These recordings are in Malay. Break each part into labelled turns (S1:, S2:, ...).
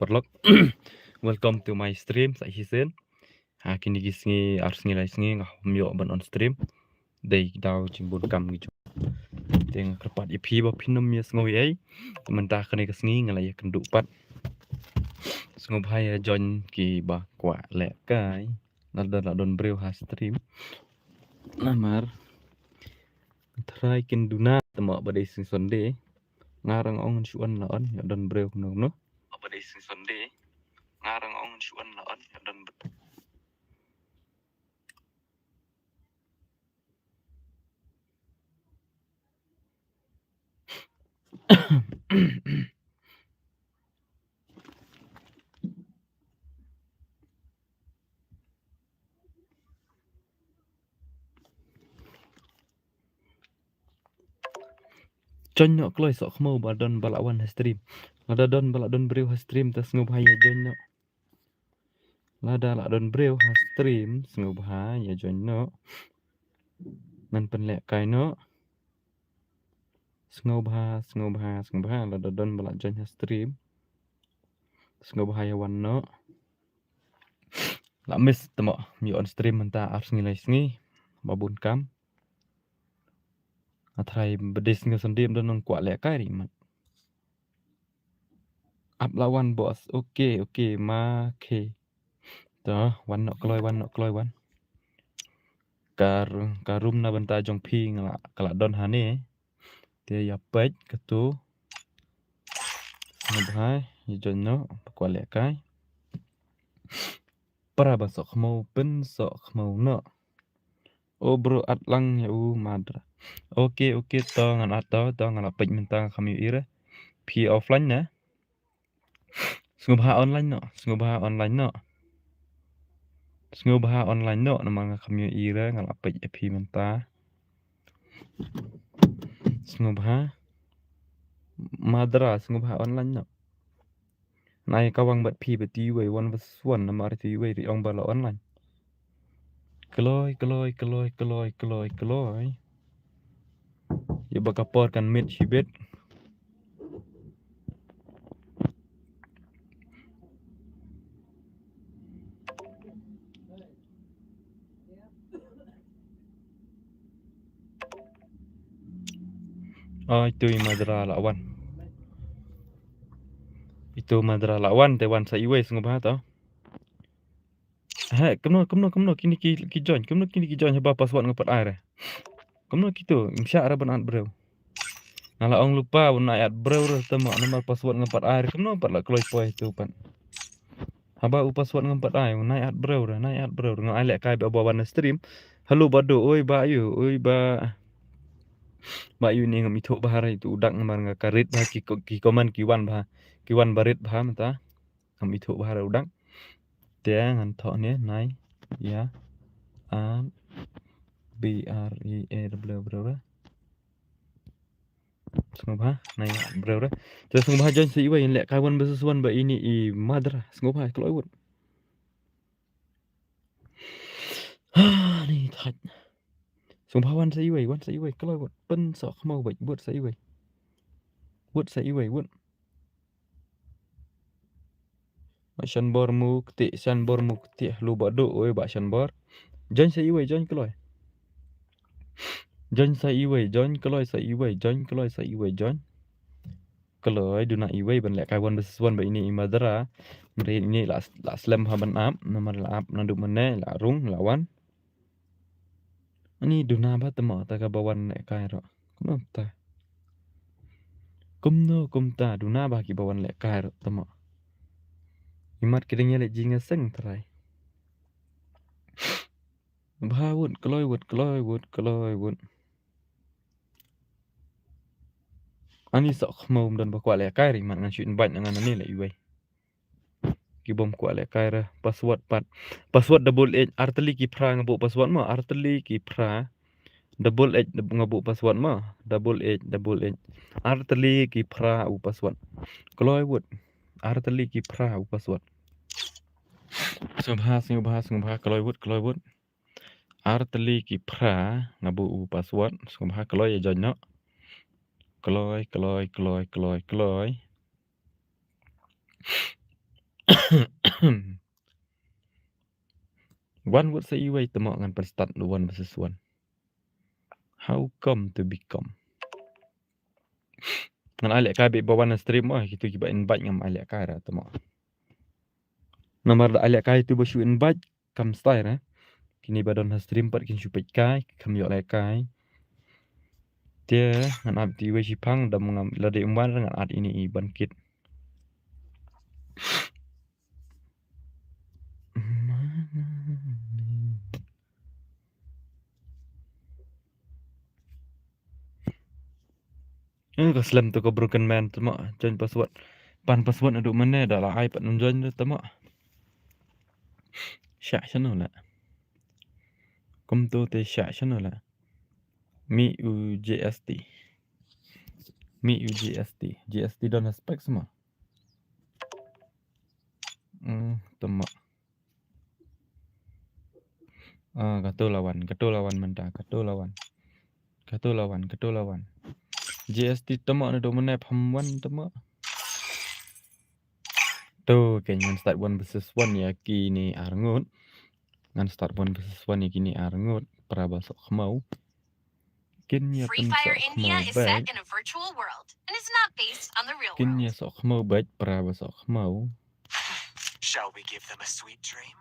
S1: Perlok. Welcome to my stream sa hisin. Kini gisngi ars ngi lai sngi ngah myo ban on stream. Dei daw jimbun kam gitu. Teng kerpat ipi ba pinom ya ngoi ai. Mentah kene kesngi ngalai kenduk pat. Sngop hai join ki ba kwa le kai. Nada don breu ha stream. Namar. Try kin duna temo badai sing sonde. Ngarang ong suan laon ya don breu no. Badai sing sonde. Ngarang ong suan laon ya don Jonyo kloi sok mau badon balawan stream. Lada don baladon breu stream tas ngubhaya jonyo. Lada ladon breu stream ngubhaya jonyo. Man penlek kaino. Ngubha lada don balak jonyo stream. Ngubhaya wanno. Lak miss temo mi on stream mentah ars ngilai sngi. Babun kam. Atrai bedis nge sendim don nong kuat lek kai rimat. Up lawan bos. Oke ma ke. Toh wanno kloi wan. Karum na benta jong pi ngelak kelak don hane. Dia ya pej ketu. Ngubhai ya jonyo kuat lek kai. Para basok mau pen sok mau no. Oh bro atlang ya madra. Oke to ngan atau to ngan pej mentang kami ira. Pi offline na. Ngubha online no. Ngubha online no namang kami ira ngan pej pi mentang. Ngubha madra ngubha online no. Nai kawang bat pi beti we one was one namar ti we ri ong bala online. Keloi. Ya bakapor kan mit hibit. Oh itu madra lawan. Itu madra lawan tewan sa iwe ngubha to. Ha kemno kini ki join. Kemno kini ki join haba password ngapat air. Kemno gitu insya ara banat bro. Nala ong lupa una ayat bro temo nomor password ngapat air. Kemno pat la kloi poi itu pan. Haba u password ngapat air una ayat bro ngai lek kai ba wan stream. Halo bado oi ba yu Ba yu ni ngami thok bahara itu udak ngamar ngakarit ba ki komen kiwan barit ba mata. Ngami thok bahara udak. Dia ngan thok ni nai ya a b r e a bro. Ngubha nai bro. Terus ngubha join si iwe lek kawan besusuan ba ini I madra ngubha kloi wut. Ni thật. Ngubha wan sa iwe kloi wut pen sok mau bạch buat sa iwe. Shan bor mu kti lu bado oi ba shan bor. Join sa iwe join kloi. Join kloi sa iwe join. Kloi duna iwe ban lek kawan besusuan ba ini I madra. Meri ini la slam ha ban ap nomor la ap nandu mene la rung lawan. Ani duna ba temo ta ka bawan lek kai ro. Kumta duna ba ki bawan lek kai ro temo. Imat kidingnya lek jinga seng terai. Bahawut kloi wut. Ani sok mau dan bakwa lek kai ri man ngan syut ban ngan ani lek iwe. Ki bom kwa lek kai ra password pat. Password double h arteli ki pra ngabu password mo arteli ki pra. Double h ngabu password mo double h. Arteli ki pra u password. Kloi wut. Arteli ki pra u password. Ngubha kloi wut. Arteli ki pra ngabu u password. Ngubha kloi ya join no. Kloi. One would say way temo ngan perstat one versus one. How come to become? Ngan alek kai be bawan stream gitu kiba invite ngam alek kai ra temo. Nomor da alek kai tu basu invite kam style kini badon stream pat kin supet kai kam yo alek kai. Dia ngan abdi we sipang dam ngam lade umban ngan ad ini bangkit. Ko slam tu ko broken man temo join password. Pan password aduk mana dah lah ai pat nun join tu temo. Syak channel la. Kom tu te syak channel la. Mi UJST. Mi UJST. GST don aspek semua. Temo. Katu lawan mentah, katu lawan. GST temo aduk mana phamwan temo. Tu kayaknya start one versus one ya kini arngut. Ngan start one versus one ya kini arngut. Prabasok mau. Kinnya
S2: Free Fire India is set in a virtual world and is not based on the real world.
S1: Kinnya sok mau baik prabasok mau.
S2: Shall we give them a sweet dream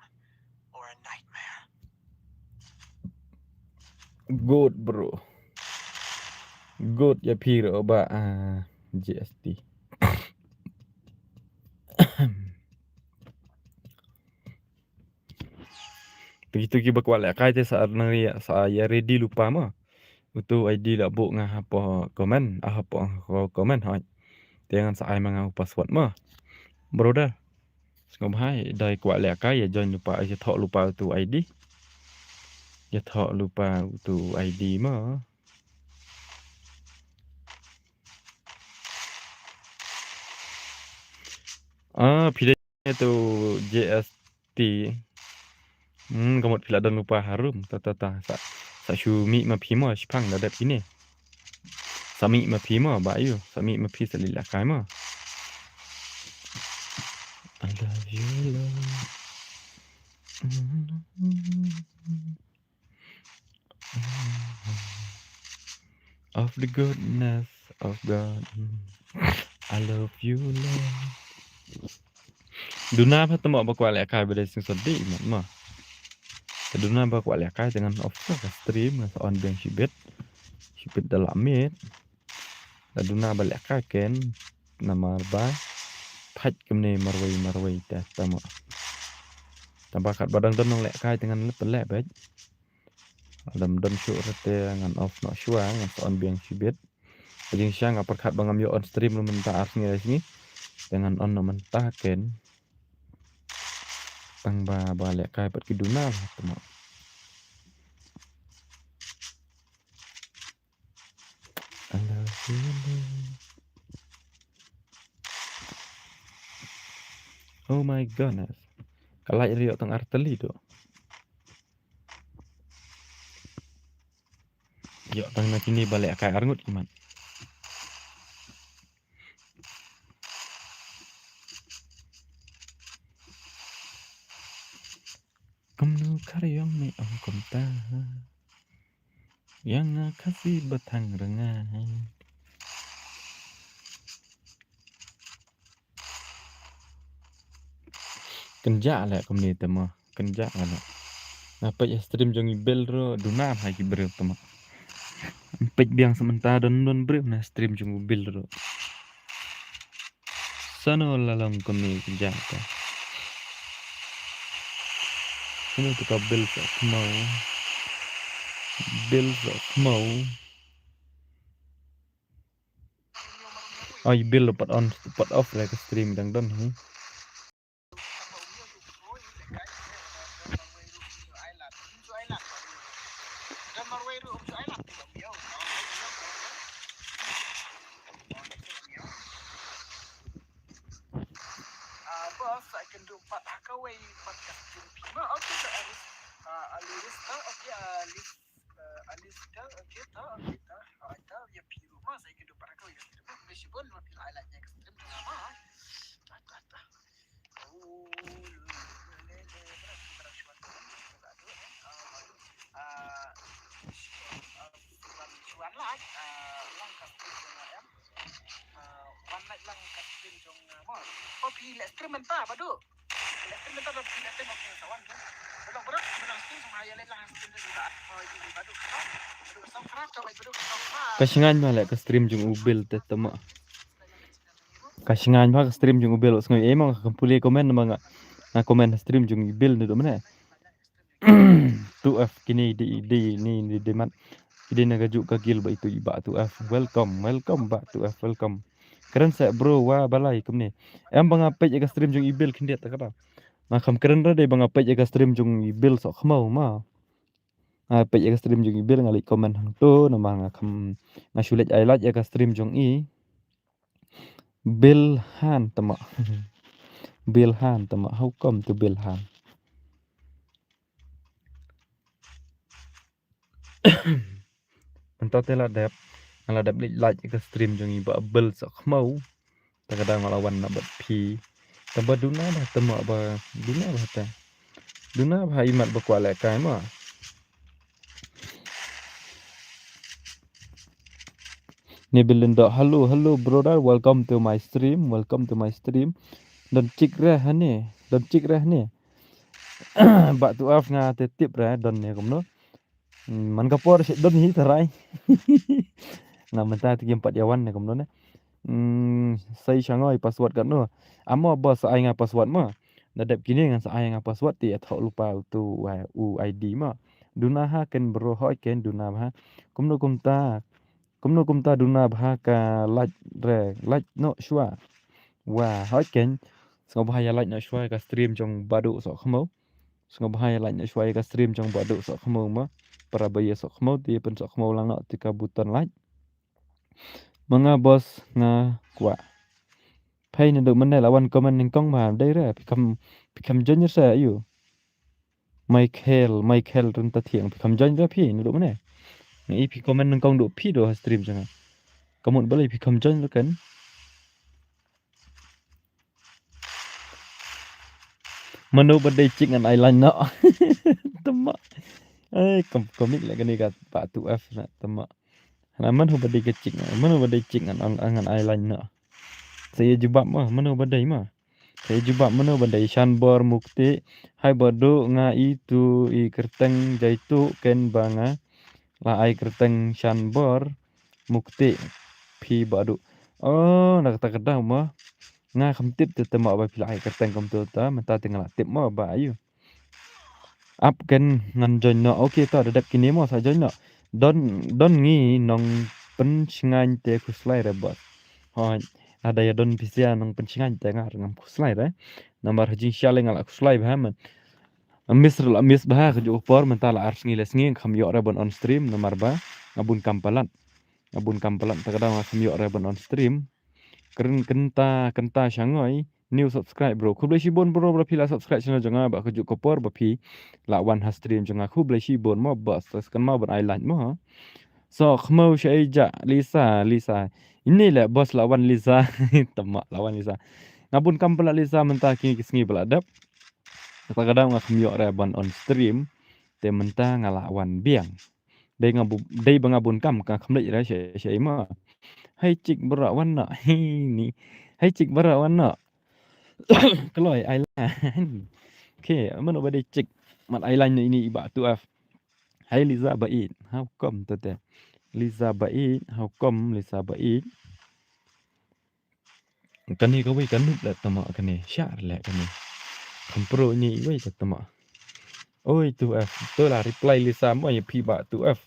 S2: or a nightmare?
S1: Good bro. Good ya piro ba GST. Begitu ki bakwala kai te saat nari saya ready lupa mah. Utu ID la bu ngah apa komen apa komen hai. Jangan saya mangau password mah. Brother. Ngom hai dai kwala kai ya join lupa aja thok lupa tu ID. Ya thok lupa tu ID mah. Pilihnya tu JST. Kamot pila dan lupa harum. Sa syumi ma pima shpang da dat ini. Sami ma pima ba yu. Sami ma pi salila kai ma. I love you love. Of the goodness of God. I love you love. Duna pa temo ba kwala kai ba sing sodi ma. Keduna ba kwala kai dengan off stream on bang shibet dalam mit. Keduna ba kai ken nama ba phaj kemne marwai ta tamo. Tabakat badang don nong lek kai dengan lep baik. Adam don show rete ngan off no shua ngan on bang shibet. Jadi siang perkat bangam yo on stream lu mentah asni sini dengan on no mentah ken. Tang ba lek kai pat kiduna tamo. I love you love. Oh my goodness. Kalai rio tang arteli tu. Yo tang nak kini balik kai arngut iman. Kamu karyong me ang konta. Yang kasih batang rengai. Kenja lah kamu ni tema. Kenja lah. Apa ya stream jongi bel ro duna hai ki ber tema. Pek biang sementara don ber na stream jongi bel ro. Sano lalang kamu ni kenja ta. Sano tu ka bel sa mau. Bel sa mau. Ai bel pat on pat off like stream dang don hi.
S2: Boss, I can do part hakaway podcast Filipino. Okay, so Alista, okay, Alista, okay, ta, ya piru mas, I can do part hakaway. Meskipun lebih highlightnya ekstrim sama. stream mentah padu. Stream mentah dah tidak tengok kawan tu. Belum berat, belum stream sama ayah lelah stream tu juga. Oh ini padu. Padu subscribe coba padu subscribe.
S1: Kasingan mah lek ke stream jung ubil teh tama. Kasingan mah ke stream jung ubil sngoi emang kampuli komen nama na komen stream jung ubil ni do mana. Tu F kini di ni di mat. Ide nagajuk kagil ba itu iba tu F. Welcome ba tu F welcome. Keren saya bro wah balai kum ni. Em bang apa je ke stream jung ibil kin dia tak kata. Nah kam keren dah bang apa je ke stream jung ibil sok khmau ma. Apa je ke stream jung ibil ngali komen hang tu nama ngakam ngasulet ailat je ke stream jung i. Bilhan tama. Bilhan tama. How come to Bilhan? Entah telah dap like ke stream jung iba bel sok khmau. Kadang ngelawan nak buat pi. Tambah duna dah temak ba duna bah ta. Duna bah imat ba kuat lekai mah. Ni Belinda, hello brother, welcome to my stream. Dan cik reh ni. Bak tu af nga te tip reh dan ni komno. Man kapor sik don hi tarai. Nga mentah 3 4 yawan ni komno ne. Sai sangoi password kat no. Amo bos ai nga password ma. Dadap kini ngan sai nga password ti athok lupa tu UID ma. Duna ha ken bro hoi ken duna ha. Komno kumta duna bha ka like no shwa. Wah hoi ken. Sngop bahaya like no shwa ka stream jong badu sok khmo. Sngop bahaya like no shwa ka stream jong badu sok khmo ma. Para baya sok khmo ti pen sok khmo lang no tika button like. Mga bos nga kwa. Pay ni do mana lawan komen ning kong ma dai ra pikam jonyer sa yu. Michael run ta thiang pikam jonyer phi ni do mana. Ni pi komen ning kong do phi do stream jang. Kamu boleh pikam jonyer kan. Manu badai cik ngan island no. Temak. Komik lagi ni kat Pak Tu F nak temak. Mana badai kecik mana badai cik ngan island no. Saya jubab mah mana badai mah. Saya jubab mana badai Shanbor Mukti. Hai badu nga itu I kerteng jaitu ken banga. La ai kerteng Shanbor Mukti. Pi badu. Oh nak kata kedah mah. Nga khamtip tu temak ba pila ai kerteng kom tu ta menta tinggal tip mah ba ayu. Up ken ngan join no. Okay ta dadap kini mah sa join no. Don ngi nong pencingan te kuslai rebot. Hoi ada ya don pisia nong pencingan te ngar ngam kuslai re. Nomor hajing syale ngal kuslai bahaman. Miss bah ke upor mentala ars ngiles ngi kham yo rebon on stream nomor ba ngabun kampalan takadang kham yo rebon on stream. Keren kenta syangoi new subscribe bro. Ku boleh sibon bro pila subscribe channel jangan ba kejuk kopor ba pi lawan ha stream jangan ku boleh sibon mo bos terus kan mau ber island mo. So khmau syaija Lisa. Inilah bos lawan Lisa. Temak lawan Lisa. Ngabun kampala Lisa mentah kini kisngi beladap. Kadang-kadang ngakmiok reban on stream. Te mentah ngalawan biang. Day bangabun kam ka khamlej ra syai ma. Hai cik berak warna. Ni. Hai cik berak warna. Keloi island. Okay, mana badai cik mat island ini iba tu af. Hai Liza Bait. How come tu te? Liza Bait, how come Liza Bait? Kan ni kau kan nup dah tamak kan ni. Syar lah kan ni. Kompro ni wei tak tamak. Oi tu F. Tu lah reply Lisa mo ya pi ba tu F.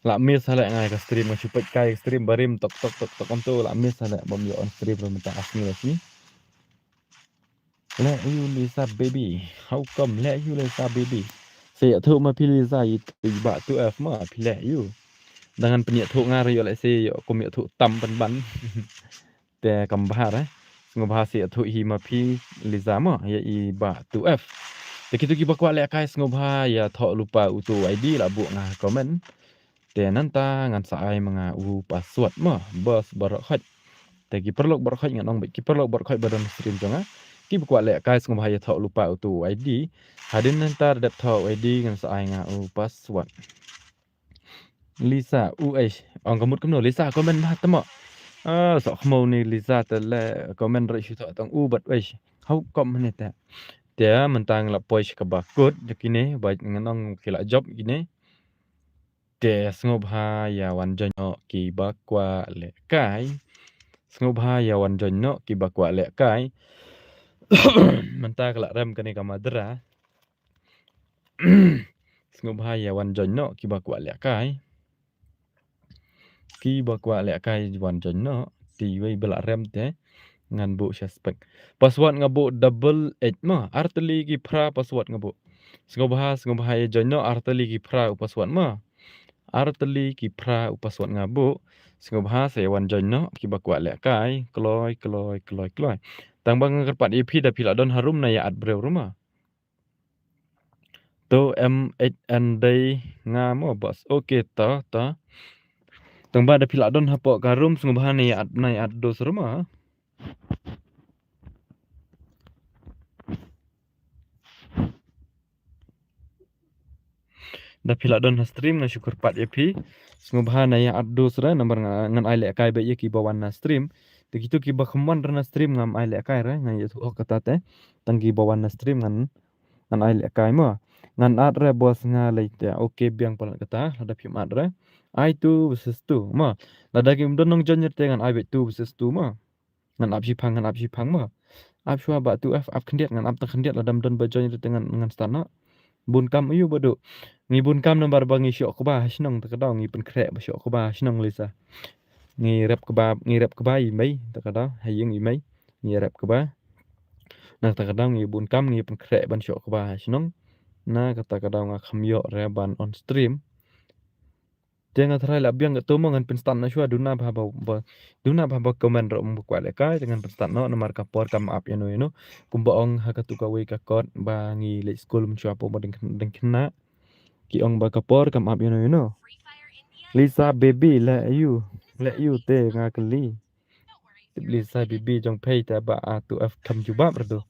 S1: La miss hala ngai ka stream ngai supet kai stream barim tok om tu la miss hala bom yo on stream ro minta asni lagi. Let you Lisa baby. How come let you Lisa baby? Saya tu ma pi Lisa itu ba tu F ma pi let you. Dengan penyak tu ngar yo le se yo kom yo tu tam ban. Te kam bahar ngobah se tu hi ma pi Liza ma ya I ba tu F. Begitu ki bakwa le kai ngobah ya thok lupa utu ID la bu ngah komen. Te nanta ngan saai manga password ma bos barok khot. Te ki perlu barok khot ngan ong ki perlu barok khot badan stream jonga. Ki bakwa le kai ngobah ya thok lupa utu ID. Hadin nanta dat thok ID ngan saai nga password. Lisa UH ong kamut kamno Lisa komen bah temak. sok mau ni Lisa tele komen re shu tong u bat wei hau kom ne ta dia mentang la poi ka bakut kini baik nganong kila job kini dia sngop ha ya wan jonyo ki bakwa le kai sngop ha ya wan jonyo ki bakwa le kai mentang la rem kani ka madra sngop ha ya wan jonyo ki bakwa le kai ki bakwa le kai wan jonyo ti wei bela rem te ngan bu suspect password ngabu double h ma arteli ki pra password ngabu sngobha e jonyo arteli ki pra password ma arteli ki pra password ngabu sngobha se wan jonyo ki bakwa le kai kloi tang bang kerpat ip da pila don harum na ya at breu ruma to mhn day ngamo bos okay ta tang ba da pila don hapo karum sngobha na ya at dos ruma da pila don stream na syukur pat EP sngobha na ya addo sra nomor ngan ai le kai be ki bawan na stream begitu ki ba khmon na stream ngam ai le kai ra ngan yu kata te tanggi bawan na stream ngan ai le kai mo ngan at re bos nga le te okay biang pal kata ada pi mat re ai tu versus tu mo la da kim don nong jonyer te ngan ai be tu versus tu mo ngan ap si phang mo ap shwa ba tu f ap khndiat ngan ap ta khndiat la dam don ba jonyer te ngan stana bun kam yu bodo ngi bun kam nomor bangi syok ba snong ta kadang ngi pen krek ba syok ba snong lisa ngi rep ba i mai ta kadang hayeng i mai ngi rep ba na ta kadang ngi bun kam ngi pen krek ban syok ba snong na kata kadang ngam yo re ban on stream jangan terai la biang to mo ngan pen stan na shwa duna ba komen ro mo kwa le kai dengan pen stan no nomor kapor kam up yano kumba ong ha ka tu ka we ka kot ba ngi le school mchwa po mo deng kena ki ong ba kapor kam up yano Lisa baby let you te nga kali Lisa baby jong pay ta ba tu f kam jubab rado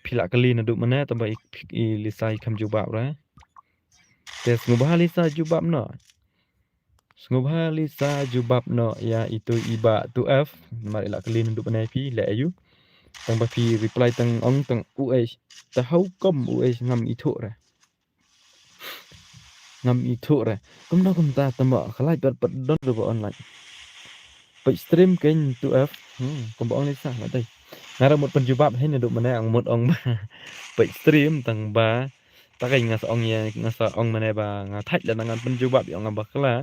S1: pila kali na du mana ta ba i Lisa kam jubab ra te ngubah Lisa jubab no ngubah Lisa jubab no ya itu iba tu f mari la kali na du mana pi let you tang ba pi reply tang ong tang uh ta hau kom ngam itu ra kum ta tamba khalai pat don ro onlineไปสตรีมกันตัวFผมบอกในสายอะไรงานเราหมดปัจจุบันให้ในดูมันได้หมดองมาไปสตรีมตั้งบาตากันงานสองเนี่ยงานสองมันได้บางานทัดแล้วงานปัจจุบันอย่างงานบักละ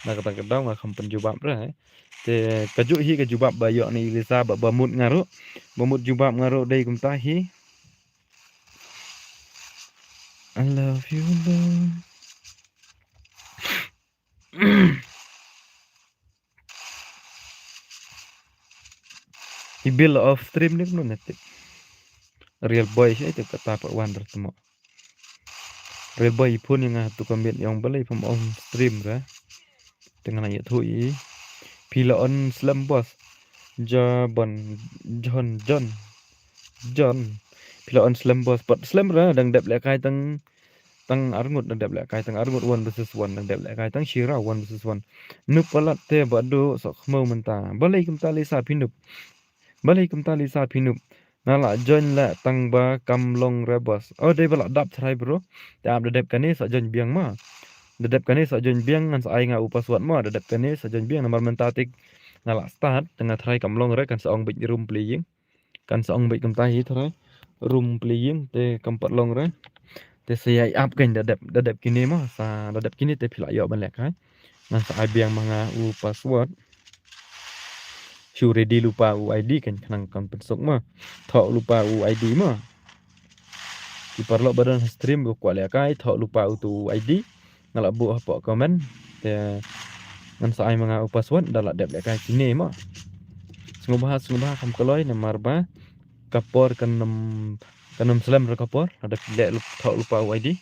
S1: งานก็ตั้งกันดาวงานคำปัจจุบันเลยแต่กระจุฮีกระจุบันบายอกในลิซ่าแบบมุดงานรู้มุดจุบันงานรู้ได้กุมตาฮี I love you love Ibil of stream ni pun nanti real boy sih itu kata Pak Wonder temu real boy pun yang tu kambit yang balai pem on stream ra dengan ayat hui pila on slam boss jaban John pila on slam boss pat slam ra dang dep le kai tang arngut dang dep le kai tang arngut 1 versus 1 dang dep le kai tang shira 1 versus 1 nup palat te bado sok mau menta balai kum ta lisa pinup balai kum ta lisa pinup nala join la tang ba kam long rebos oh dei bala dap try bro ta ab dep kani sa join biang ma dep kani sa join biang ngan sa ai nga upaswat ma dep kani sa join biang nomor mentatik nala start tengah try kam long re kan sa ong bit room playing kan sa ong bit kam ta hi try room playing te kam pat long re te saya up kan dep kini ma sa dep kini te phila yo ban lek hai ngan sa ai biang manga upaswat Shu ready lupa UID kan kanang kan pensok mah thok lupa UID mah di perlo badan stream bu kwa le kai thok lupa tu ID ngalak bu apa komen te ngan sai manga password dalak dep le kai kini mah ngubah kam koloi nomor ba kapor kanam selam ra kapor ada le thok lupa UID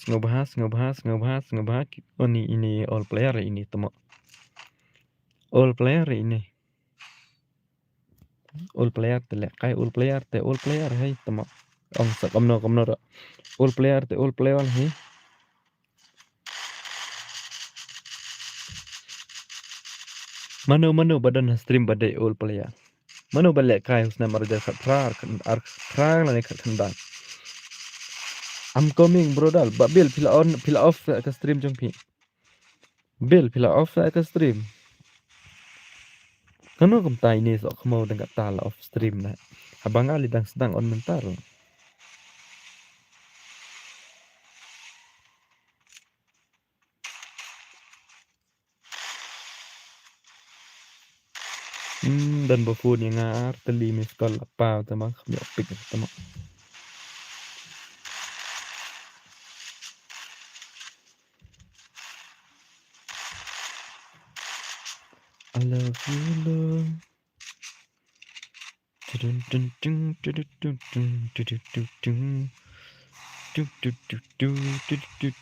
S1: ngubah oh ini all player ini temo all player ini all player te kai all player hai tama ong sa kamno all player hai Mano badan stream badai all player. Mano balik kai husna marja khat prar lani khat khandang. I'm coming bro dal. Ba bill pila on pila off ke stream jong pi. Bill pila off ke stream. Kano kum tai ni sok mau dengan tal off stream na. Abang ali dang sedang on mentar. Dan bofun yang ngar teli mis kol apa tamang khamyo pik tamang. I love you love. Dun dun dun dun dun dun dun dun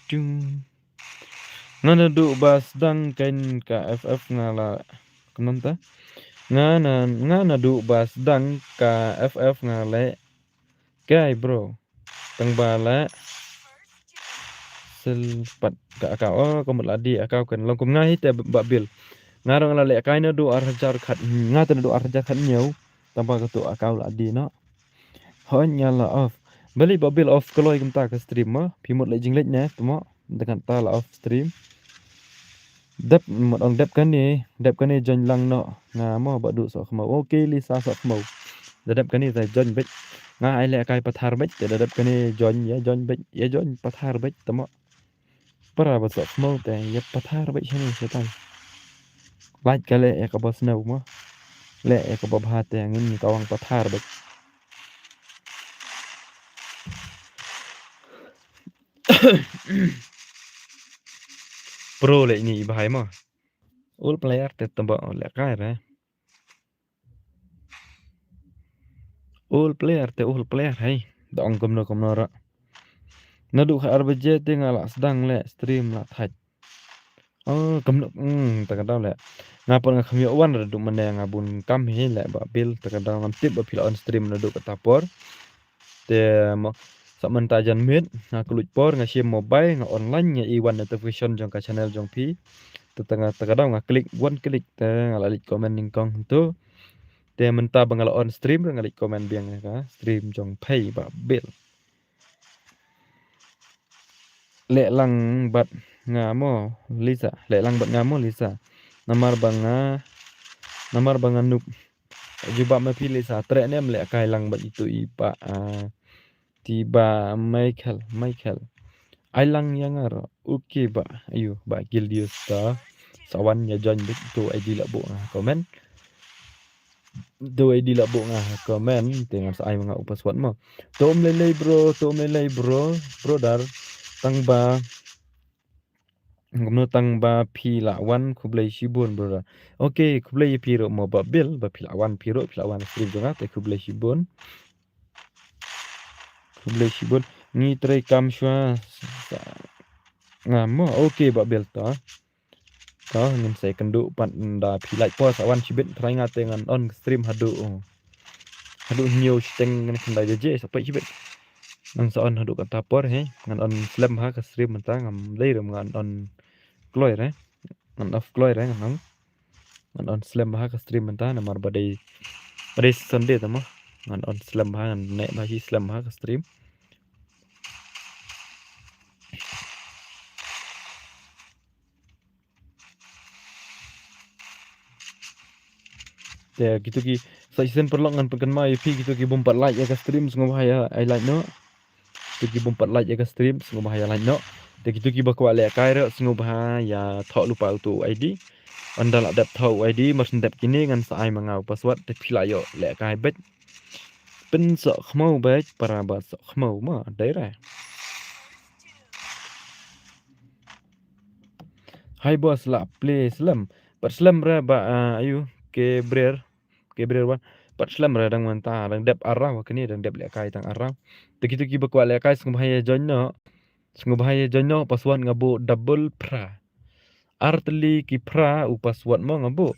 S1: dun. Ngana du bas dang kain ka FF ngala kenanta ngana du bas dang ka FF ngale kai bro tang bala selpat ka akau ko ladi akau kan long kum ngai te babil ngarang la le kai na du arjar khat ngata du arjar khat nyau tanpa ka tu akau ladi no hon nyala off beli babil off koloi kum ta ka stream ma pimot le jinglet na tumo dengan ta la off stream dep một ông dep cái này join lang nọ ngà mò bạ đủ sọ khmau ok lisa sọ khmau dep cái này tại join bích ngà ai lẹ kai pathar bích để dep cái này join bích ya join pathar bích tamo para bạ sọ khmau tại ya pathar bích chani sẽ tai like cái lẹ ka bos nâu mo lẹ ka bob hat yang ngin ka wang pathar bích pro lẹ ni bahai mo all player te tamba lẹ kai ra all player hay dong kom no ra nadu kha arbje te ngala sedang le stream la thaj kom no ta ka daw le ngapon nga khamyo wan ra du mane ngabun kam he le ba bil ta ka daw ngam tip ba pil on stream nadu ka tapor te mo sa man ta jan mit nga kluj por nga sim mobile nga online nga iwan notification jong ka channel jong pi ta ka daw nga klik one klik te ngala lik comment ning kong tu te menta bangala on stream nga lik comment biang ka stream jong pay ba bil lệ lăng bật ngà mò lisa lệ lăng bật ngà mò lisa namar banga nup juba ma pi lisa tre nem lệ kai lang bật itu ipa tiba Michael ai lang yang aro okay ba ayo ba Gildius ta sawan ya join bit tu ID la bo comment tu ID la bo comment dengan sai mga upaswat mo tom lele bro dar tang ba pi la wan kublai shibun bro okay kublai pi ro mo ba bil ba pi la wan stream jonga te kublai shibun ni trai kam shwa ngamo okay ba bil ta ngin sai kendu pat da pi lai po sa wan shibit trai ngate ngan on stream hadu new steng ngan kendai je sampai shibit nang sa on hadu ka tapor he ngan on slam ha ka stream menta ngam dei rom ngan on kloy re ngan off kloy re ngan on slam ha ka stream menta namar badai sunday tamo ngan on slam ha ngan ne ba hi slam ha ka stream ya gitu ki sa season perlok ngan pekan mai pi gitu ki bompat like ya ka stream sungguh bahaya I like no gitu ki bompat like ya ka stream sungguh bahaya like no de gitu ki bakwa le kai re sungguh bahaya thok lupa tu ID andal adap thau ID mas ndap kini ngan sa ai mangau password te phila yo le kai bet pen so khmau bet para ba so khmau ma dai ra hai bos la play slam pat slam ra ba ayu ke brer wan pat slam ra dang manta dang dep arau kini dang dep le kai tang arau te gitu ki bakwa le kai sungguh bahaya join no password ngabu double pra artli ki pra u password mo ngabu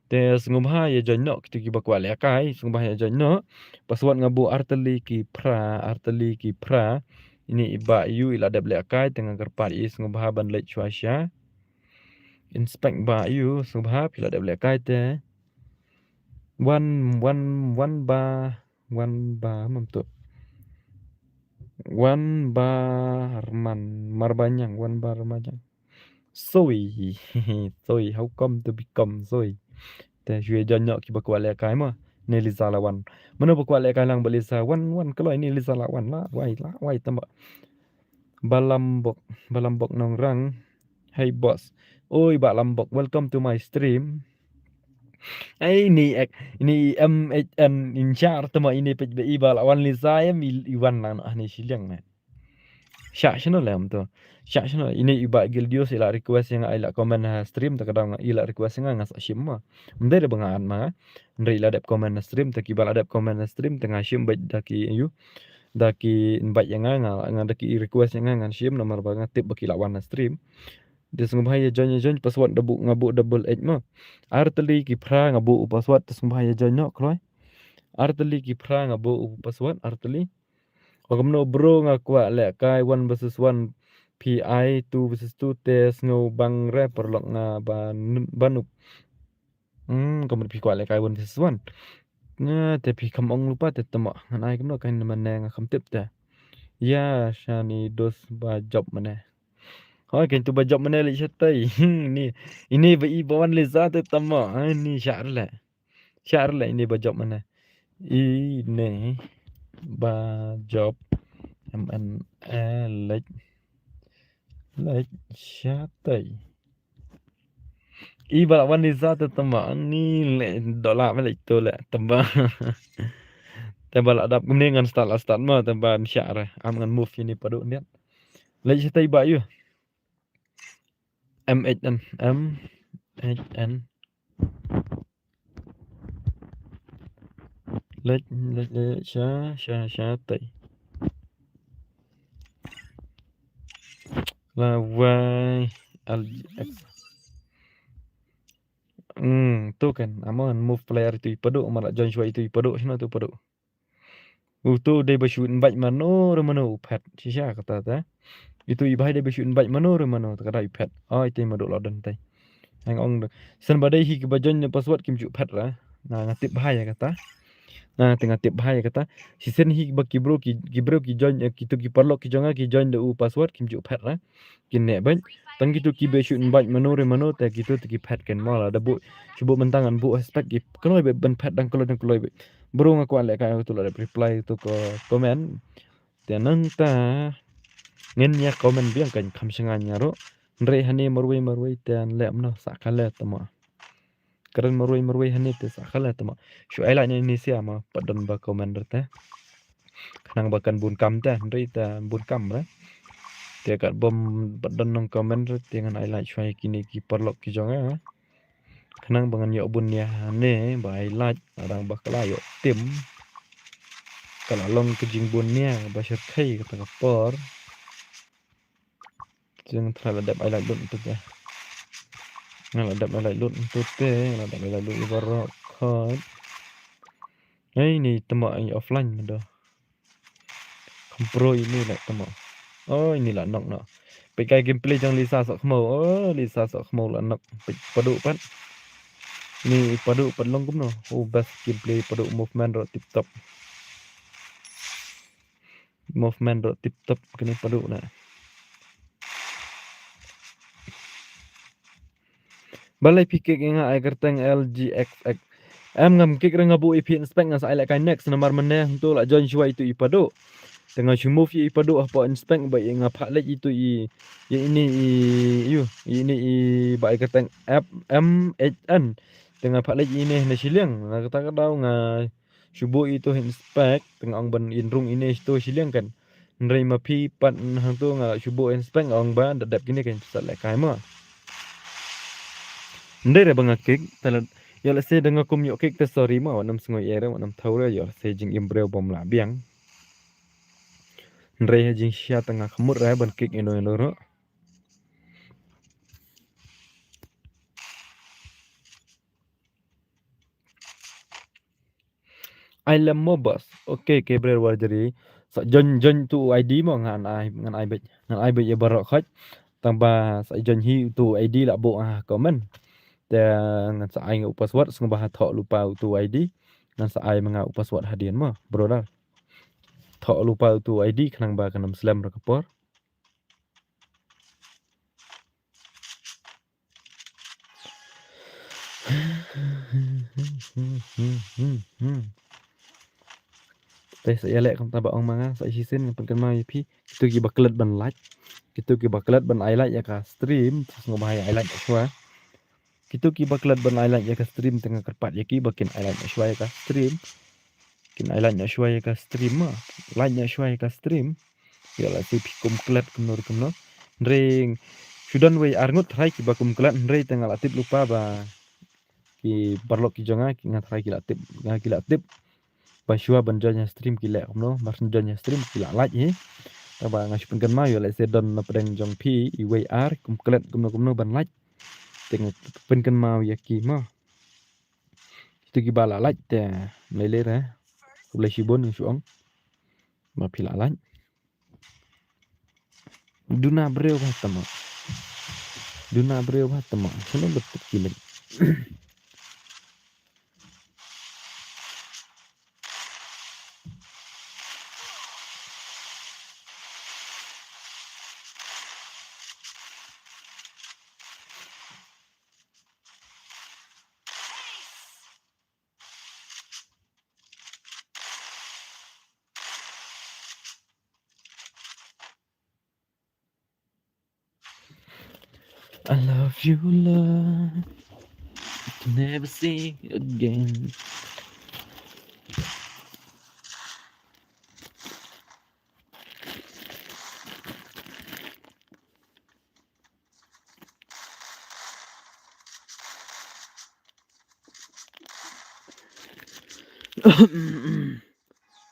S1: te sungguh bahaya join no gitu ki bakwa le kai sungguh bahaya join no password ngabu artli ki pra ini iba yu ila dep le kai tengah kerpat is sungguh bahaya ban le cuaca inspect ba you subha pila de black kai te one ba mam tu one bar marbanyang one bar marbanyang soi soi how come to become soi te jue jonyo ki bakwa le kai ma ne lisa lawan mana bakwa le kai lang balisa one kalau ini lisa lawan wai tamba balambok nongrang. Hey boss, oi Pak Lambok, welcome to my stream. Ini MHN insyar tama ini PBI balawan li saya iwan lang ni silang na. Syak channel lah tu. Syak channel ini iba gildio sila request yang ila komen ha stream tak kadang ila request yang ngas sim ma. Mende de bangaan ma. Mende ila dap komen na stream tak ibal adap komen na stream tengah sim baik daki you. Daki invite yang daki request yang ngan sim nomor banget tip baki lawan na stream. Dia sungguh bahaya join password ngabu double edge mah. Arteli ki pra ngabu password sungguh bahaya join nok kloy. Arteli ki pra ngabu password arteli. Wakamno bro ngakwa le kai 1 versus 1 PI 2 versus 2 test ngau bang re perlok nga banup. Kamu pi kwa le kai 1 versus 1. Nga te pi kamong lupa te tama nganai kamno kain maneng kam tip te. Ya shani dos ba job mana. Kan tu bajak mana lagi catai. Ini bawan leza tu tama. Ini syar lah ini bajak mana. Ini bajak MNL like catai. Bawan leza tu tama. Ni dolar balik tu lah tama. Tembak adap kemudian start mah tembak syar. Am move ini padu niat. Lagi catai ba you. MHN let sha tay là y LGX tu kan aman move player itu ipadu amara join shwa itu ipadu sino tu padu tu de bashu invite mano pet shisha kata ta itu ibai de bashu invite mano kata pet itu madu lodan tai hang ong sen badai hi ke bajon password kim ju pet ra ngatip bahaya kata tengah tip bahaya kata sisen hi baki bro ki join kitu ki perlo ki jonga ki join de password kim ju pet ra kin ne ban tang kitu ki be shoot invite mano te kitu ki pet ken mala da bu cuba mentangan bu aspek ki kalau be ban pet dang kalau be bro ngaku ale ka tu la reply tu ko komen te nang ta ngen ya komen biang kan kam singan nyaro ndre hani marwai te lem no sakale tama keren marwai hani te sakale tama shu ai la ni sia ma padan ba komen te kanang bakan bun kam te ndre ta bun kam ra te kat bom padan nang komen dengan ai la chwai kini ki perlok ki jonga kanang bangan yo bun ya ne ba ai la arang bakala yo tim kala long ke jing bun nia ba syar kai kata kapor jeng thala dap ai la dun tu te ngala dap ai la dun tu te ngala dap ai la dun ibarok khot ni tama ai offline mado kompro ini lah tama ini lah nok pekai gameplay jang lisa sok khmau lisa sok khmau la nok padu pan ni padu padlong kumno best gameplay padu movement ro tip top kini padu na balai pikir nga ai kerteng LGXX ngam kik ngabu ip inspect ngas ai like next nomor meneh tu la join shua itu ipadu tengah move ipadu apa inspect ba yang apa lagi itu ini ba kerteng MHN tengah pak lagi ini na siliang kata daw nga subuh itu inspect tengah ang ban inrung ini itu siliang kan nrai mapi pat hang tu nga subuh inspect ang ban dadap kini kan sat like kai ma ndere bangakik talat yo la se dengan kum yo kik te sorry ma wanam sngoi era wanam thaure yo se jing imbreu bom la biang nrai jing sia tengah khmur ra ban kik ino ro I love mobus okay kebrel war jari sa jon tu ID mo ngan ai bet ya barok khaj tambah sai jon hi tu ID la bo comment dan sai ngau password ngubah thok lupa tu ID dan sai mengau password hadian mah bro dah thok lupa tu ID kenang ba kanam slam rakapor teh saya lek kam taba ong manga sai hisin penkan mai pi tu gi baklet ban like kitu ki baklet ban highlight ya ka stream ngubah highlight shwa kitu ki baklet ban highlight ya ka stream tengah kerpat ya ki bakin highlight shwa ya ka stream kin highlight ya shwa ya ka stream mah like ya shwa ya ka stream ya la si pikum klet kumnor kumno ring sudan we arngut trai ki bakum klet rei tengah latip lupa ba ki barlok ki jonga ki ngat trai ki latip ba shwa banjanya stream ki lek kumno mar banjanya stream ki la like hi ba ngasih pengen ma yo la se don na pedeng jong pi I we ar kum klet kumno ban like tengah pengen ma ya ki ma itu ki bala like te mele re boleh sibon suang ma pila like duna breu batama sono betul kilen I love you love never see again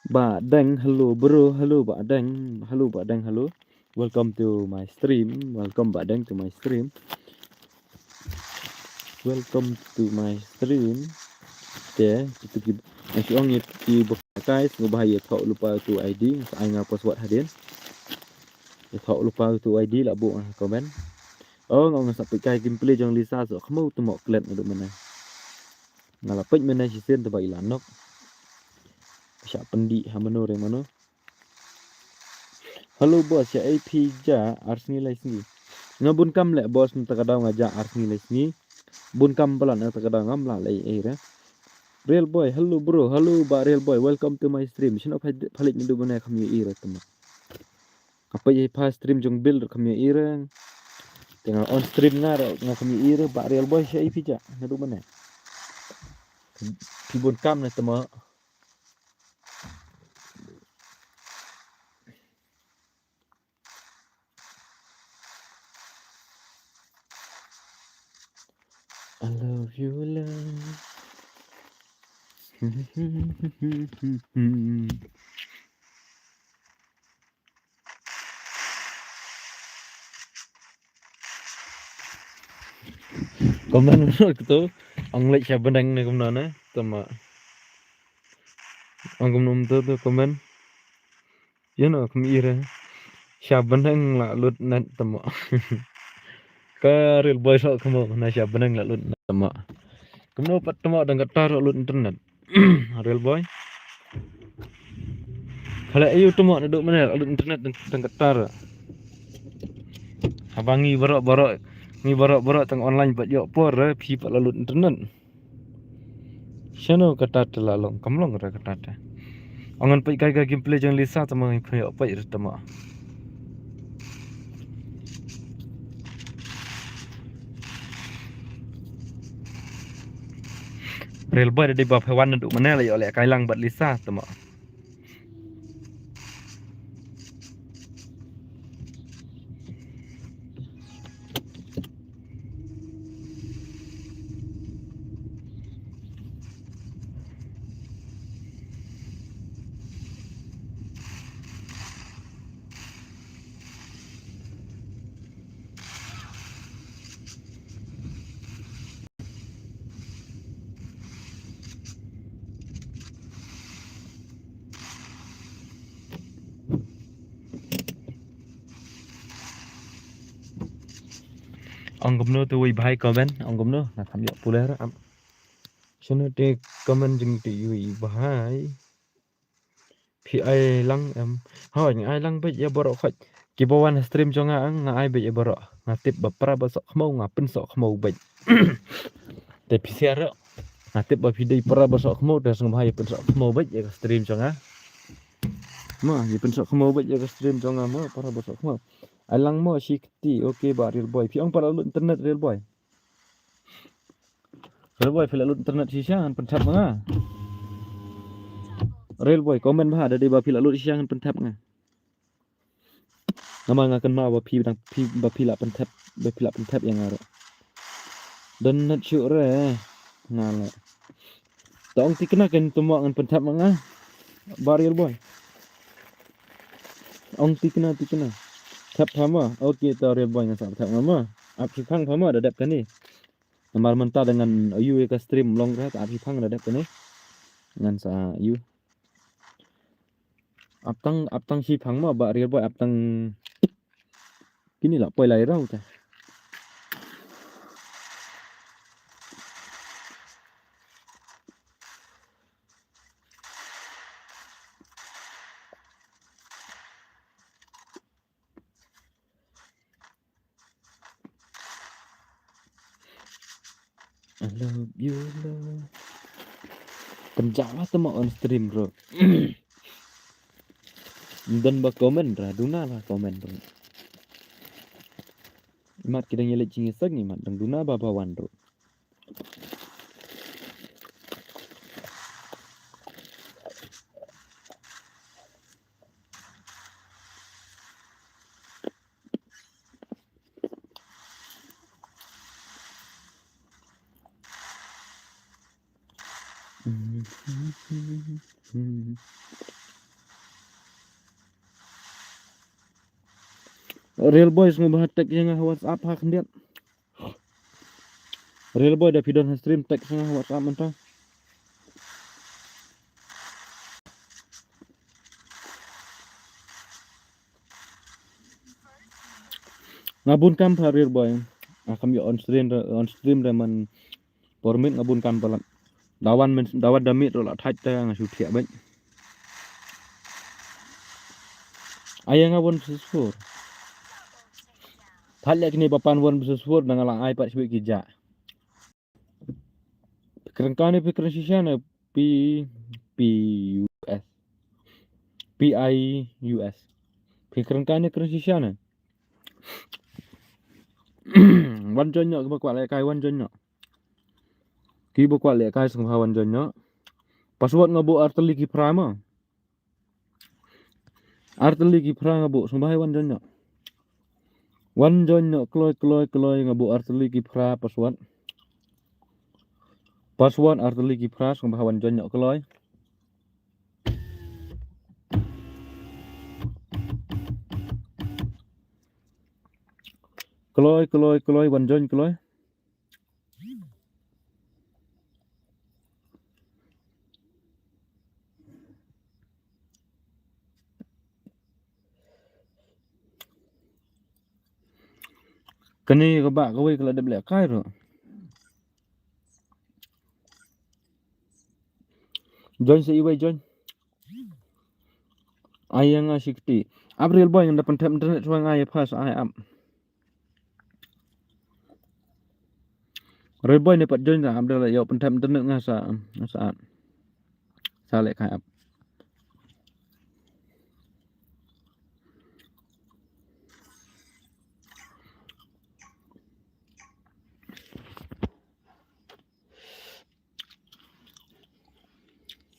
S1: Ba Deng, hello bro, hello Ba Deng, hello. Welcome to my stream, welcome Ba Deng to my stream. Welcome to my stream. Ya, itu ki masih ong ki guys, ngobahaya thok lupa tu ID, sai nga password hadin. Ya thok lupa tu ID la bu comment. Oh, ngong sampai kai gameplay jong Lisa so khmu tu mok klet ndu mana. Ngala pej mana si sen tu ba ilanok. Sya pendi hamano re mano. Halo bos ya AP ja ars nilai sini. Ngabun kam lek bos ntakadau ngaja ars nilai sini. Bun kam pelan ntakadau ngam la lei re. Real boy, hello bro, hello ba real boy, welcome to my stream. Sino phalik ndu mana kami ira teman. Apa ye pa stream jong build kami ira. Tengah on stream ngar kami ira ba real boy sya AP ja ndu mana. Pibun kam na teman. I love you love. Komen gitu, ang lek siya benang ni kumna tama. Ang kumnum tu komen. You know kumira. Siya benang la lut net tama. Ka real boy sok kumo na siya benang la lut tama. Kumno pat tama dang katar lut internet. Real boy. Kalau ayu tama duduk mana lut internet dang katar. Abangi borok-borok ni borok-borok tang online pat yok por pi pat lalu internet. Siano kata telalong kamlong ra kata. Angan pai kai gameplay jang Lisa tama ngi yok pai tama. Real boy di bawah hewan duduk mana lah oleh kailang buat Lisa tama. gumno tu wi bhai comment gumno na tham yo puleh ra am chune te comment jing ti wi bhai phi ai lang em hoi ai lang be ya boro khoj ki bawan stream cho nga ai be ya boro nga tip ba pra ba so khmo nga pin so khmo be te phi sia ra nga tip ba phi dei pra ba so khmo te sung bhai pin so khmo be ya stream cho nga ma ya pin so khmo be ya stream cho nga ma pra ba so khmo ai lang mo shikti okay ba real boy phi ong para lu internet real boy phi lu internet sisian pen thap nga real boy comment ba ada di ba phi lu sisian pen thap nga nama nga kan ma ba phi dang phi ba phi la pen thap yang ara dan net syu re nga la tong ti kena kan tumo ngan pen thap nga ba real boy ong ti kena thap phama okay ta real boy nga sa thap ma ap si phang phama da dap kan ni Amal mentah dengan you ke stream long ra ap si phang da dap kan ni ngan sa you ap tang si phang ma ba real boy ap tang kini la poi lai rau ta I love you love penjama temo on stream bro dan ba komen ra duna lah komen bro mat kita nyelik cingi sak ni mat dang duna ba bawan bro Real boys ngubah tag yang WhatsApp hak ndiat. Real boy da video stream tag yang WhatsApp mentah. Ngabun kam pa real boy. Akam yo on stream da man pormit ngabun kam palat. Dawan damit ro la thaj ta nga su thia bek. Ayang ngabun susur. Thale kini papan won susur dengan lang iPad sibuk kijak. Kerengkane pikiran sisiana PUS. PIUS. Kerengkane keren sisiana. Wan jonyo ke bakwak le kai wan jonyo. Ki bakwak le kai sung hawan jonyo. Password ngabu arteli ki prama. Arteli ki pra ngabu sung bahai wan jonyo. Wan jonyo kloy ngabu arteli ki pra password. Password arteli ki pra sung bahai wan jonyo kloy. Kloy wan jon kloy. Kani ka ba kawai kala deble kai ro. Join sa iway join. Ayang nga sikti. April boy yang dapat internet suang ay pas ay am. Real boy ni pat join sa Abdul yo pentem internet nga sa lek kai up.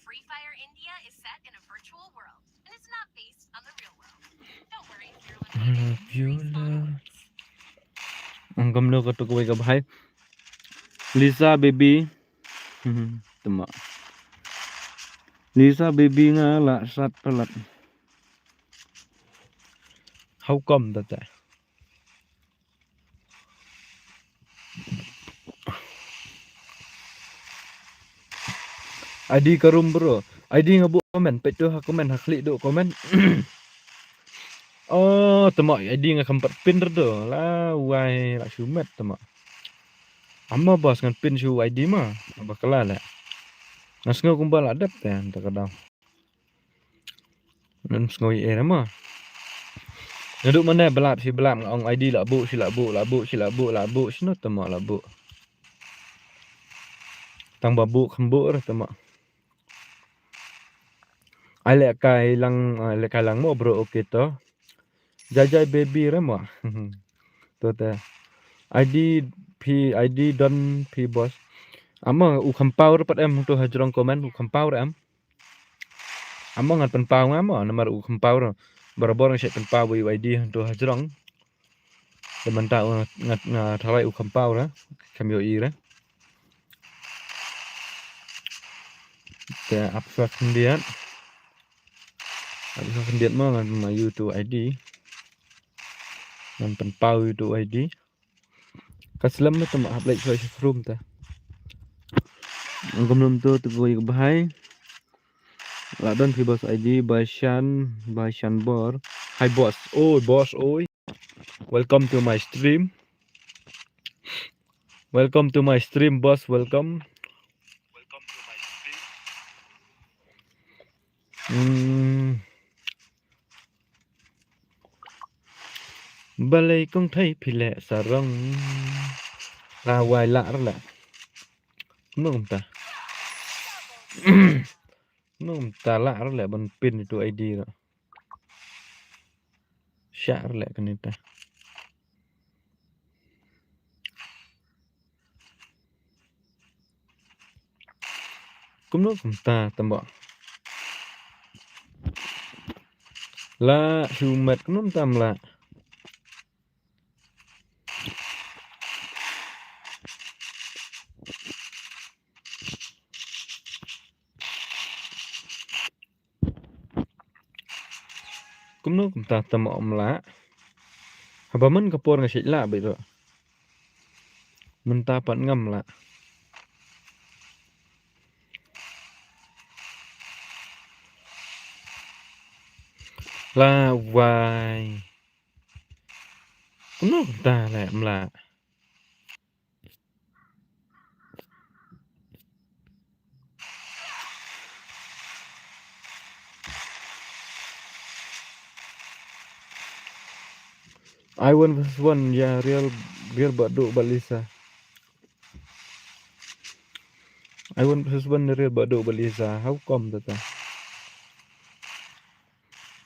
S3: Free Fire India is set in a virtual world and it's not based on the real world. Don't worry if you're looking at
S1: Anggam lo ka to ka bhai. Lisa baby. Tama. Lisa baby nga la sat palat. How come that? ID karum bro. ID ngabu komen, petu ha komen ha klik do komen. Oh, temak ID dengan keempat pin tu lah, wai lak shumet temak. Ama bos dengan pin shu ID mah, bakalah lah. Nasngo kumbal adap kan terkadang. Nan sngoi mah. Duduk mana belap si belap ngong ID lak bu si lak bu lak bu si lak bu lak bu sino temak lak bu. Tang babu kembuk temak. Ai lek kai lang mo bro okey to. Jajai baby mah. Tu ta. ID don P bos. Ama u kempau dapat tu hajrong komen u kempau am. Ama ngat penpau ama nomor u kempau. Barabor ngasih penpau ID tu hajrong. Teman tahu ngat thalai u kempau kami i Te abstrak kendiat. Abstrak kendiat mah ngan mayu tu ID. Ngan penpau tu ID. Kaslam tu mak hablai choice room ta. Ngomnom tu boy bahai. Ladon fi bos ID Bashan Bor. Hi boss. Oh boss oi. Welcome to my stream. Welcome to my stream boss. Welcome. Balai kong thấy phi lệ sarong. La wai lạ đó là. Nó không ta. Nó không ta lạ đó là bằng pin tu ID đó. Xạ đó là cái này ta. Cũng nó không ta tầm bỏ. La humet cũng nó tam là. Cũng nó không ta tầm bỏ lá. Haba mình kapor ngasih lạ vậy rồi. Mình ta vẫn ngâm lạ. La wai. Cũng nó không ta là. I won versus one ya real badu balisa. I won versus one real badu balisa. How come ta?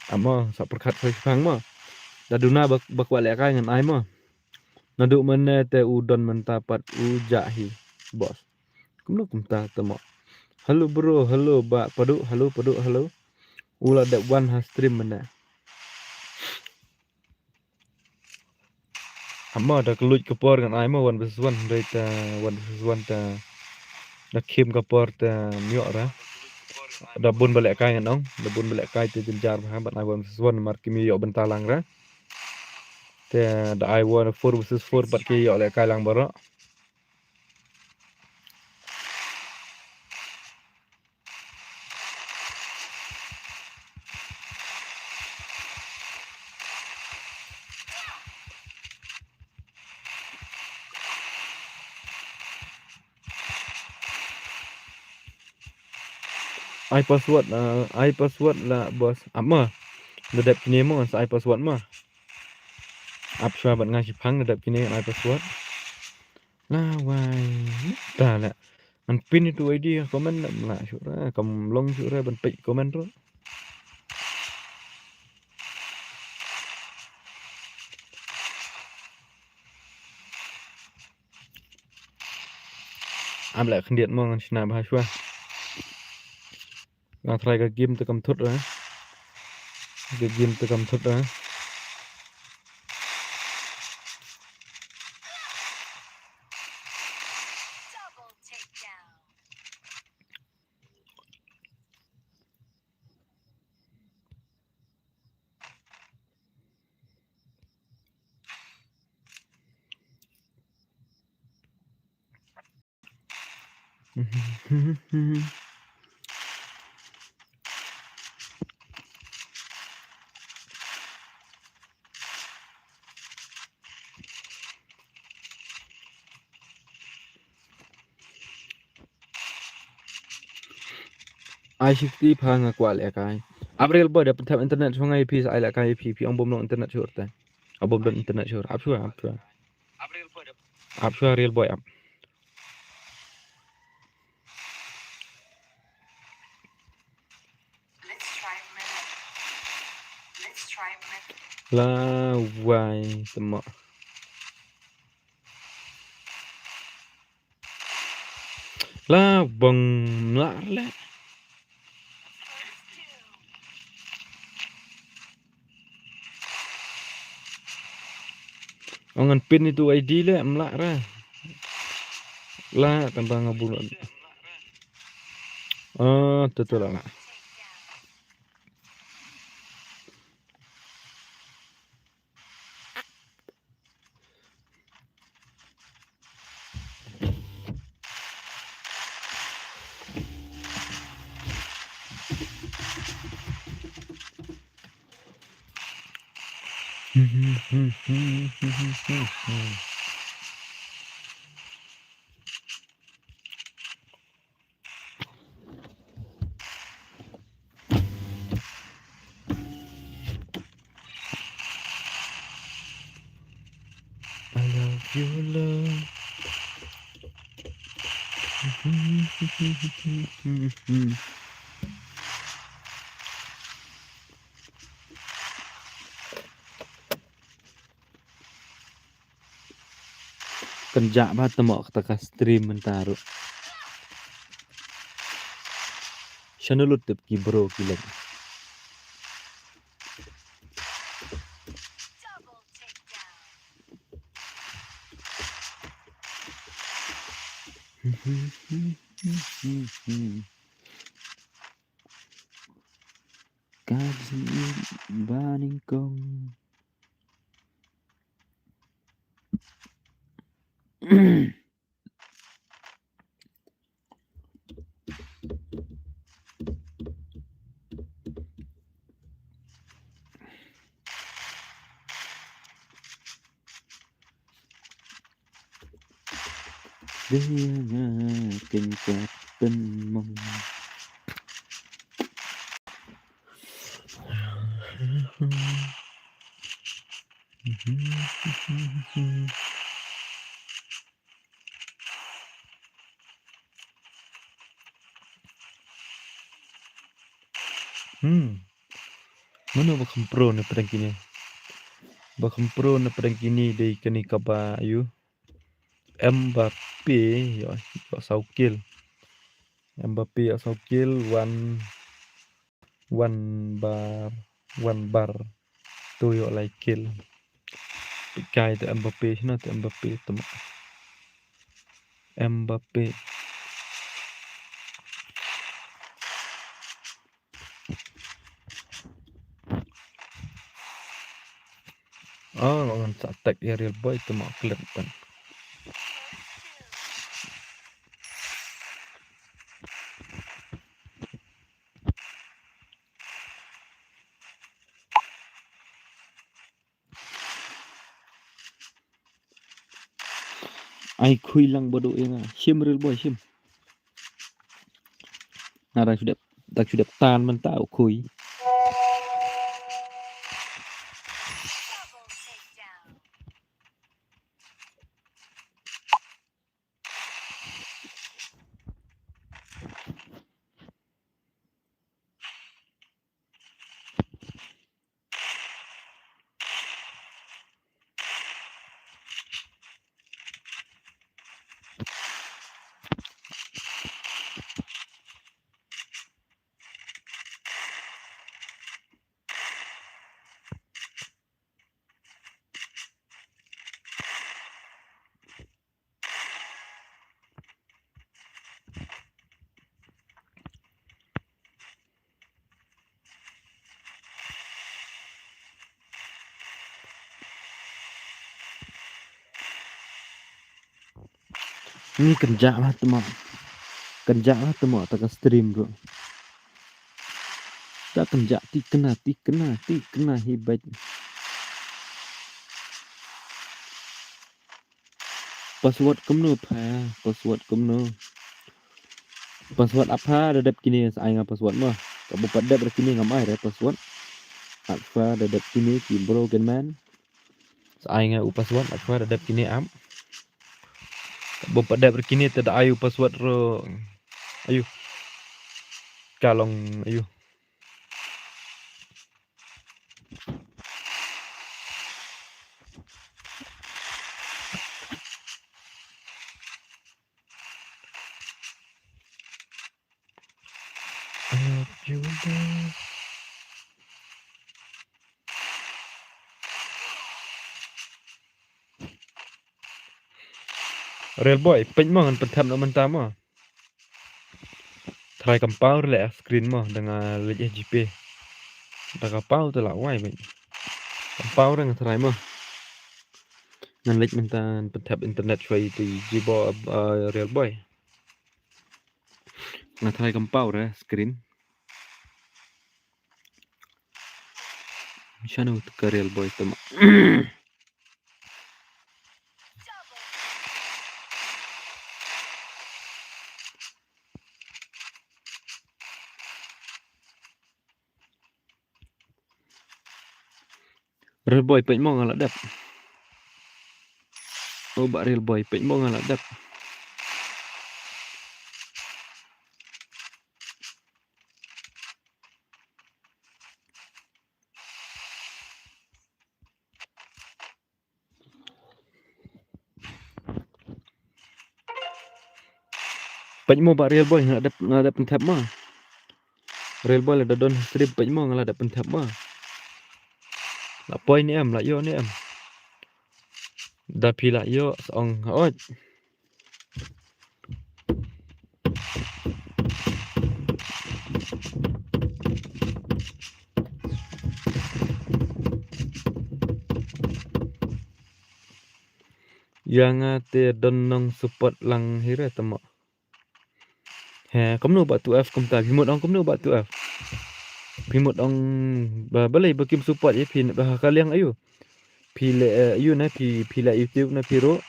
S1: Ama sak perkat phang mah. Daduna bakwa lek kai ngan ai mah. Nadu mana te udon mentapat ujahi bos. Kumno kumta temo. Halo bro, halo ba padu, halo. Ula that one has stream mana. Ama dah keluj kepor kan ai mah one versus one dari ta one versus one ta. Dah kim kepor ta miok ra. Dah bun balik kai kan ong. Dah bun balik kai te jenjar bat ai one versus one mar kimi yok bentalang ra. Te dah ai one 4 versus 4 bat ki yok lek kai lang barok. I password lah bos. Ama dedap kini mo sa I password mah. Apswa bat ngasih phang dedap kini I password. Lah wai. Ta lah. An pin itu ID komen lah syura kam long syura ban pek komen tu. Am lại khendiat mo ngan sina bah syua. Nga try ka game tu kam thut ra. Cái game tu kam thut ra.
S3: Double takedown.
S1: I60 phanga kwal ya kai April boy dapat tap internet sungai IP sai la kai IP pi bom no internet sur ta abom don internet sur ap shua real boy ap la wai temo la bong la le Ongan pin itu ID le mlak ra la tambah ngabul oh betul lah I love you love kerja banget temo kita stream mentaruh channel YouTube ki bro gila
S3: Double takedown.
S1: Kasih baningkong dia kencang mong mana bakal pro na prank ini bakal pro na prank ini dari kani kaba ayu Mbappe ya saukil Mbappe ya saukil one bar tu yo like kill pikai tu Mbappe sino tu Mbappe tu Mbappe oh on attack ya real boy tu mau klip kan ai khui lang bodo ina sim real boy sim nara sudah tan man tau khui
S3: Double takedown.
S1: ini kerja lah temo tak stream bro tak kerja ti kena hebat password kumno pa password kumno password apa dadap kini sai nga password mah kabu padap kini ngamai re password apa dadap kini ki broken man sai nga password apa dadap kini am kabu padap kini tada ayu password ro ayu kalong ayu Real boy peñ mo ngan pentam no mentama try kampau le screen mo dengan le GP da kapau tu la wai peñ kampau dengan try mo ngan le mentan pentap internet choi tu jibo real boy ngan try kampau re screen Shanu ke real boy tama real boy peñ mo ngan ladap oh ba real boy peñ mo ngan ladap peñ mo ba real boy ngadap pentap mo real boy la don strip peñ mo ngan ladap pentap mo la boy ni em la yo ni em da pi la yo ong oj yang te don nong support lang hira tama he komno ba tu f kom ta pimut ong komno ba tu f pimut ong ba balai bakim support ye pin ba kaliang ayu pile ayu na pi la youtube na piro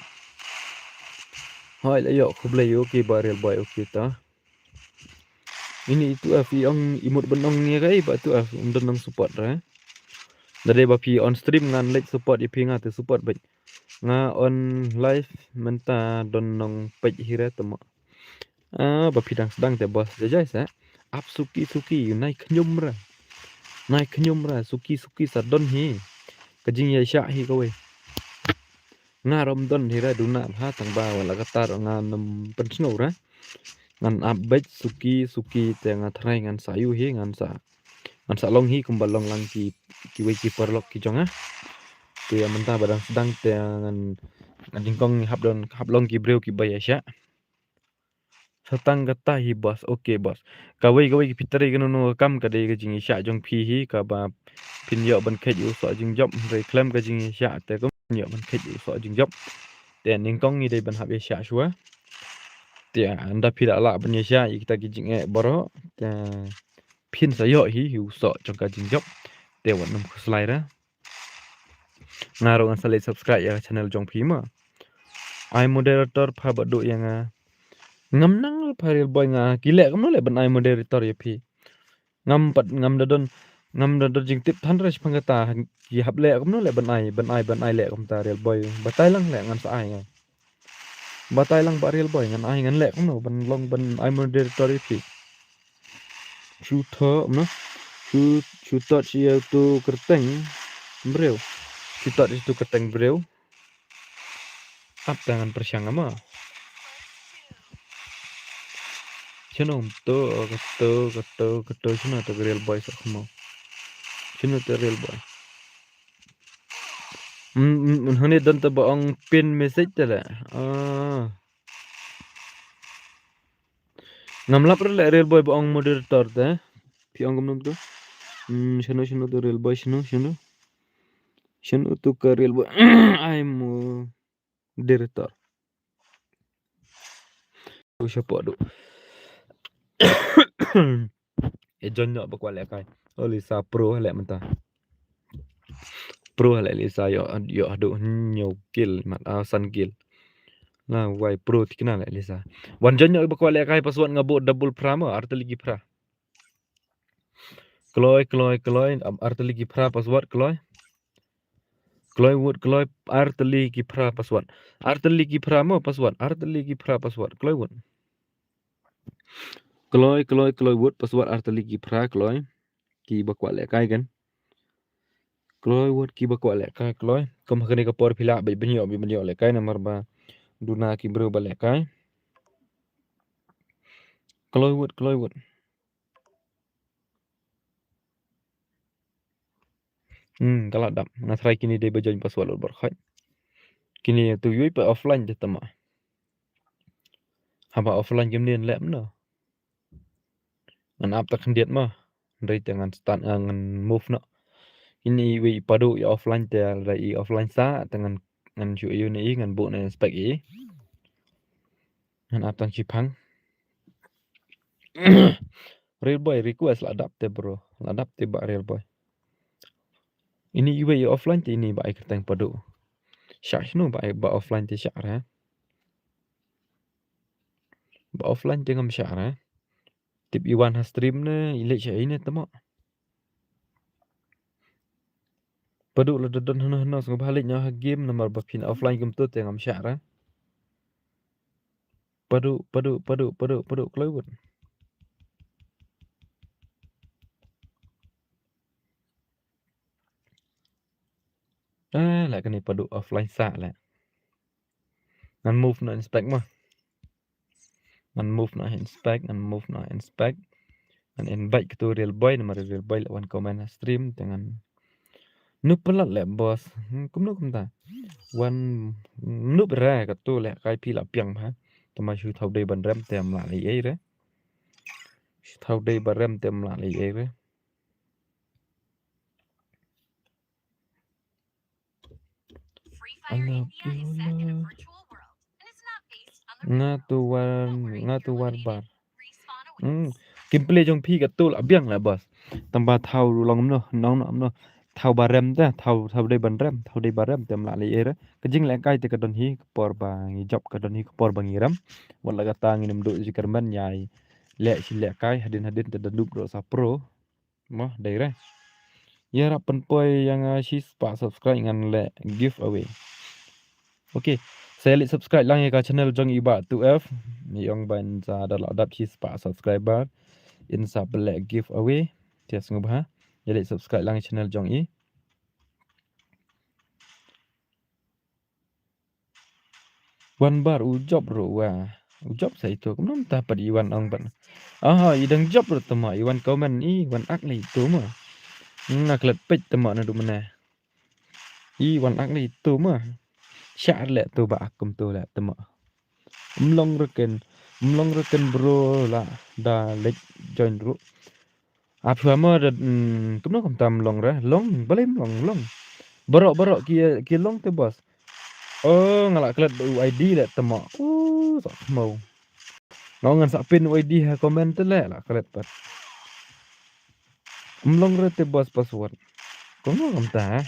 S1: hoi la yo kublai yo ki ba real boy okay ta ini itu f ong imut benong ni kai ba tu f don nong support ra dari ba pi on stream ngan like support ye pi nga te support ba nga on live menta don nong pej hira tama ba pidang sedang te bos jajai sa ap suki nai knyum ra suki sa don hi kajing ya sha hi kowe nga rom don hira duna ha tang ba wala katar nga nam pensno ra ngan ap bej suki te nga thrai ngan sayu hi ngan sa long hi kumbalong lang ki we ki perlok ki jonga tu yang mentah badang sedang dengan jingkong hablong ki breu ki bayasya satang kata hi bos okay bos kawai ki pitari kan no kam ka dei ka jing sya jong phi hi ka ba pin yo ban khet yu so jing job reclaim ka jing sya te ko yo ban khet yu so jing job te jingkong ni dei ban hab sya shua te anda phi la ban sya kita ki jing e boro te pin sa yo hi yu so jong ka jing job te wan nam slide ra ngaro ngan sale subscribe ya channel jong phi ma ai moderator pha badu yang ngam nang real boy nga kile kam le ban ai moderator ya phi ngam dadon jing tip than res phangata ki hab le kam le ban ai le kam ta real boy batai lang le ngan sa ai nga batai lang ba real boy ngan ai ngan le kam no ban long ban ai moderator ya phi shooter no shooter chi tu kerteng breu kita di situ keteng breu up dengan persiang ama chino keto chino to real boy sak mo chino to real boy hone don to baong pin message tala ngamlap le real boy baong moderator ta pi ong gum to chino to real boy chino to ke real boy I'm director siapa tu John nak berkuala kai Lisa pro lek mentah pro lek Lisa yo adu nyo kill mat san kill Lah why pro tikna la lesa. Wan jonyo ba kwale kai password ngabo double prama arteligi pra. Kloy arteligi pra password kloy. Kloy wood kloy arteligi pra password. Arteligi prama password. Arteligi pra password kloy wood. Kloy wood password arteligi pra kloy. Ki ba kwale kai kan. Kloy wood ki ba kwale kai kloy. Kom hakani ka por phila ba binyo le kai nomor ba. Duna ki bro ba le kai. Kloy wood. Kalau dap. Nah try kini dia bajoin password lo berkhoi. Kini tu yui pa offline je tama. Haba offline game ni lem no. Ngan ap tak kendiat mah. Dari dengan start ngan move no. Kini wi padu ya offline te dari offline sa dengan ngan chu yu ni ngan bu ne spec i. Ngan ap tang chipang. Real boy request lah adapt bro. Adapt ba real boy. Ini wi ya offline te ini ba ai ketang padu. Syak no ba offline te syak ha. Ba offline te ngam syak ha. Tip Iwan ha stream ne ilek syak ini tama. Padu la don hana sing balik nya game nomor ba pin offline game tu te ngam syak ha. Padu kelewet. Lại cái này padu offline sa lại. Ngan move na inspect mah. Ngan move na inspect. Ngan invite ke tu real boy nomor real boy lawan comment stream dengan nu pelat le bos. Kum ta. Wan nu bera ke tu le kai pi la piang ha. Tama shu thau dei ban rem tem la li ei re. Thau dei ban rem tem la li ei re.
S3: Free Fire India is set in a virtual world, and it's not based on the real world.
S1: Ngatu war bar.
S3: Respawn awaits.
S1: Gameplay trong phi cái tu là biang là boss. Tamba thau long no nong no. Thau barem ta thau dei ban rem. Thau dei barem tem la li ei re. Kejing le kai te kadon hi por ba ngi job kadon hi por ba ngi ram. Wala kata ngi nem do jikarman nyai. Le si le kai hadin te dadup do sa pro. Mah dei re. Ya rapan poi yang si spa subscribe ngan le giveaway. Okay. Saya lihat subscribe lang ya ke channel Jong Iba 2F. Yang ban za da la dap si spa subscriber. Insa black giveaway. Tia sungguh ha. Jadi subscribe lang channel Jong I. Wan bar ujob ro wa. Ujob saya itu. Kemudian tak pada Iwan ong ban. Aha, idang job ro tama. Iwan komen I wan akli itu mah. Nak let page tama na du mana. Iwan akli itu mah. Syak le tu ba akum tu le tama. Mlong reken bro la da lek join ro. Apa mah da kemudian kam tam long ra. Long boleh long. Borok ki long tu bos. Oh, ngalak kelat ID le tama. Tak mau. Ngongan sak pin ID ha komen tu le lah kelat pat. Mlong rete bos password. Kono kam ta.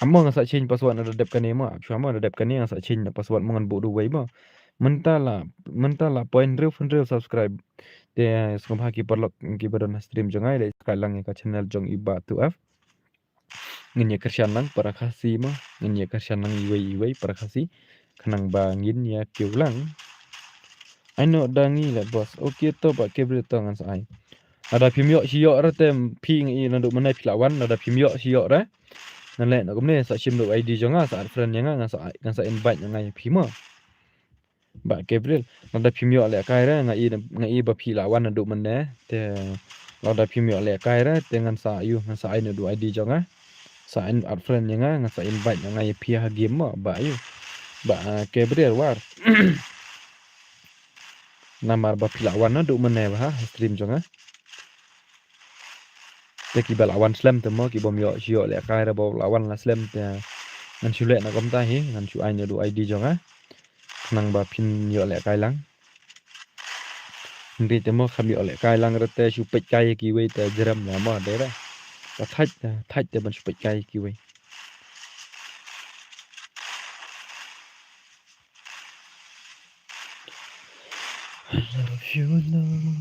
S1: Amo nga sak change password na dep kan ni ma. Cuma na dep kan ni nga sak change password mongan bu du wei ma. Mentala point real subscribe. Te skum ha ki perlok ki badon stream jongai le kalang ka channel Jong Iba 2F. Ngin kersian lang para kasih mah. Ngin kersian lang iwei para kasih. Kanang bangin ya kiulang. I know dangi le bos. Okay to pak kebre to ngan sai. Ada pimyok siok ra tem pi ngi nanduk menai pilawan ada pimyok siok ra. Nan le nak kumne sa sim do ID jonga sa friend yang ngan sa invite ngai pima. Ba Gabriel ada pimyok le kai ra ngai ba pilawan nanduk menai te ada pimyok le kai ra dengan sa yu ngan sa ina do ID jonga. Sa in friend yang ngan sa invite ngai pi ha game ma ba yu. Ba Gabriel war. Namar ba pilawan nanduk menai ba stream jonga. Te ki balawan slam te mo ki bom yo sio le kai ra bo lawan la slam te ngan chu le na kom ta hi ngan chu ai ne do ID jong a nang ba pin yo le kai lang ndi te mo kham yo le kai lang ra te chu pet kai ki we te jram la mo de ra ta thach te ban chu pet kai ki we you love.
S3: Double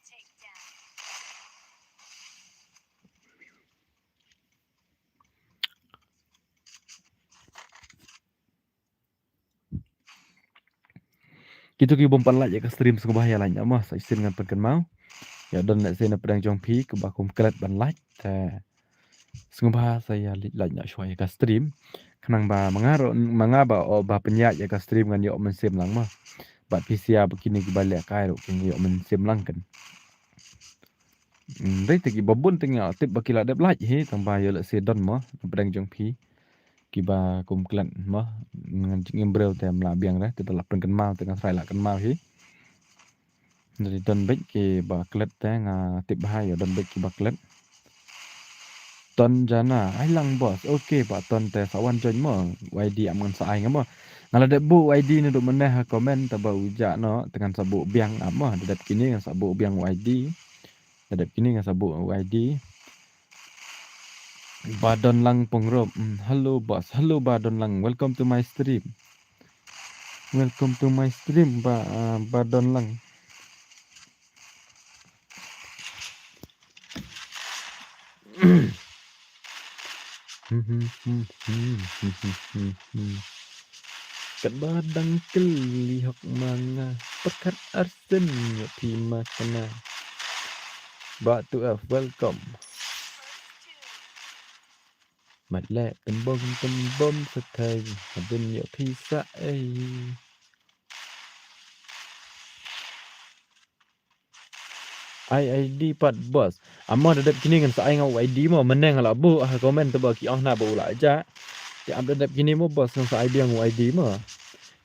S3: takedown.
S1: Kita ki bompan like ya ke stream sengubah ya lainnya mah saya isin dengan pengen mau. Ya dan nak saya pedang jong pi ke bakum kelet ban like. Sengubah saya lainnya shua ya ke stream. Kenang ba mengaba o ba penyak ya ke stream dengan yo mensim lang mah. Ba PCA begini ke balik kai ro kini yo mensim lang kan. Dai tegi babun tengah tip bakila dep like he tambah yo lek sedon mah pedang jong pi. Kiba kum kelet mah dengan ngimbrel tem la biang dah kita lapen kenal tengah sai la kenal he. Dari don bek ke baklet nga tip bahaya don bek ke baklet ton jana ai lang bos okey pak ton te sawan join mo YD aman sa ai ngamo ngala de bu YD ni duk meneh komen ta bau ja no dengan sabuk biang amah dedat kini dengan sabuk biang YD dedat kini dengan sabuk YD badon lang pengrop hello bos hello badon lang welcome to my stream badon lang. Kat badang keli hok manga pekat arsen ya pi makana batu welcome mat le tembom setai hadin ya pisa ID pat bos amma dadap kini kan sai ngau ID mo meneng ala bu komen tu bagi ah na bu la aja ti am dadap kini mo bos ngau sai biang ID mo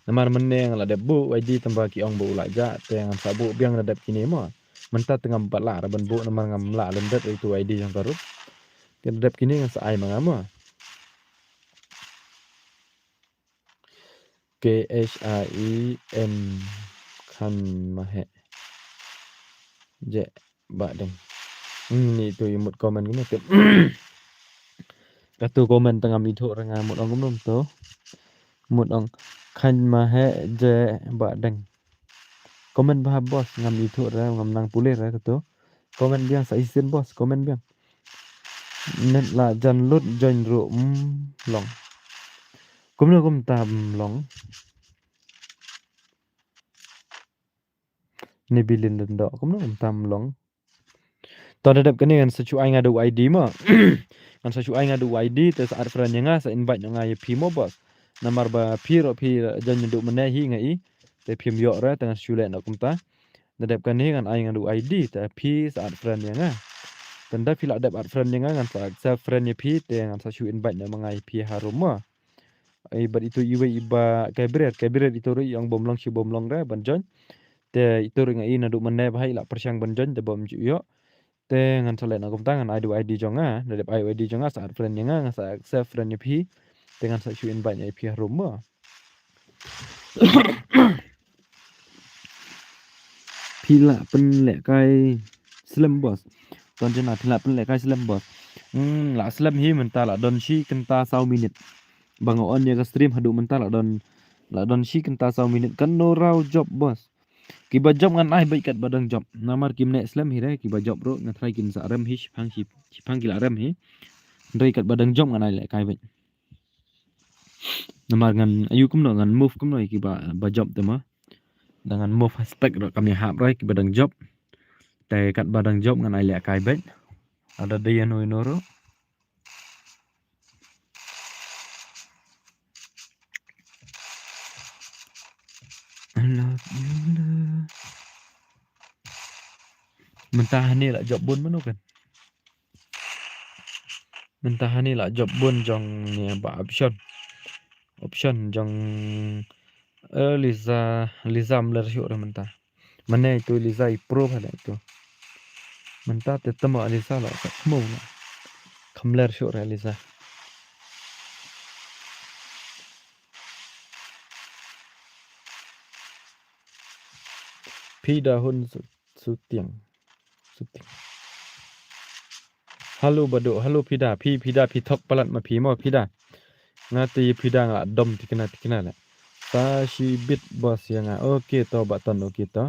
S1: namar meneng ala debu ID tambah ki ong bu la aja te ngam sabu biang dadap kini mo menta tengah empat la ban bu namar ngam la lendet itu ID yang baru ti dadap kini ngam sai mangamo KHIM kan mahe je badeng ni tu imut komen gini tu katu komen tengah midho ranga mut ong gum tu mut ong kan mahe je badeng komen bah bos ngam midho ra ngam nang pulih ra katu komen biang sa isin bos komen biang net la jan lut join ru long kum tam long ni bilin den dok kum tam long to dadap kini kan secu ai ngadu ID mo kan secu ai ngadu ID te saat friend nga sa invite nga ye pi mo bos namar ba pi jan ndu menahi ngai te pim yo ra tengah sule nak kumta dadap kini kan ai ngadu ID te pi saat friend nga tanda pila dadap friend nga kan sa self friend ye pi te kan secu invite nga ngai pi harum mo ibat itu iba kabret itu yang bomlong si bomlong ra banjon te itu ngai nadu menai bahai la persyang banjon te bom yo te ngan sale na kumta ngan ID jonga dadap ID jonga saat friend nga sa accept friend pi dengan sa chuin banyak pi rumah pila penlek kai slam bos ton jena pila penlek kai slam bos la slam hi menta la don shi kenta 1 minit bang on ya stream hadu menta la don shi kenta 1 minit kan no raw job bos kiba job ngan ai baik kat badang job namar kim nek slam hi re kiba job ro ngan try kin sa rem hi pang kila rem hi ndai kat badang job ngan ai le kai baik namar ngan ayu kum no ngan move kum no kiba ba job te ma dengan move hashtag ro kami hap ro ki badang job te kat badang job ngan ai le kai baik ada dia no inoro I love you love mentah ni lah job bun manu kan mentah ni lah job bun jong ni ba option jong Liza mler syuk dah mentah mana itu Liza pro pada itu mentah tetemu Liza lah kat mau lah kamler syuk dah Liza pi dahun suting halo bado halo pida pi tok palat ma pi mo pida ngati pida ngak dom tikena lah Sashibit bos yang okey to baton okey to.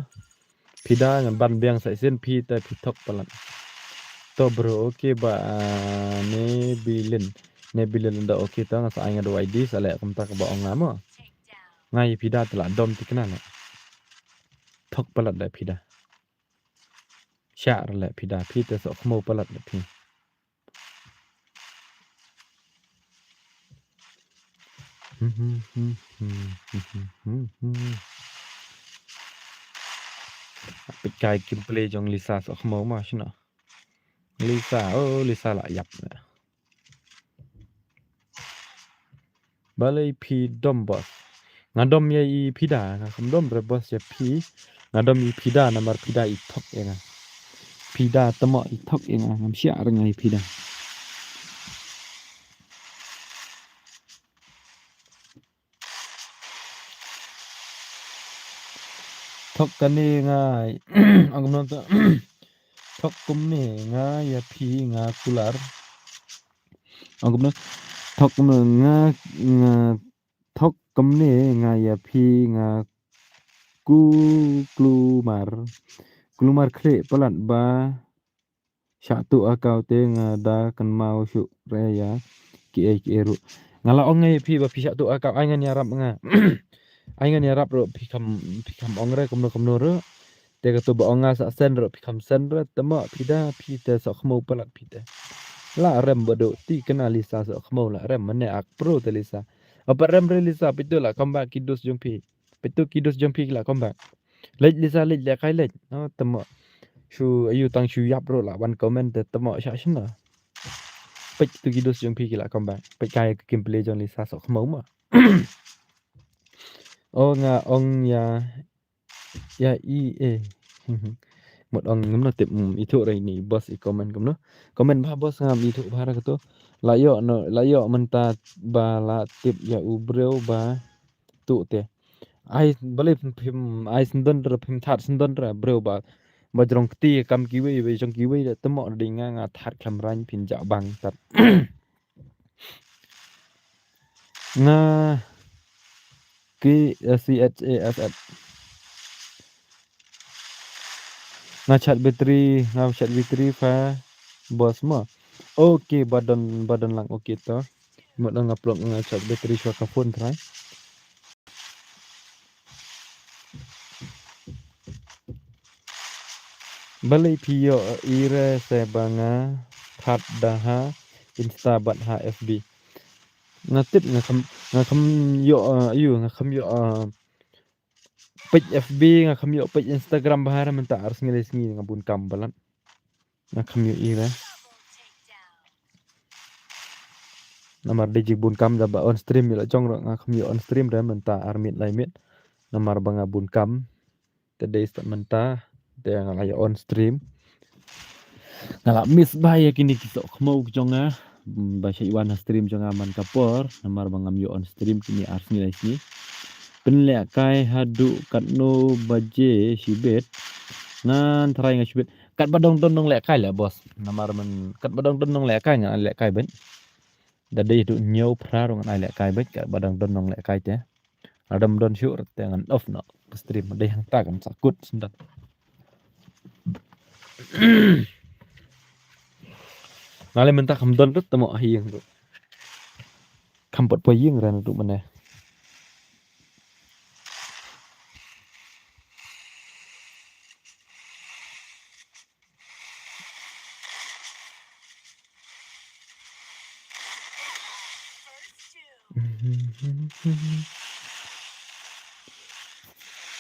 S1: Pida ngan ban biang sai sen pi ta pitok palan. To bro okey ba ne bilin da okey to nga sa nga do ID sale kum ta ba ong ngamo.
S3: Takedown.
S1: Ngai pida tela dom tikna ne. Thok palat da pida. Sha le pida pi te so khmo palat da pi. Pikai kim play jong Lisa so khmo ma shina. Lisa Lisa la yap ne. Balai pi dom bos. Ngadom ya I pida ngam dom bre bos ya pi. Ngadom I pida namar pida I thok ya nga. Pida temo I thok ya nga ngam sia ra ngai pida. Thok kan ni ngai angam non ta thok kum ni nga ya pi nga kular. Angam non thok kum nga thok kum ni nga ya pi nga klumar kre palat ba satu akau te nga da kan mau syu re ya ki ru ngala ong ngai pi ba pi satu akau ai ngan yarap nga ai ngan yarap ro pi kam ong re kum no ro te ka to ba ong sa sen ro pi kam sen ro temo pi da pi te so khmo palat pi te la rem bodo ti kena Lisa so khmo la rem mane ak pro te Lisa apa rem re Lisa pi tu la comeback kidus jong pi tu kidus jong pi la comeback lej Lisa lej la kai lej no temo shu ayu tang shu yap ro la wan comment te temo sha shna pek tu kidus jong pi la comeback pek kai kim play jong Lisa so khmo ma nga ong ya I e một ông ngắm là tiệm ý thụ đây nỉ boss ý comment ba boss ngam ý thụ ba ra to layo menta ba la tip ya ubreu ba tu te ai bale phim ai sendon ra phim that sendon ra breu ba jrong ti kam kiwi we jong kiwi da temo ding nga that kham ran phin ja bang tat nga ki CHASS nga chat battery fa bos ma okay badan lang okay to mo dang upload nga chat battery shwa ka phone try balai pio ire se banga that daha insta bat ha FB ngatip nga kham yo ayu nga kham yo page FB nga kham yo page Instagram bahara menta ars ngeles ngi nga bun kam balan nga kham yo ire namar DJ bun kam da ba on stream la jong ro nga kham yo on stream ra menta armit laimit namar banga bun kam te dei sta menta te nga la on stream ngala miss ba ya kini kisok khmo jonga ba shay wan stream jonga man kapor namar bangam yo on stream kini ars ngi sini penle kai hadu katno baje sibet nan try nga sibet kat badong dong le kai la bos namar man kat badong dong le kai nga le kai ben da dei du nyau praro nga le kai bet kat badong dong le kai te adam don sure te ngan off no stream dei hang ta kam sakut sendat nale menta kham don rut tamo hieng ru kham pot po yeng ran ru mane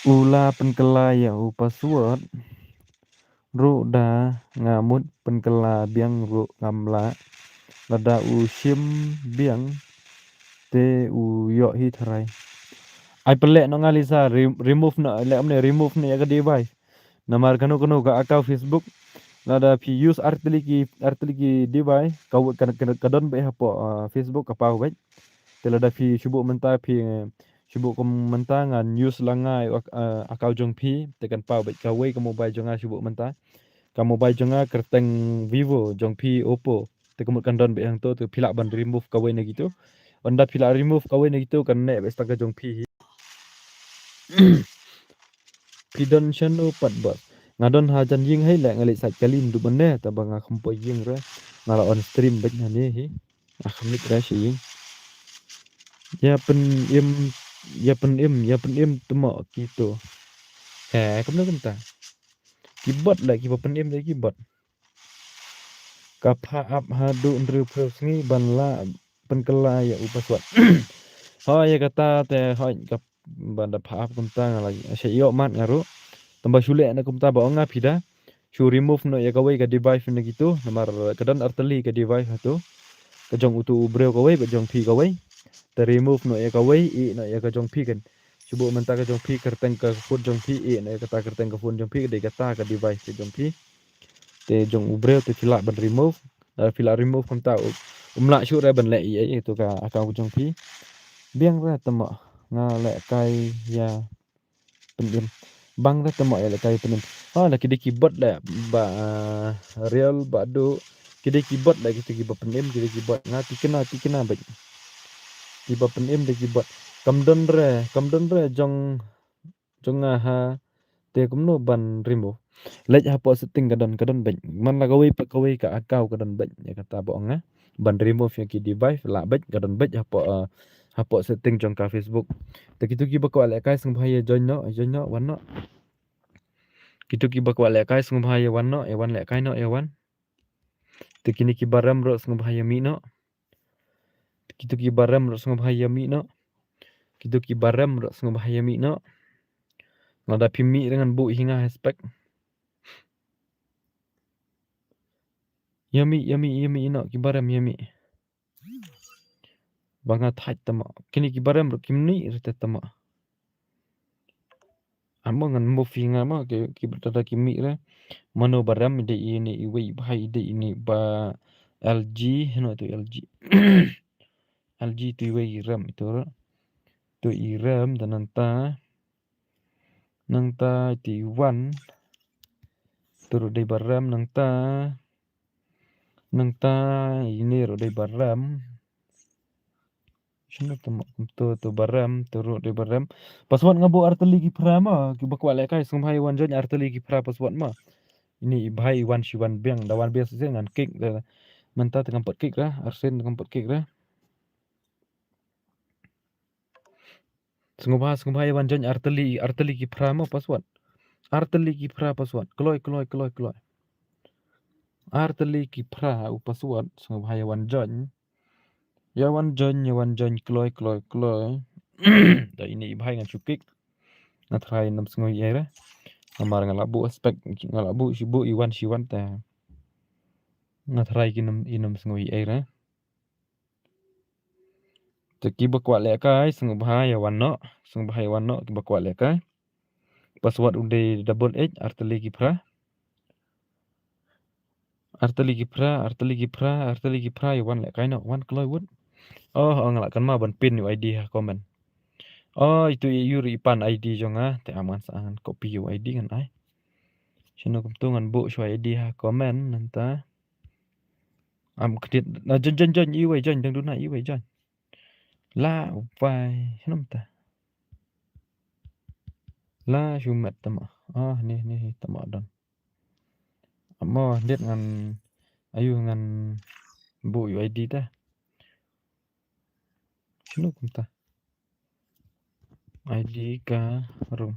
S1: ula penkela ya password ru da ngamut penkela biang ru ngamla lada usim biang te u yo hi thrai ai pele no ngalisa remove na le amne remove ne ga device namar kanu ga account Facebook lada pi use artliki device kau kadon be hapo Facebook kapau bet te lada pi shubu menta pi shubu kom menta ngan use langai account jong pi te kan pau bet ka we ka mobile jonga shubu menta ka mobile jonga kerteng Vivo jong pi Oppo te kemut kan don be hang to pila ban remove ka we ne gitu onda pila remove ka we ne gitu kan ne be sta ka jong pi Pidon chano pat bot ngadon hajan ying hai la ngali sat kalim du bende ta banga khampo ying ra ngala on stream baj hane hi akhmit ra shi ying im ya pen im temo gitu kamna kanta kibot la pen im la kibot kapha ap hadu ndru prosngi banla penkela ya upaswat ya kata te kap banda pha ap kumta ngala yo mat ngaru tambah shule na kumta ba nga phida shu remove no ya kawai ka device na gitu namar kadan artali ka device hatu kajong utu ubreu kawai bajong phi kawai te remove no ya kawai I no ya kajong phi kan subo menta kajong phi kerteng ka phone jong phi I no ya kata kerteng ka phone jong phi de kata ka device ke jong phi te jong ubreu te fila ban remove fila remove kumta umla shu ra ban le I itu ka akau jong phi biang ra tama nga le kai ya pendim bang ra tama ya le kai pendim la kidi keyboard la ba real ba do kidi keyboard la gitu keyboard pendim kidi keyboard nga tikena ba keyboard pendim de keyboard kamdon re jong ha te kumno ban remove lej ha po setting kadon ban man la kawai ka akau kadon ban ya kata bo nga ban remove yang ki device la ban kadon ban ha po setting jong ka Facebook te kitu ki ba ko le kai sung bhai join no wan no kitu ki ba ko le kai sung bhai wan no e wan le kai no e wan te kini ki baram ro sung bhai mi no kitu ki baram ro sung bhai mi no kitu ki baram ro sung bhai mi no ngada pimi dengan bu hinga aspek yami no ki baram yami banga thaj tama kini ki baram ro kimni rete tama amongan mo finga ma ki bertada kimi re mano baram de ini iwi bhai de ini ba LG no tu LG LG tu iwi ram itu tu iram dan nanta ti wan turut de baram nanta ini ro de baram shino tu baram turut de baram paswat ngabu arteli ki prama ki bakwa le kai sum hai wan jon arteli ki pra paswat ma ini bhai wan shi wan beng da wan bias ngan kick menta tengah pot kick lah arsen tengah pot kick lah sungguh wan jon arteli ki prama paswat arteli ki pra paswat kloy arteli ki pra upaswat sungguh wan jon ya wan jon kloy da ini bhai ngan cukik na try nam sungguh ya ra amar ngalabu aspek ngalabu shibu iwan shiwan ta na try inam sungguh ya ra Teki bakwa le kai sungguh bahaya wanno ki bakwa le kai password udah double h arteli ki pra wan le kai no wan kloy wud ngalak kan ma ban pin yu id ha comment itu yuri pan id jonga te aman sangan copy yu id kan ai sino kumtungan bu shwa id ha comment nanta am kredit na jon iwe jon dang duna iwe jon la upai sino ta la shumat tama nih tama don amo det ngan ayu ngan bu yu id ta sino kumta id ka room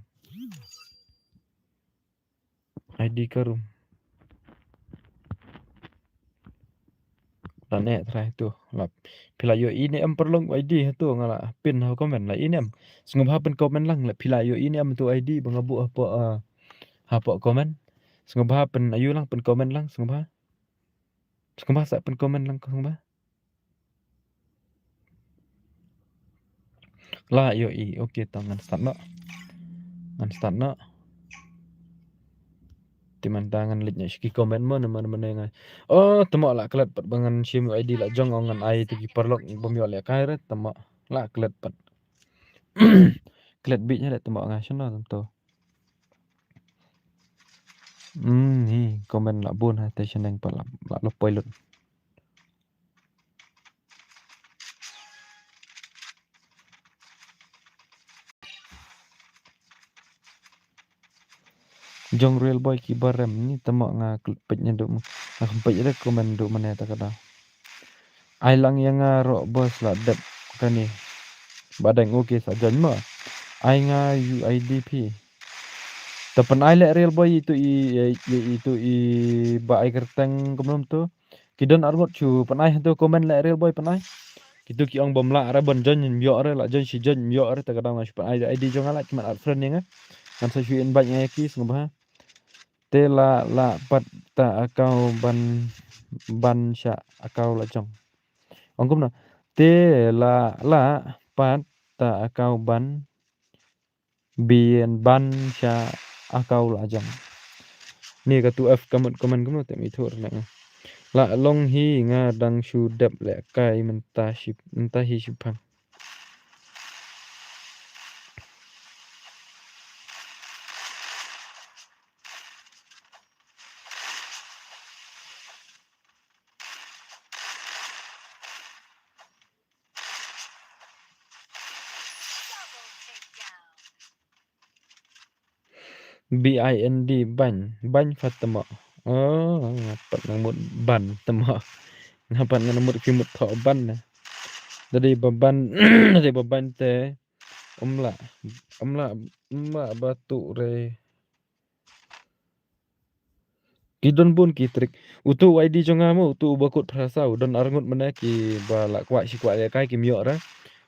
S1: tane trai tu lap pila yo ini am perlong id tu ngala pin ha comment la ini am sungguh ha pen comment lang la pila yo ini am tu id bangabu apa comment sungguh ha pen ayu lang pen comment lang sungguh sa pen comment lang sungguh la yo okay tangan start no timan tangan litnya ski comment mo mana ngai temo la klet pat bangan sim id la jong ngan ai tu ki perlok bom yo le kai re temo la klet pat klet bi nya le temo ngai shno to ni comment la bun ha te sheneng pat la lo poilot Jong real boy kibarem ni temak nga klepetnya duk nga kempet ada komen duk mana tak kada. Ai lang yang nga ro bos lah dep kani. Badang okey saja ma. Ai nga UIDP. Tepen ai lek real boy itu ba ai kerteng kemelum tu. Kidon argot chu penai tu komen lek real boy penai. Kitu ki ong bom la ra bon jon myo ra la jon si jon myo ra tak kada nga chu penai ID jong ala cuma at friend yang kan sa chu in banyak ki sungguh te la pat ta akau ban sya akau la jong. Ongkum na te la pat ta akau ban sya akau la jong. Ni ka tu F comment kamu te mi thur na. La long hi nga dang shu dep le kai mentah hi shipang.
S3: Double takedown.
S1: BIND ban fatama. Oh, ngapat ngamut ban tama. Ngapat ngamut kimut tho ban na. Dari beban te omla batu re. Kidon pun kitrik. Utu ID jongamu utu bakut prasau don arngut menaki bala kwa si kwa kai kimyo ra.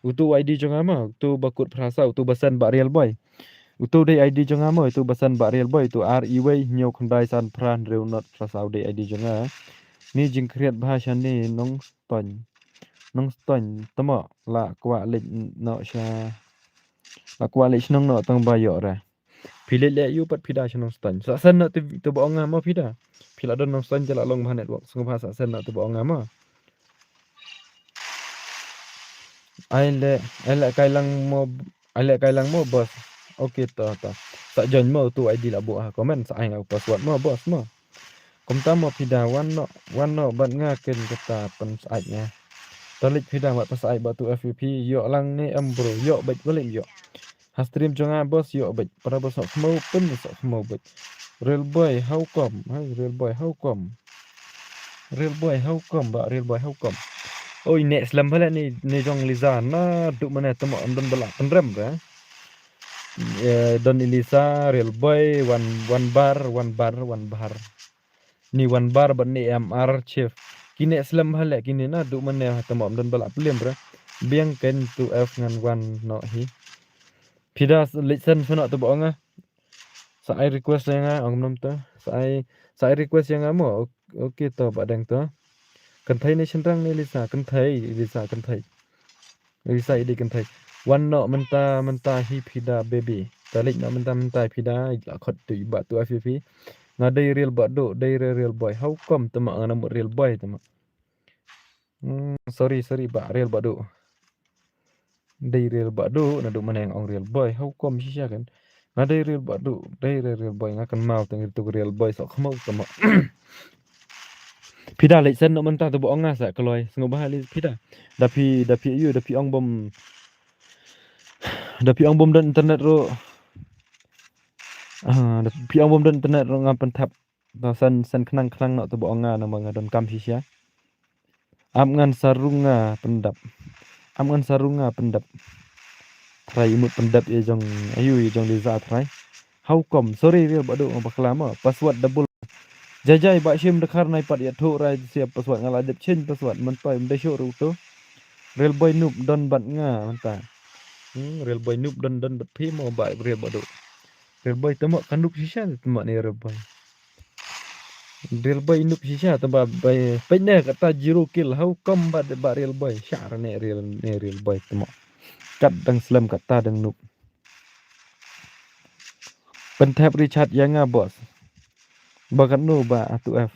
S1: Utu ID jongama utu bakut prasau utu basan ba real boy. Utu de ID jongama itu basan ba real boy itu REW nyo khandai san pran reu not prasau de ID jonga. Ni jing kriat bahasa ni nong ston tama la kwa lek no sha la kwa lek nong no tang ba yo ra. Pile le yu pat pida sha nong ston. Sa san no tu bohong ma pida. Pila don nong ston jala long bah network sung bahasa san no tu bohong ma. Ai le kai lang mo bos. Okey ta. Sa jon mo tu ID la bu ha komen sa ai ngau password mo bos mo. Kom ta mo pida wan no ban nga ken kata pen sa ai nya. Tolik pida mat pas ai batu FVP yo lang ni bro yo bet balik yo. Ha stream jonga bos yo bet para bos mau pun mau bet. Real boy how come? Real boy how come? Ba real boy how come? Oh ini slam bala ni jong liza na duk mana temo don bala pendrem ra. Don Elisa real boy one bar. Ni one bar ban ni MR chef. Kini slam bala kini na duk mana temo don bala pelem ra. Biang ken tu F ngan one no hi. Pida listen fana tu bohong ah. Sa request yang ong nom ta. Sa request yang amo okey to badang to. Kentai ni senrang ni Lisa kentai. Lisa ini kentai. Wan no menta hi pida baby. Talik no menta pida la khot tu batu FVP. Ngadai real bado, dai real boy. How come tama nama real boy tama. Sorry ba real bado. Dai real bado nadu mana yang ong real boy. How come sisya kan. Ngadai real bado, dai real boy ngakan mau tengir tu real boy sok mau tama. Pida lek sen no mentah tu bohong ngasa keloi ngobah ali pida. Dapi ong bom dan internet ro. Dapi ong bom dan internet ro ngapan tap. Sen kenang no tu bohong nga nama ngadon kam sisya. Amngan sarunga pendap. Try imut pendap ye jong liza try. How come? Sorry real bado ngapaklama. Password double. Jajai ba shim dekar nai pat ya thu rai siap password ngala dep change password menpai mde show ru to. Real boy noob don bat nga manta. Real boy noob don bat phi mo ba real bado. Real boy temo kanduk sisa temo ni real boy. Real boy noob sisa tamba bay penya kata 0 kill how come ba real boy syar ni real boy temo. Kat dang slam kata dang noob. Pentap Richard yang bos. Bakat no ba atu F.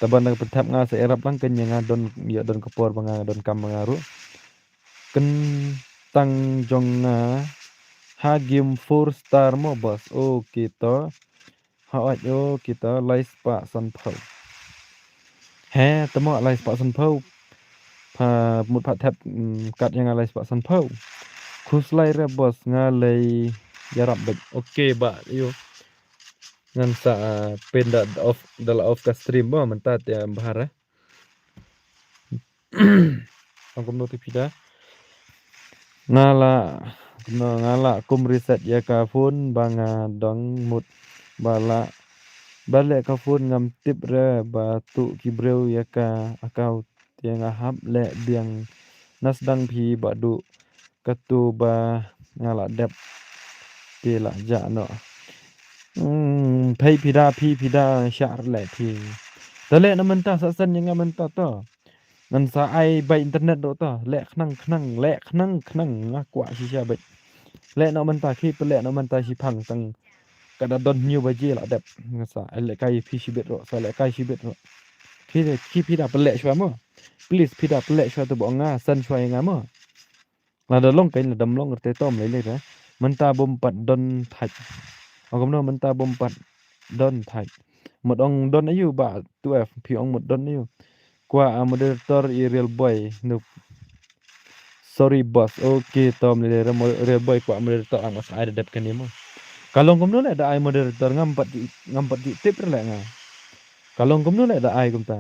S1: Taban nang pentap nga sa erap lang kanya nga don kepor mga don kam ngaru. Ken tang jong nga ha game 4 star mo bos. Oh kita kita lais pa san phau. He temo lais pa san phau. Pa mut pa tap kat yang lais pa san phau. Khus lai re bos nga lay yarap bet. Okay ba yo. ngan sa penda off dala off ka stream mo mentat ya bahara. Angkum no tipida. Ngala ngala kum riset ya ka phone banga dong mut bala balik ka phone ngam tip re batu kibreu ya ka akau tiang ahap le biang nasdang phi badu katu ba ngala dep ti la ja no phai phida syar le phi tale na menta sa san yang menta to ngan sa ai ba internet do to le khnang ngakwa si sya ba le na menta khi pe le na menta si phang tang kada don new ba ji la dep ngasa le kai phi si bet ro sa le kai si bet ro khi phida pe le shwa mo please phida pe le shwa to bo nga san shwa nga mo là đợt long cái là đầm long cái tôm lấy lên đấy mình ta bom bật đơn thạch ông cũng nói mình ta bom bật đơn thạch một ông đơn ấy yêu bà tụi phi ông một đơn yêu qua moderator real boy nup sorry boss okay tôm lấy real boy qua moderator ang mas ada dep kan mo kalau cũng nói là ada ai moderator ngampat di tip lại nga kalau cũng nói là ada ai cũng ta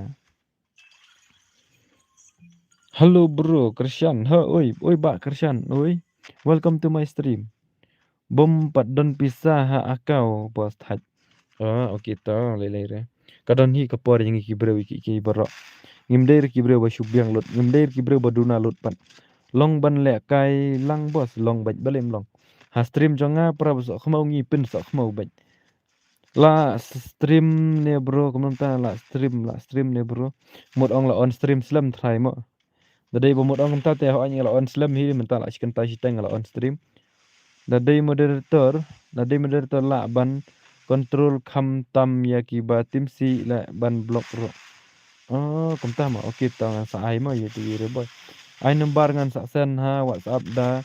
S1: hello bro Krishan oi ba Krishan oi welcome to my stream bom pat don pisah ha akau bos thach okay to le re kadon hi kapor yang ki brew ki baro ngimder ki brew ba syubyang lut ngimder ki brew ba duna lut pat long ban le kai lang bos long baj balem long ha stream jonga pra so khmau ngi pin so khmau baj la stream ne bro komenta la stream ne bro một ông là on stream slam thai mo đây bo một ông ta te ho anh là on slam hi menta la chicken ta chiteng là on stream Dadai moderator la ban control kham tam ya ki ba tim si la ban block ro. Oh, kum ta ma okay ta sa ai ma ye tu re boy. Ai number ngan sa sen ha WhatsApp da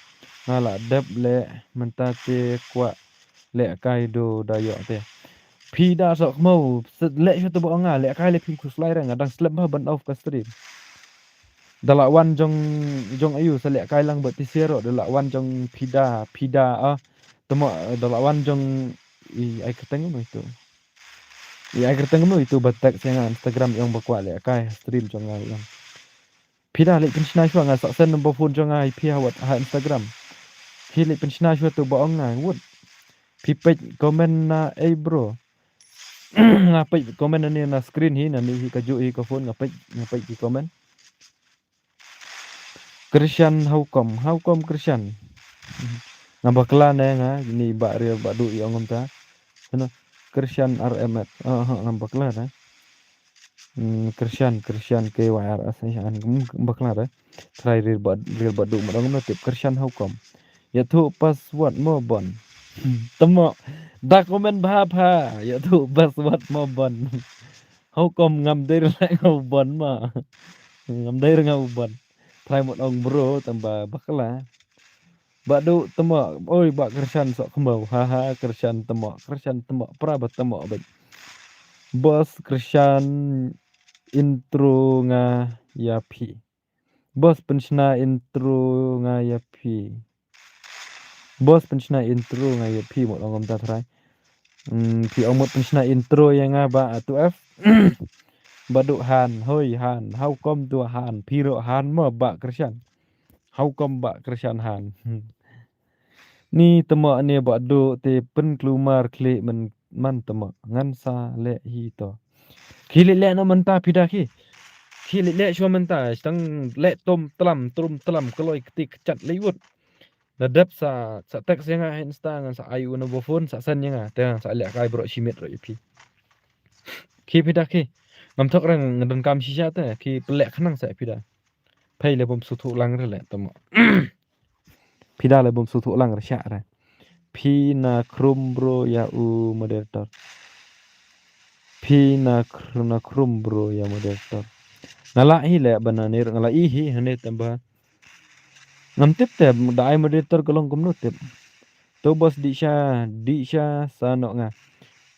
S1: ngala dep le menta te kwa le kai do da yo te. Phi da so mo le tu bo nga le kai le phi ku slide nga dang slap ba ban off ka stream. Dalawan jong ayu sa le kai lang ba ti zero dalawan jong phida temo dalawan jong ai keteng mo itu ai keteng mo itu batak sa Instagram yang bakwa le kai stream jong ai yang phida le penchna shwa nga sa sen number phone jong ai phi hawat ha Instagram phi le penchna shwa tu ba nga wut phi page comment na bro nga page comment ni na screen hi na ni hi ka ju hi ka phone nga page ki comment Christian how come Christian ngabakla na nga ni ba real ba du yung ta ano Christian RMF ngabakla na Christian KYRS an ngabakla ra try real ba du madong no tip Christian how come ya thu password mo bon tamo document ba ya thu password mo bon how come ngam der la ngabon ma ngam der ngabon try một ông bro tambah bakla badu temo oi bak kersan sok kemau haha kersan temo prabat temo baik bos kersan intro nga yapi bos pensiona intro nga yapi một ông ta try pi ông một pensiona intro yang ngaba atu f badu han how come tu han piro han mo bak kersan how come bak kersan han ni temo ni badu te pen klumar kle man temo ngan sa le hi to khi le no menta pida khi le shwa menta stang le tom tlam kloi tik chat lewut da dep sa tek senga insta ngan sa ayu no phone sa san yang te sa le kai bro simet ro pi khi pida khi ngam thok rang ngan kam si sha te khi plek khnang sa pida phai le bom su thu lang re le temo pida le bom su thu lang re sha ra Pina krum bro ya moderator Pina krum bro ya moderator ngala hi le bananir ngala hi hane tambah ngam tip te dai moderator kolong kum tip to bos di sha sa no nga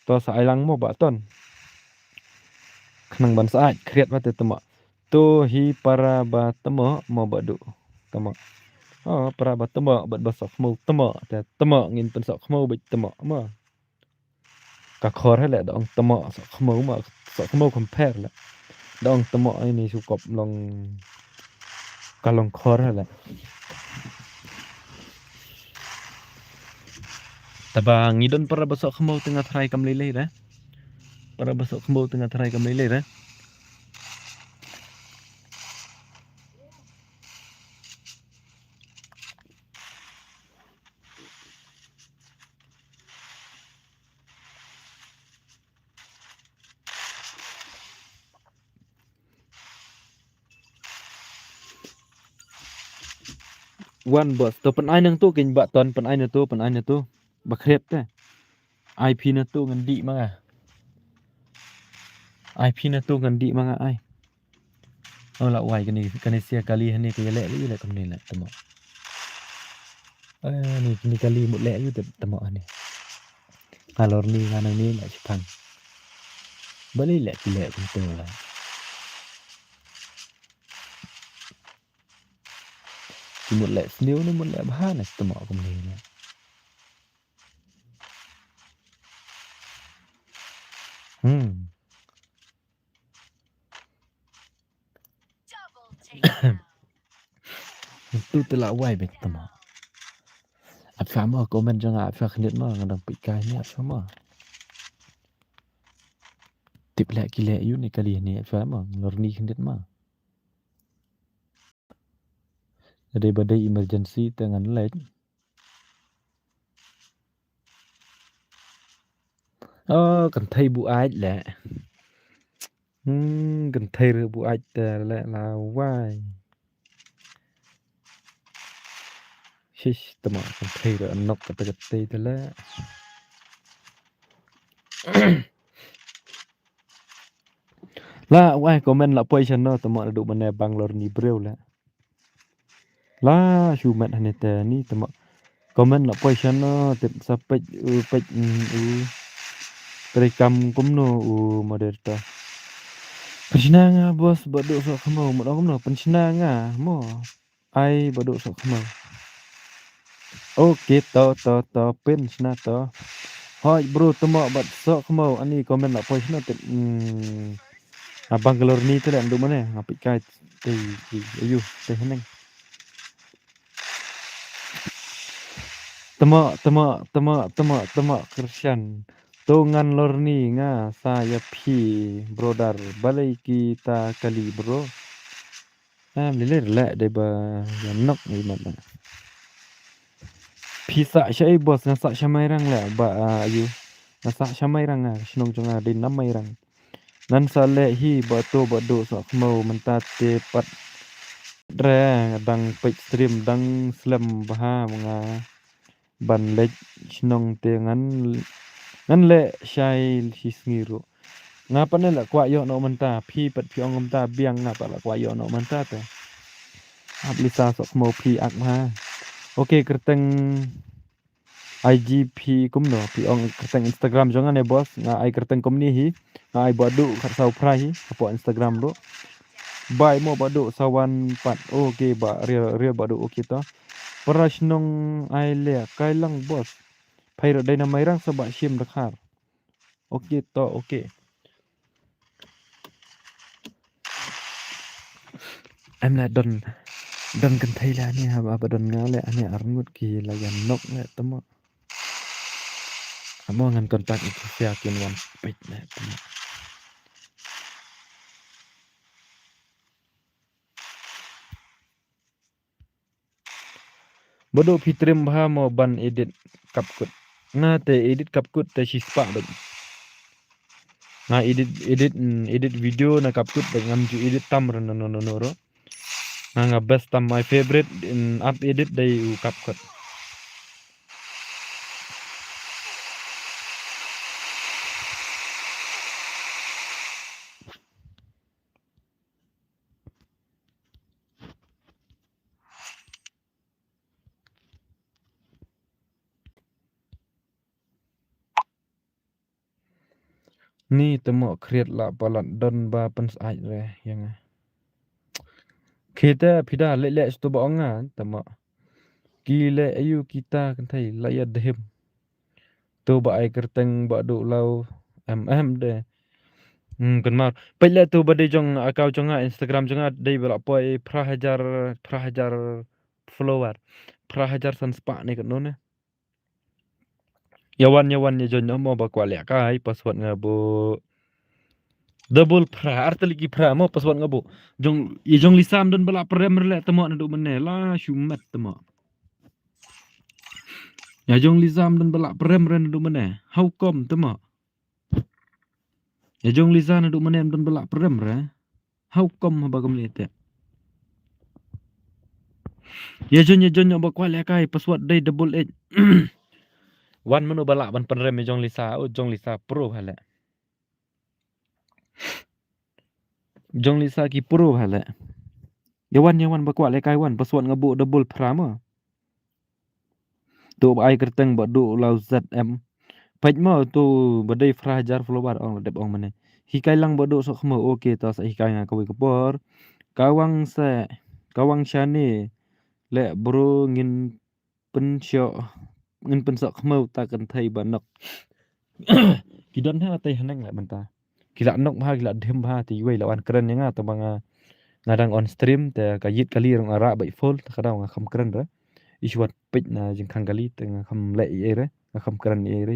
S1: to sa ilang mo ba ton khnang ban sa kriat ba te temo to hi para ba temo mo badu temo para ba temo bat basok mo temo te temo ngin pen sok mo bit temo ma Ka khor hala dong temo sok khmo ma sok khmo compare la dong temo ini cukup long kalong khor hala taba ngidon para basok khmo tengah try kam lele dah para basok khmo tengah try kam lele dah one bos to pen ai nang tu kin ba ton pen ai na tu ba khrep te IP na tu ngan di manga IP na tu ngan di manga ai la wai kani sia kali hani ke le li le kam ni la temo ni kali mut le yu temo ani kalor ni nganang ni la chipang bali le kun tu la mut le sniu ni mut le bahan na temo kam ni la
S3: Double takedown.
S1: tu te la wai be temo apa ma komen jangan apa khnit ma ngadang pikai ni apa ma tip le kile yu ni kali ni apa ma lor ni khnit ma ada badai emergency tangan lain cần thấy bu ai lẹ cần thấy được bu ai lẹ là why shish tama cần thấy được nóc cái tây lẹ la why comment la position no tama du bane Bangalore ni breu la la chu met hanete ni tama comment la position no tip sapej pej Perikam kumno moderta pensinanga bos baduk sok khamo mo kumno pensinanga mo ai baduk sok khamo oke to pensina to hoi bro temo bad sok khamo ani komen la position te Bangalore ni te ndu mane ngapit kai te ayu te heneng temo Christian Tungan lorni nga saya pi brodar balai kita kali bro lilir la de ba nok ni mana pisa syai bos ngasa syamai rang la ba ayu ngasa syamai rang snong jonga de namai rang nan sale hi ba to ba do so khmo menta te pat re dang pek stream dang slam ba nga ban lek snong te ngan le syai hisngiru ngapa ne la kwa yo no menta phi pat phi ong menta biang ngapa la kwa yo no menta te aplisa sok mo phi ak ma oke kerteng IGP kumno phi ong kerteng Instagram jonga ne bos nga ai kerteng komni hi nga ai badu khat sau phra hi apo Instagram do bai mo badu sawan pat oke ba ria badu oke to parasnong ai le kai lang bos phairo dai na mairang sa ba sim dakhar oke to oke em là don kan thai la ni ha ba don nga le ani arngut ki la yan nok le tamo amo ngan kontak itu sia kin wan page le tamo bodo pitrim bha mo ban edit kapkut na te edit kapkut te sispa do na edit video na kapkut dengan ju edit tam no ro nga best tam my favorite in up edit day u kapkut ni temo create la palat don ba pens ai re yang kita pida le sto ba nga temo kile ayu kita kan thai la ya dehem tu ba ai kerteng ba du lau de kenal pele tu bade jong akau jonga Instagram jonga dei bela poi prahajar follower prahajar san spa ni kan ne yawan ya jon mo ba kwa le kai password ngabo double pra arteligi pra mo password ngabo jong lisam don bela prem rele temo ndu menela shumet temo ya jong lisam don bela prem ren ndu mene how come temo ya jong lisan ndu mene don bela prem re how come ba kam lete ya jon ba kwa le kai password dei double h wan menu bala ban penrem jong lisa pro hale jong lisa ki pro hale yawan bakwa le kai wan password ngabu double prama tu ai kerteng ba du lau zm paj mo tu badai frajar follower ong dep ong mane hikai lang ba du sok mo okay ta sa hikai nga kawi kapor kawang shane le bro ngin ngin pen sok mo ta kan thai ba nok kidon ha tai hanang la banta kila nok ha kila dem ha ti wei lawan keren nga ta banga ngadang on stream te kayit kali rong ara bai full ta kadang kham keren ra iswat pit na jing khang kali te kham le e re kham keren e re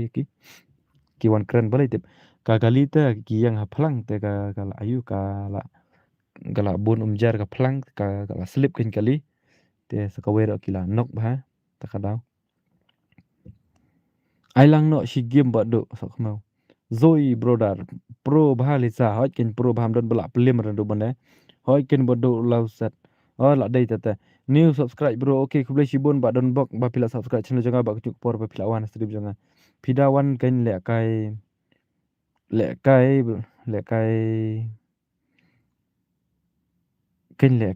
S1: ki wan keren balai tip ka kali te ki yang ha plang te ka la ayu ka la bun jar ka plang ka la slip kin kali te sakawe ro kila nok ba ta kadang ai lang no shi game ba do sok mau Zoe brother pro bahalisa hoi ken pro baham don bela pelim randu bane hoi ken bodo lau set oh la dai tata new subscribe bro okay kublai shibun ba don bok ba pila subscribe channel jonga ba kucuk por ba pila wan strip jonga pidawan ken le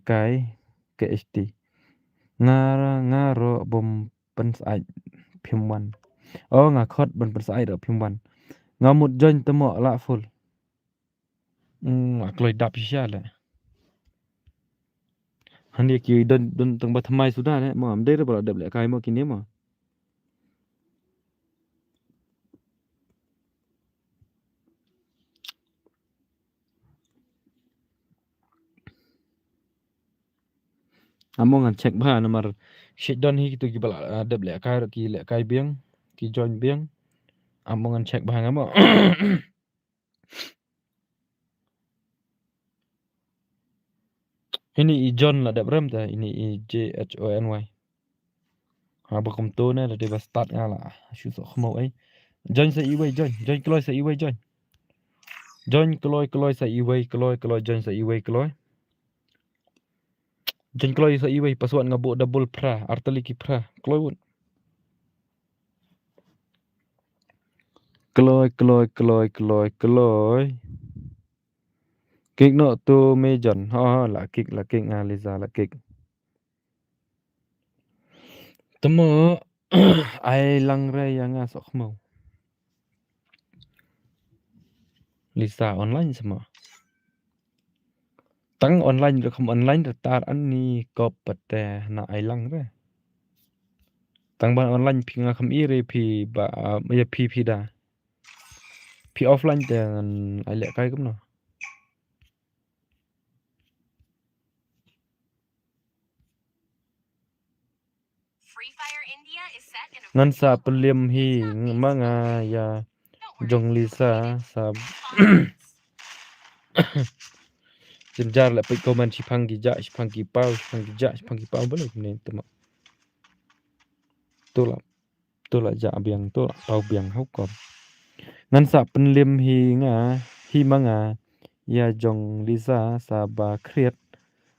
S1: kai ke st ngaro bom pensai phimwan oh ngakot bon pensai ro phimwan ngamut join temo la full akloi dap shala hani ki don tang ba thamai sudah ne mo am dei ro dap le kai mo kini mo among an check ba nomor shit don hi tu ki bala dap le kai biang ki join biang among an check ba ngamo ini i John la dap rem ta ini i JHONY ha ba kom to ne la de ba start nga la shu so khmo ai join sa i wei join kloi sa i wei join kloi sa i wei kloi join sa i wei kloi join kloi sa i wei password ngabo double pra artali ki pra kloi won kloi kik no to me jon ha la kik nga liza la kik temo ai lang re yang nga sok mau lisa online semua tang online được không online được tar ani ko pate na ai lang re tang ban online pinga kham ire phi ba ya phi da phi offline te ai le kai kum no
S3: Free Fire India is set in a
S1: ngan sa
S3: virtual world,
S1: pelim
S3: and
S1: hi
S3: it's not based on
S1: manga
S3: the real world.
S1: ya
S3: Don't worry,
S1: jong
S3: you're
S1: lisa
S3: related.
S1: sa
S3: Follow this.
S1: Jenjar la pik komen si panggi pau boleh ni temo tu la ja biang tu la pau biang hau kom ngan sa penlim hi manga ya jong lisa sa ba kriet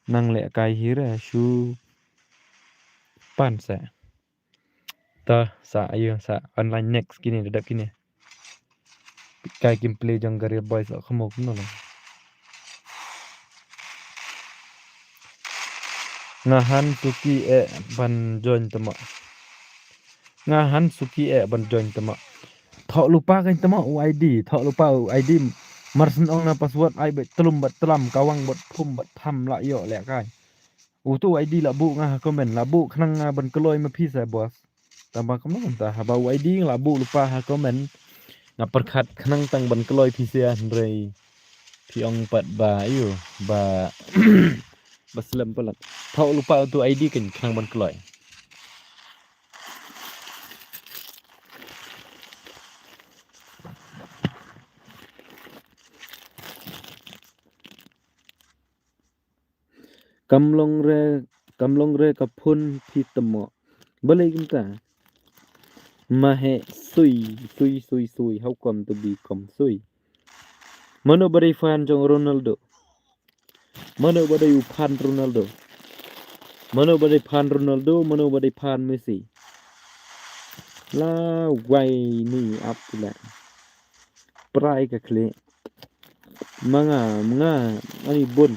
S1: nang le kai hi re shu pan sa ta sa ayo sa online next kini dedak kini kai kim play jong garir boys khomok no la ngahan suki e ban join temo ngahan suki e ban join temo thọ lupa kan temo UID thọ lupa UID marsen ong na password ai bet telum bat telam kawang bot phum bat tham la yo le kai tu ID la bu nga comment la bu khnang nga ban kloi ma phi sa boss tambah kamu entah bau ID labu lupa ha komen ngaperkat kenang tang ban keloi pisian rei piong pat ba ayo ba baslem pelat tau lupa untuk ID kan kenang ban keloi kamlong re kapun pi temo boleh kita mahe sui how come to be come sui mano badai fan jong Ronaldo mano badai upan Ronaldo mano badai pan Ronaldo mano badai pan Messi la wai ni apula prai ka kle manga ani bon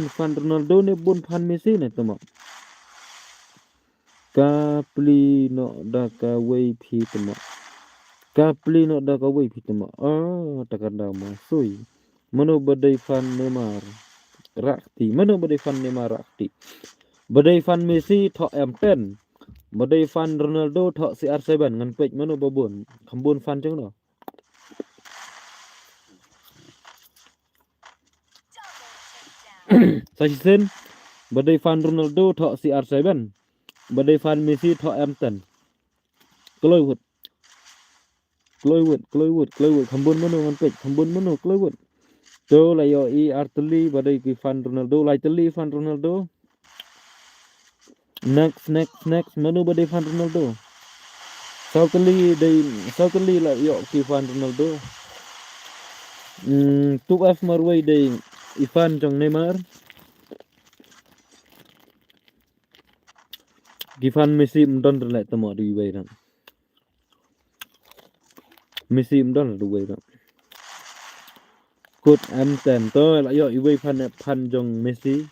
S1: fan Ronaldo ne bon fan Messi ne temo ka pli no da ka wei pi temo ka pli no da ka wei pi temo takanda ma sui mano badai fan Neymar rakti mano badai fan Neymar rakti badai fan Messi thọ M10 badai fan Ronaldo thọ CR7 ngan pek mano babon khambon fan chang no Saisen badai fan Ronaldo thọ CR7 badai fan Messi thọ M10 kloi wut khambon mano ngan pek khambon mano kloi wut to la yo I arteli badai ki fan Ronaldo lai teli fan Ronaldo next mano badai fan Ronaldo sau kali la yo ki fan Ronaldo tu F marway dai Ivan trong Neymar Gifan Messi mdon lại tamo đi về đó Messi mdon là về đó cột em tèm tôi lại yo về fan trong Messi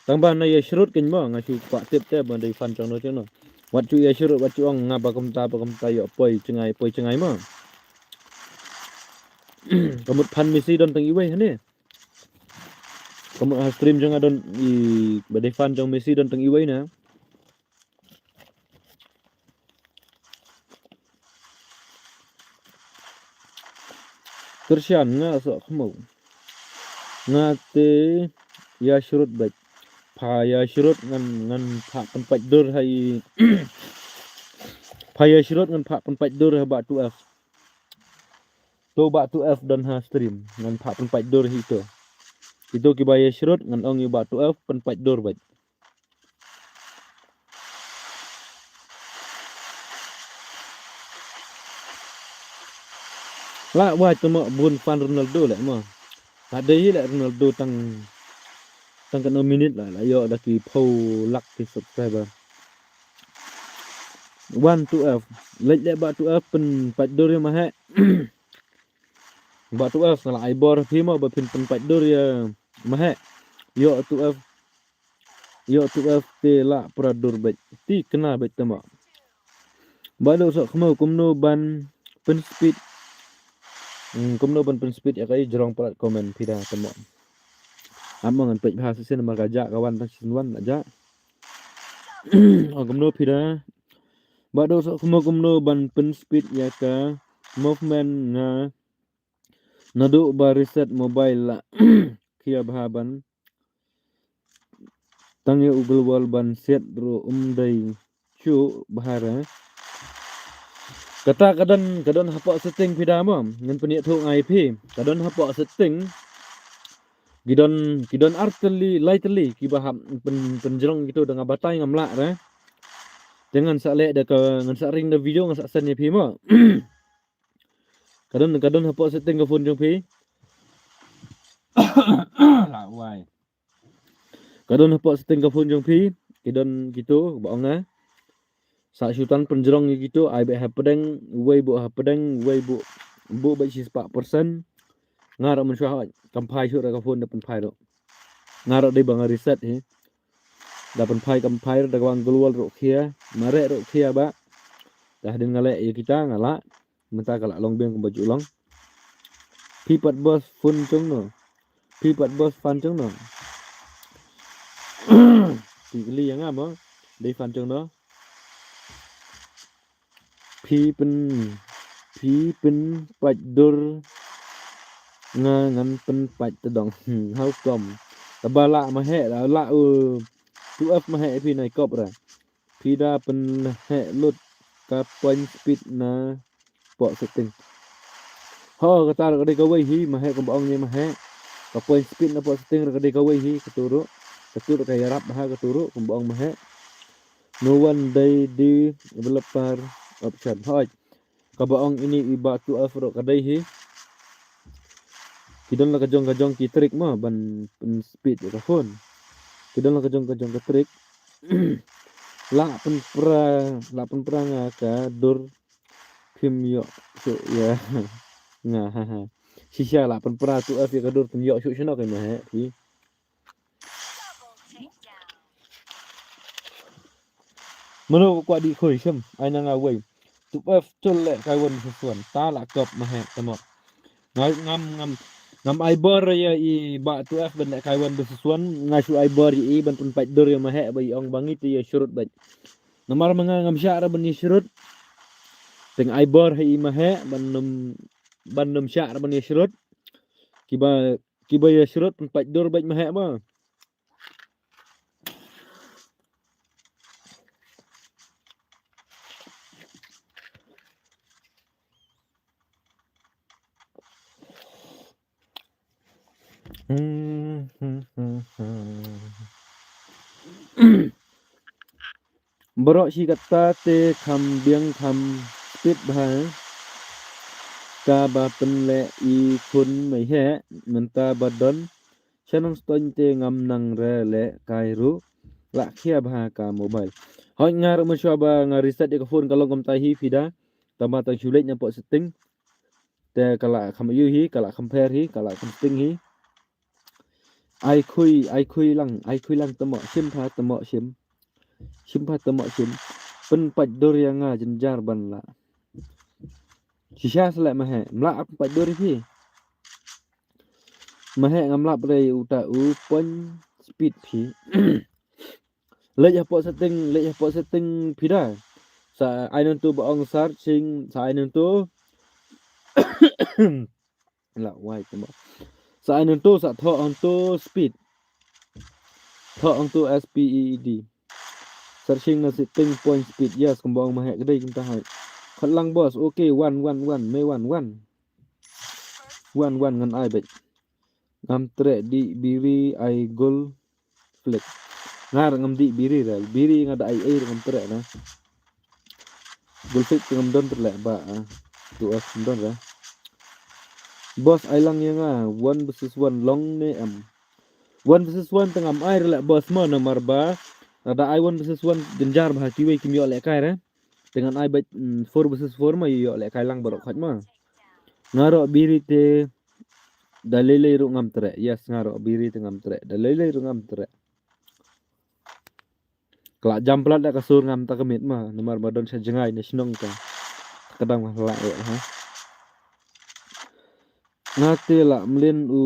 S1: tăng ban này shrut kinh mà ngachu pak tip tip ban dai fan trong nó chứ nó wat chu ya shrut wat chu ang ngapa kam ta yo poi cengai mà kamut fan Messi don tang iwe hane kamut stream jong adon I badai fan trong Messi don tang iwe na Tersian nga so khmo nga te ya shrut bek pha ya shrut ngan pha pan pach dur hai pha ya shrut ngan pha pan pach dur ha ba 2F to ba 2F don ha stream ngan pha pan pach dur itu ki ba ya shrut ngan ong yu ba 2F pan pach dur bek la wa temo bun fan Ronaldo lại mà tadi lại Ronaldo tăng cả 5 minit lại yo đã ki phô lắc ki subscriber 1-2F lệch ba 2F pen pat dur ma he ba 2F salah ibor phi ma ba pen pat dur ya ma he yo 2F te la pradur bet ti kena bet temo ba do so khmo kumno ban pen speed kumno ban pen speed ya kai jorong plat komen pida temo amang pek bahasa sen mar gajak kawan tang sinwan aja kumno pida ba do so kumno ban pen speed ya ka movement nadu ba reset mobile la kia bahaban tang ya ugel wal ban set ro dai chu bahara kata kadon hapa setting pida mo ngan peniak thong IP kadon hapa setting gidon arteli lightly ki baham penjerong gitu dengan batai ngamlak jangan sak lek dak ngan sak ring da video ngan sak sen pi mo kadon hapa setting ke phone jong pi la wai kadon hapa setting ke phone jong pi kidon gitu baong sak syutan penjerong gitu ai be hapedeng wei bu ba 4% ngara men syah kampai syut ka phone da penpai do ngara dei bang reset he da penpai kampai da bang global ro khia mare ro khia ba dah den ngale ya kita ngala menta kala long beng baju long pipat bos phone chung no pipat bos fan chung no ti li yang ama dei fan chung no Pi pen pach dur ngan pen pach tedong hau kom tabala ma he la tu up ma he pi nai kop ra pi da pen he lut ka point speed na po setting ho ka tar ka de ka wei hi ma he ko bong ni ma he ka point speed na po setting ra ka de ka wei hi katuru ka yarap ha katuru ko bong ma he no one day di developer option hoi ka bong ini iba tu up ro ka dai hi kidon la kajong ki trik ma ban speed ka phone kidon la kajong ka trik la pen pra nga ka dur phim yo so ya nga ha ha shisha la pen pra tu ka dur pen yo so shno ka ma he thì
S3: Double takedown.
S1: mano kwa di khoi shem ai na nga wei tu chol le kai won suan ta la kop ma he tamo ngam ai bor ya I ba tu ban le kai won suan ngasu ai bor I ban pen pat dur ya ma he bai ong bangi tu ya surut bat namar manga ngam sya ra ban ni surut teng ai bor hai ma he ban num sya ra ban ni surut kiba ya surut pen pat dur bat ma he ma Borok si kata te kham biang kham speed ba ka ba pen le I kun mai he menta badon chanong ston te ngam nang re le kai ru la khia ba ka mobile hoi ngar mo ba ngar reset de phone kalau ngam tai hi fida tama ta chulet nya po setting te kala kham yu hi kala compare hi kala setting hi ai khui lang tamo sim pha tamo sim pha tamo sim pen pat dur yang nga jenjar ban la shisha sele ma he mla pat dur hi ma he ngam la bre uta u pon speed phi le ya po setting phi da sa ai non tu ba ong searching sa ai non tu la wai tamo sa ai non tu sa tho on tu speed tho on tu speed searching na setting point speed yes kong bong ma he cái đây chúng ta hỏi khẩn lăng boss ok one me one ngan ai bet ngam tre di biri ai gol flick ngar ngam di biri ngada ai ngam tre na gol flick ngam don terle ba tu as don ra boss ai lang yang 1 versus 1 long ne am 1 versus 1 tengam ai le boss mo nomor ba ada ai 1 versus 1 jenjar bah tiwe kim yo le kai re dengan ai bet 4 versus 4 ma yo le kai lang barok khat ma ngaro biri te dalele ru ngam tre yes ngaro biri te ngam tre dalele ru ngam tre kala jam plat da kasur ngam ta kemit ma nomor badon sa jengai ne snong ta kadang la ha ngate la mlin u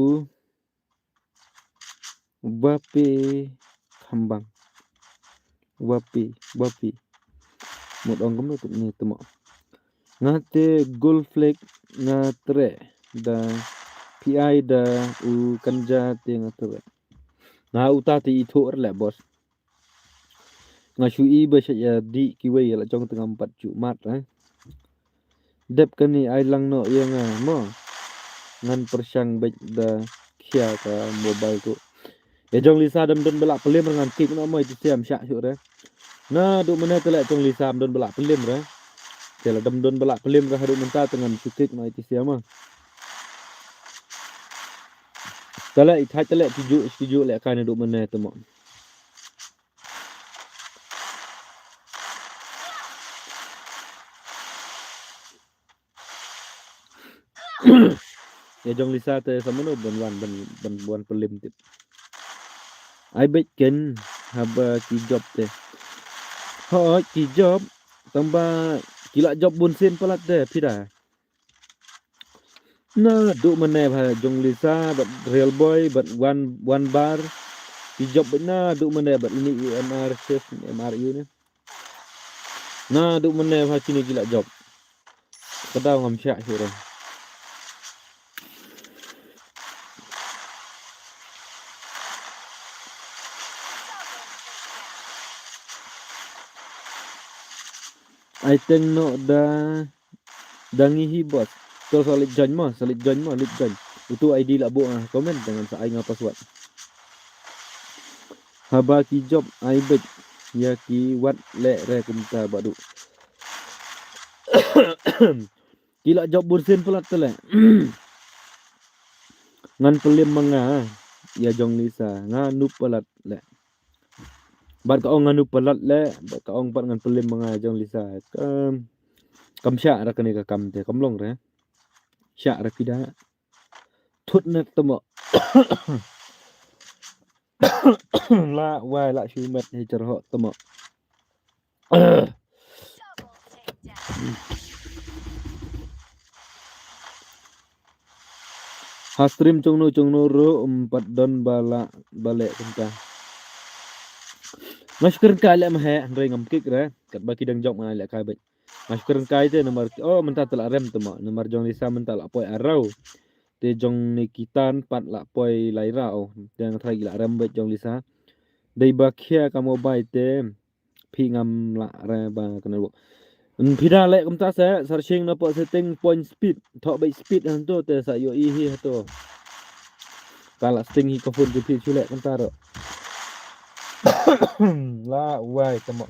S1: bape khambang wapi một ông cũng được như tụi mọ ngate gold flake ngatre da pi da u kanja te ngatre na uta ti thu le bos ngasui ba ya di kiwe la trong tengah 4 cu mat dep kani ai lang no yang mo ngan persang bet da khia ka mobile tu ya jong lisa dam don bela pelim ngan kik no mo itu siam syak syuk re na du mana tele jong lisa don bela pelim re tele dam don bela pelim ra hadu menta dengan sukik no itu siam ma tele ithai tele tiju le kan du mana tu mo ya jong lisa te samano ban pelim tip ai bet ken haba ki job te ho ki job tamba kila job bunsin palat de pida na du mane bha jong lisa but real boy but one bar ki job na du mane but ini UMR chef MRU ni na du mane bha chini kila job Kedau ngam syak syuran. I think no dangihi bos. So solid join mah, lit join. Itu ID lah buat komen dengan saya ngapa suat. Haba ki job I bet ya ki wat le re kumta badu. Kila job bursin pelat tele. Ngan pelim manga ya jong Lisa nganu pelat le. Bat ka ong nganu pelat le, bat ka ong pat ngan pelim manga jong Lisa. Kam syak ra kene ka kam te kam long re. Syak ra pida. Thut net temo. La wai la shumet he cerhok temo.
S3: Double takedown.
S1: Hastream cungnu ro 4 don balik kenta. Mashkuran kai le mahe andre ngam kik re kat baki dang jok mana le kai bet. Mashkuran kai te nomor menta telak rem temo nomor jong Lisa menta la poi arau. Te jong Nikitan pat la poi laira dang thai la rem bet jong Lisa. Dei bakia ka mobile te phi ngam la re ba kana Phida le kumta sa searching na po setting point speed thok bay speed hantu te sa yo hi to kala sting hi ko phun di phi chule kumta ro la wai tamo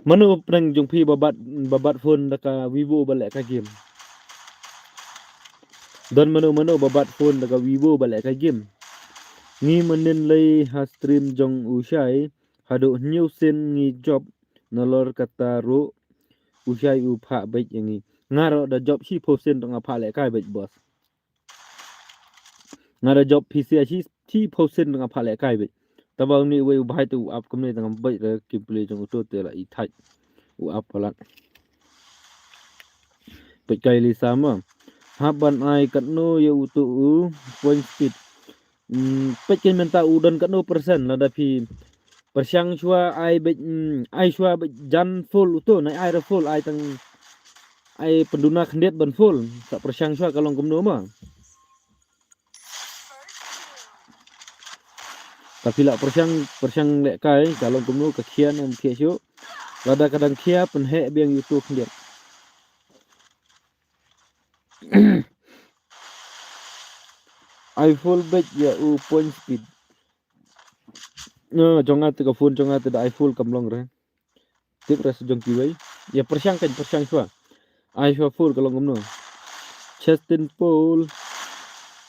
S1: manu prang jung phi babat phone daka Vivo balik ka game don manu babat phone daka Vivo balik ka game ngi manin lay ha stream jong usai hado new sin ngi job nolor kata ro usai upha baik yangi ngaro da job si posen tong apa le kai baik bos ngaro job PC si posen tong apa le kai baik tabang ni we ubai tu up kumne tong baik re kimple jong to te la i thai u up palat baik kai li sama haban ai kat no ye utu point speed pekin menta udon kat no persen la da pi persiang chua ai chua jan full utu nai ai ra full ai tang ai penduna khendet ban full sa persiang chua kalong kumno ma tapi la persiang le kai kalong kumno ka khian em khia chu lada kadang khia pen he biang youtube khendet I full back ya u point speed no jonga te ka phone jonga te da I full kamlong re tip ras jong ki wei ya persiang chua I chua full kalong kumno Chestin Paul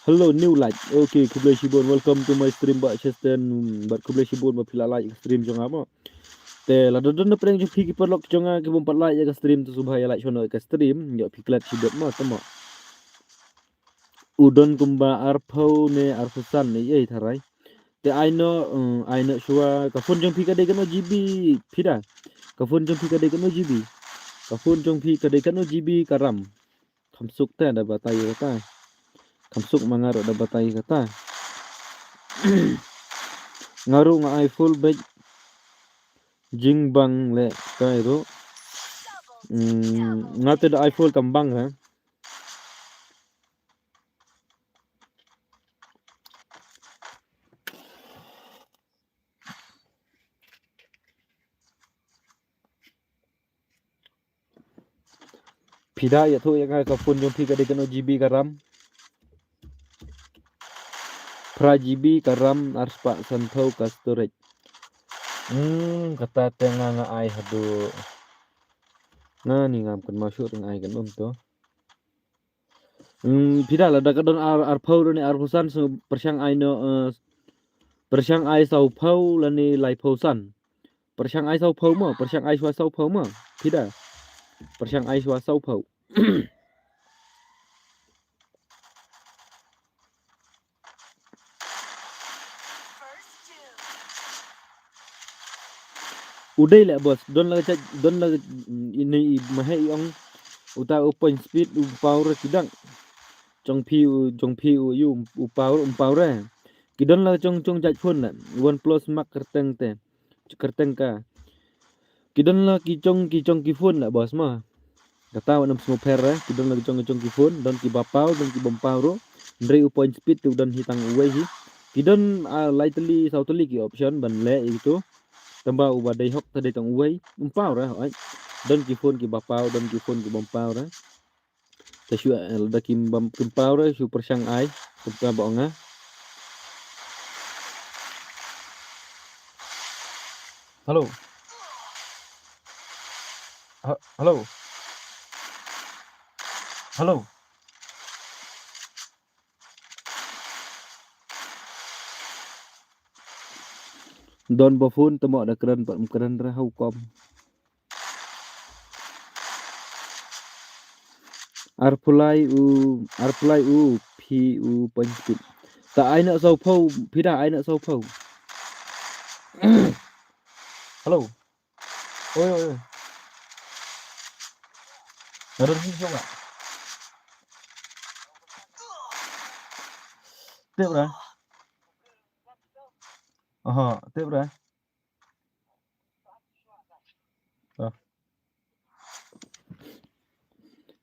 S1: hello new light okay kublai shibon welcome to my stream ba Chestin bat kublai shibon ba pila like stream jonga mo te la dodon na preng ju phi ki perlok jonga ke bom pat like ya ka stream tu subhaya like chono ka stream yo piklat shibot mo tamo udon kumba arpau ne arfusan ne ei tharai te aino shua ka phone jong phi ka de kano GB phida ka phone jong phi ka de kano GB ka phone jong phi ka de kano GB karam khamsuk te da batai kata khamsuk mangaro da batai kata ngaru nga I full back jingbang le kai ro ngate da I full kambang ha phida ya thu yang ka phone jong phi ka de kano GB karam pra GB karam arspa santhau ka storage kata tengah nga ai hadu na ni ngam kan masuk dengan ai kan to phida la da kadon arphau ni arpusan so persiang ai no persiang ai sau phau la ni lai phausan persiang ai sau phau mo persiang ai shwa sau phau mo phida persiang ai shwa sau phau udai le bos don la ini mahe ong uta open speed power kidang trong phi u yu upau ra kidon la trong jat phun la one plus mak kerteng te kerteng ka kidon la ki chong ki phun la bos ma kata wan semua pera kidon la chong ki phun don ki bapau don ki bompau ro ndre u point speed tu don hitang uwe hi kidon lightly sautly ki option ban le itu tamba u badai hok tade tang uwe umpau ra oi don ki phun ki bapau don ki phun ki bompau ra ta shu da kim bam kumpau ra shu persang ai kumpa bonga halo halo halo don bo phun tamo da keren ra hau kom arpulai u phi u panchit ta ai nak sau phau phida ai nak sau phau halo oi oi ada ni siapa tiếp ra tiếp ra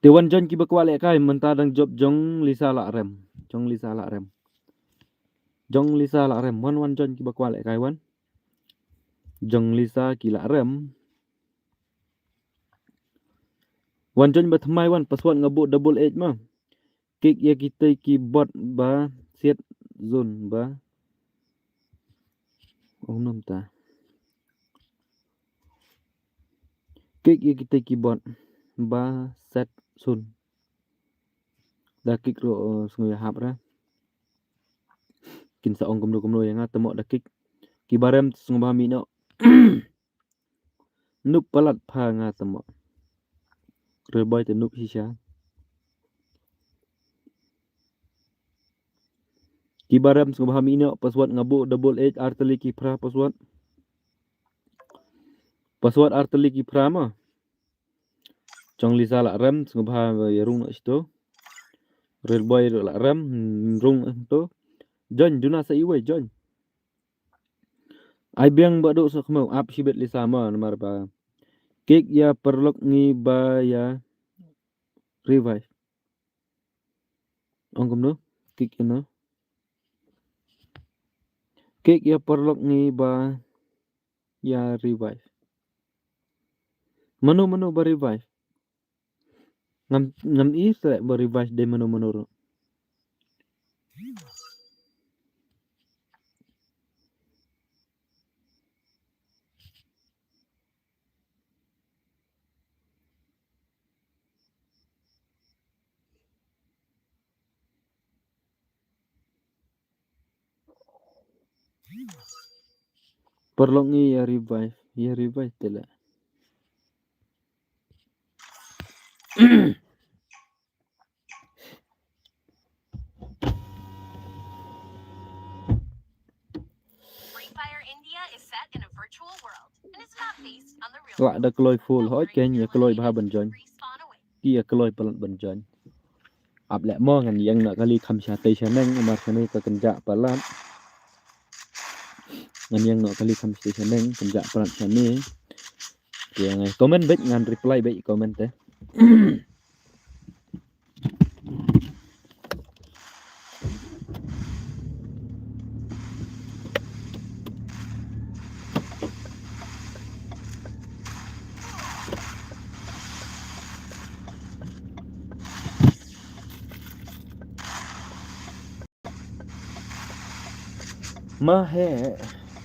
S1: Dewan John ki bakwale kai menta dang job jong lisa la rem jong lisa la rem wan John ki bakwale kai wan jong lisa ki la rem wan John ba thamai wan password ngabu double h ma kik ya kita ki bot ba set zone ba nom ta kik ya kita ki bot ba set zone da kik ro sngui hap ra kin sa ong kumlo yang temo da kik ki barem sngba mi no nup palat pha nga temo rồi boy te nup hisha ki barem sngba mi no password ngabu double h arteli ki pra password arteli ki pra ma chong lisa la rem sngba ya rung sto real boy la rem rung to John juna sa iwe John ai biang ba do sa khmo ap shibet lisa ma nomor ba kek ya perlok ngi ba ya revive ongom no kek ya perlok ngi ba ya revive mano ba revive ngam i sa ba revive de mano ro perlok ngi ya revive tela
S3: Free Fire India is set in a virtual world, and it's not based on the real
S1: la
S3: world.
S1: da kloi full
S3: Don't
S1: hoi
S3: worry,
S1: ken ya
S3: you're
S1: kloi
S3: living
S1: ba
S3: in
S1: ban John
S3: respawn away.
S1: ki ya kloi ban John ap le mo ngan yang na kali kham sha te shaneng umar khane ka kenja palat ngan yang no kali kham te shaneng kenja palat shani ya ngai comment baik ngan reply baik comment te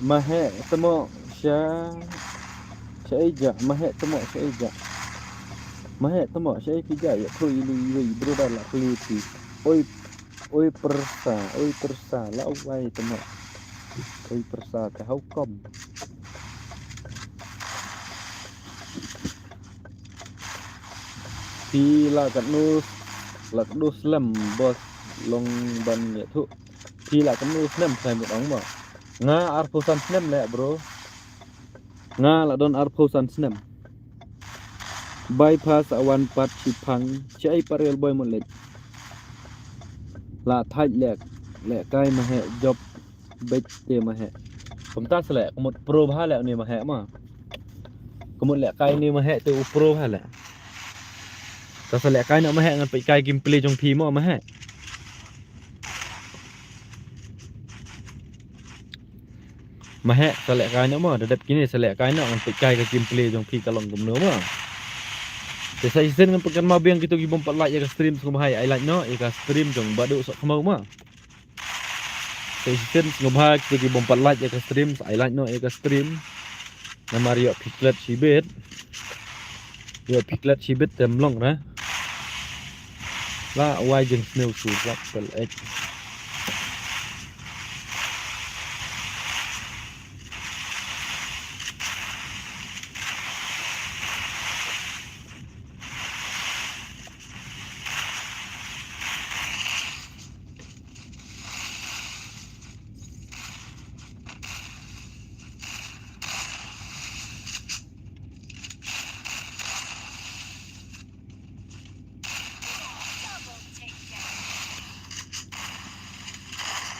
S1: mahe temo sha eja mahe temo sha pija ya thui lui broda la kliti oi persa la wai temo oi persa ka hau kom pi la kat nus lem bos long ban ya thu pi la kat nus lem sai một ống mà nga arposan snem le bro nga la don arposan snem bypass awan pat chipang chai parel boy mon lek La thaj lek kai ma he job bet te ma he. Kom ta sele komot pro bha lek ni ma he ma. Komot lek kai ni ma he te u pro bha lek. Ta sele kai nak ma he ngan pe kai gameplay jong phi mo ma he. Ma he sele kai nak ma dadap kini sele kai nak ngan pe kai ka gameplay jong phi kalong gum no ma. Te sai sen ngan pekan ma biang gitu gi bom 4 like ya ka stream skum hai I like no ya ka stream jong badu sok kemau ma. Sen skum hai gitu gi bom 4 like ya ka stream I like no ya ka stream. Nama Rio Piglet Cibit. Rio Piglet Cibit temlong na. La wai jeng snail su lak pel ek.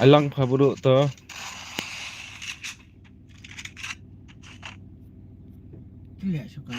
S1: Alang pa buruk to.
S2: Lihat suka.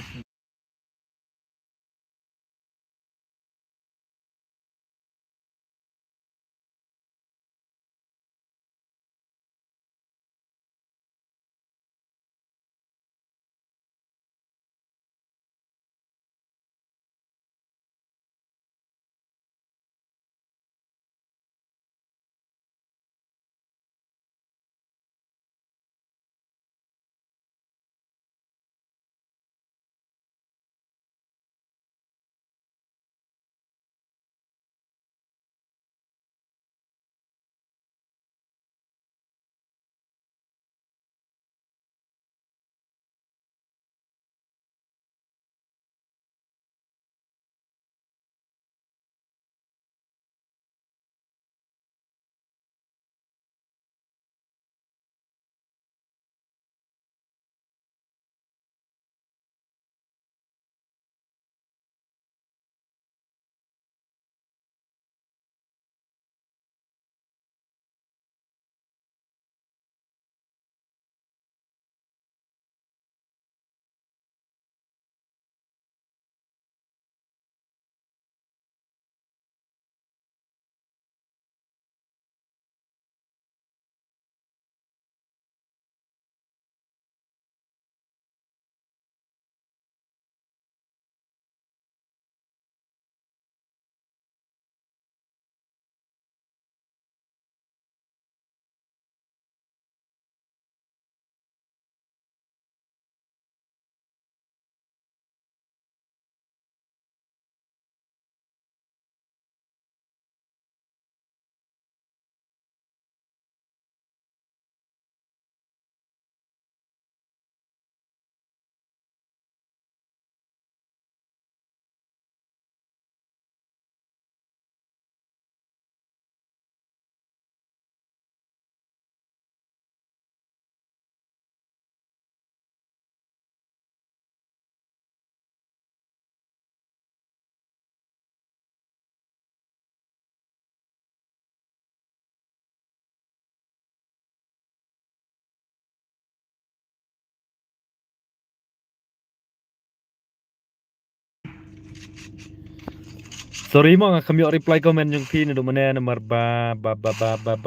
S1: Sorry mo nga kami reply comment yung pin do mana nomor ba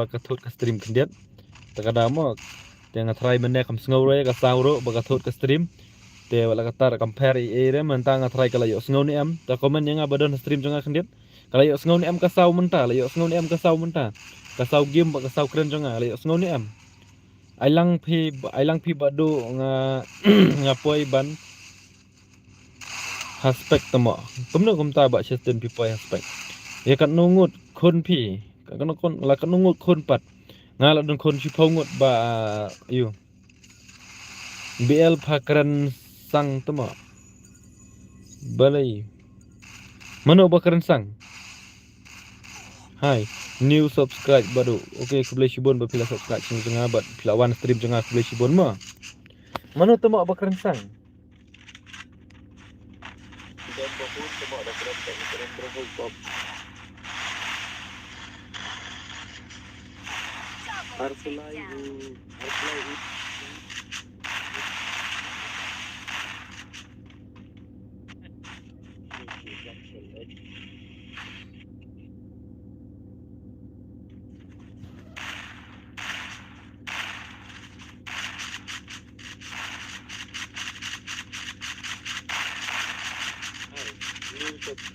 S1: kathut ka stream kendiat. Takada mo te nga try mana kam sngaure ka sauro ba kathut ka stream. Te wala katar compare re menta nga try kala yo sngaw ni am. Ta comment nga badon stream jonga kendiat. Kala yo sngaw ni am ka saw menta, la yo sngaw ni am ka saw menta. Ka saw game ba ka saw kren jonga la yo sngaw ni am. Ai lang phi badu nga nga poi ban aspek tamo kumno kumta ba system pi poi aspek ya kan nungut khon phi kan kon la kan nungut khon pat ngala don khon chi phongut ba yu bl phakran sang tamo balai mano bakran sang hai new subscribe baru okay ku boleh shibon ba pila subscribe sing janga bat pila one stream janga ku boleh shibon ma mano tamo bakran sang
S3: Sit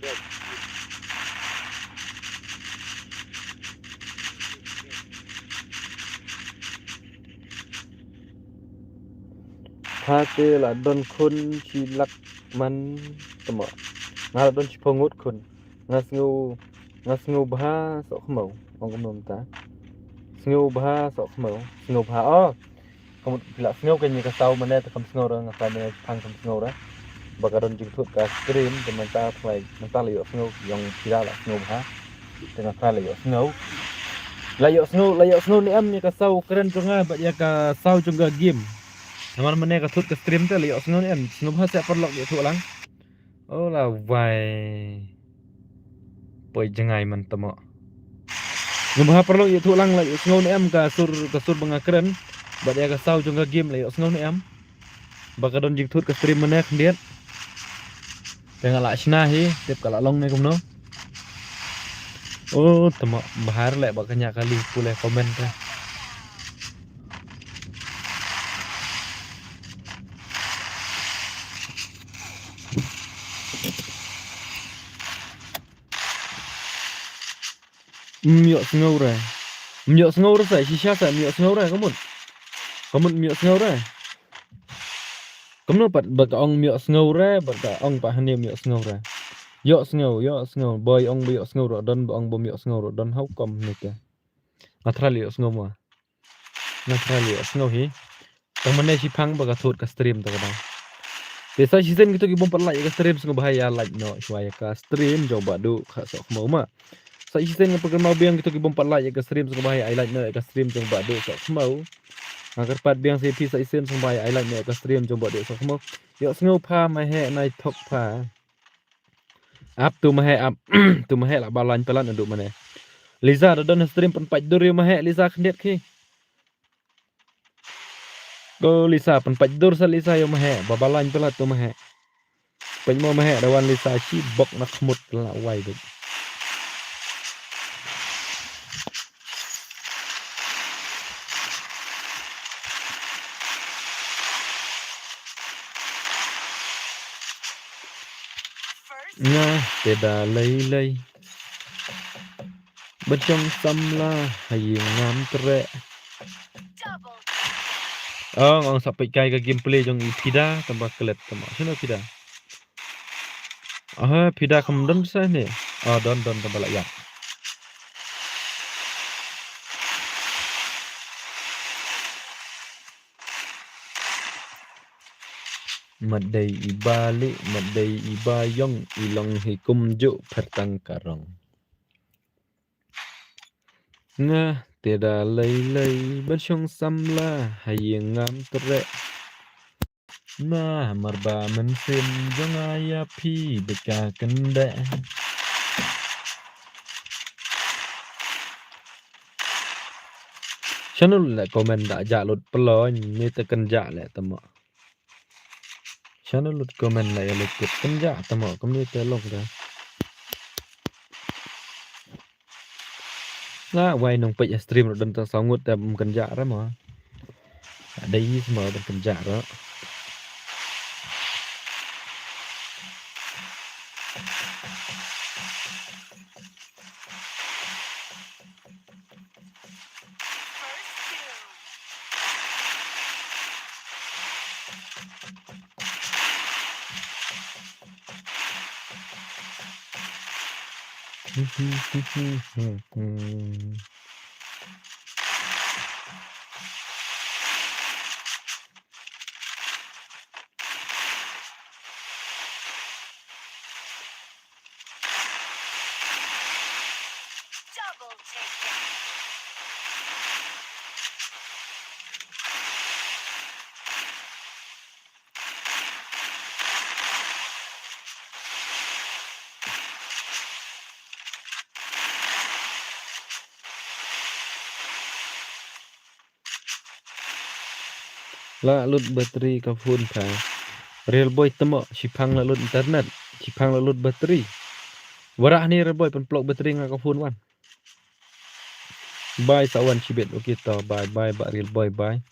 S3: down.
S1: Thase la don kun chi lak man tamo nga don chi pongut kun ngasngu bha so khmo ong nom ta sngu bha so khmo sngu bha kamu la sngu ke ni ka sau mane ta kam sngu ra nga pa ne phang kam sngu ra baka don jing thut ka stream teman ta phai man ta le yo sngu yong pira la sngu bha tengah kala yo sngu la yo sngu ni am ni ka sau keren jonga ba ya ka sau jonga game Naman mana ka thut ka stream te liok sngon en sngob ha se perlok dia thu lang. Oh la vai. Poi jengai man tamo. Ngom ha perlok dia thu lang la sngon em ka sur bangakren. Ba dia ka sau jong ka game liok sngon em. Ba ka don jing thut ka stream mana kendiet. Tengah la sna hi tep ka la long ne kum no. Oh tamo bahar le ba kanya kali pule komen te. Miok sngo ra. Miok sngo ra sai shisha sa miok sngo ra kamun. Kamun miok sngo ra. Kamu pat ba ka ong miok sngo ra ba ka ong pa hani miok sngo ra. Yo sngo boy ong miok sngo ro don ong bo miok sngo ro don hau kom ni ke. Naturally sngo ma. Naturally sngo hi. Tang mane si phang ba ka thot ka stream ta ka dang. Biasa season gitu ki bom pat like ka stream sngo bahaya like no shwaya ka stream coba du kha sok mau ma. Sa season nga program biang gitu ki bom pat like ka stream sngo bahaya I like no ka stream coba du sok mau. Agar pat biang CP sa season sngo bahaya I like no ka stream coba du sok mau. Yo sngo pha ma he nai thok pha. Up tu mahe up tu mahe la balan pelan nduk mane Liza da don stream pen paj dur yo mahe Liza khendet ki go Liza pen paj dur sa Liza yo mahe babalan pelat tu mahe pen mo mahe dawan Liza chi bok nak khmut la wai du nga te da lei Bachong samla haying ngam tre
S3: Double.
S1: ang sampai kai ka gameplay jong ipida tambah kelet tambah sino pida pida kam don sa ni don tambah la ya Madai ibalik madai ibayong ilong hikum ju petang karong nga tiada lei bersong samla hayeng ngam tere nah marba mensim jongaya pi beka kende channel la komen da ja lut pelo ni te kenja le tamo channel lut komen la ya lut kenja tamo komni te lok da la wai nong pe stream ro dan ta sangut te kenja ra mo đây mở được kenja đó
S3: Double takedown.
S1: La lut bateri ka phone tha. Real boy temo sipang la lut internet, sipang la lut bateri. Warah ni real boy pen plug bateri nga ka phone wan. Bye sawan sibet okay to bye bye ba real boy bye.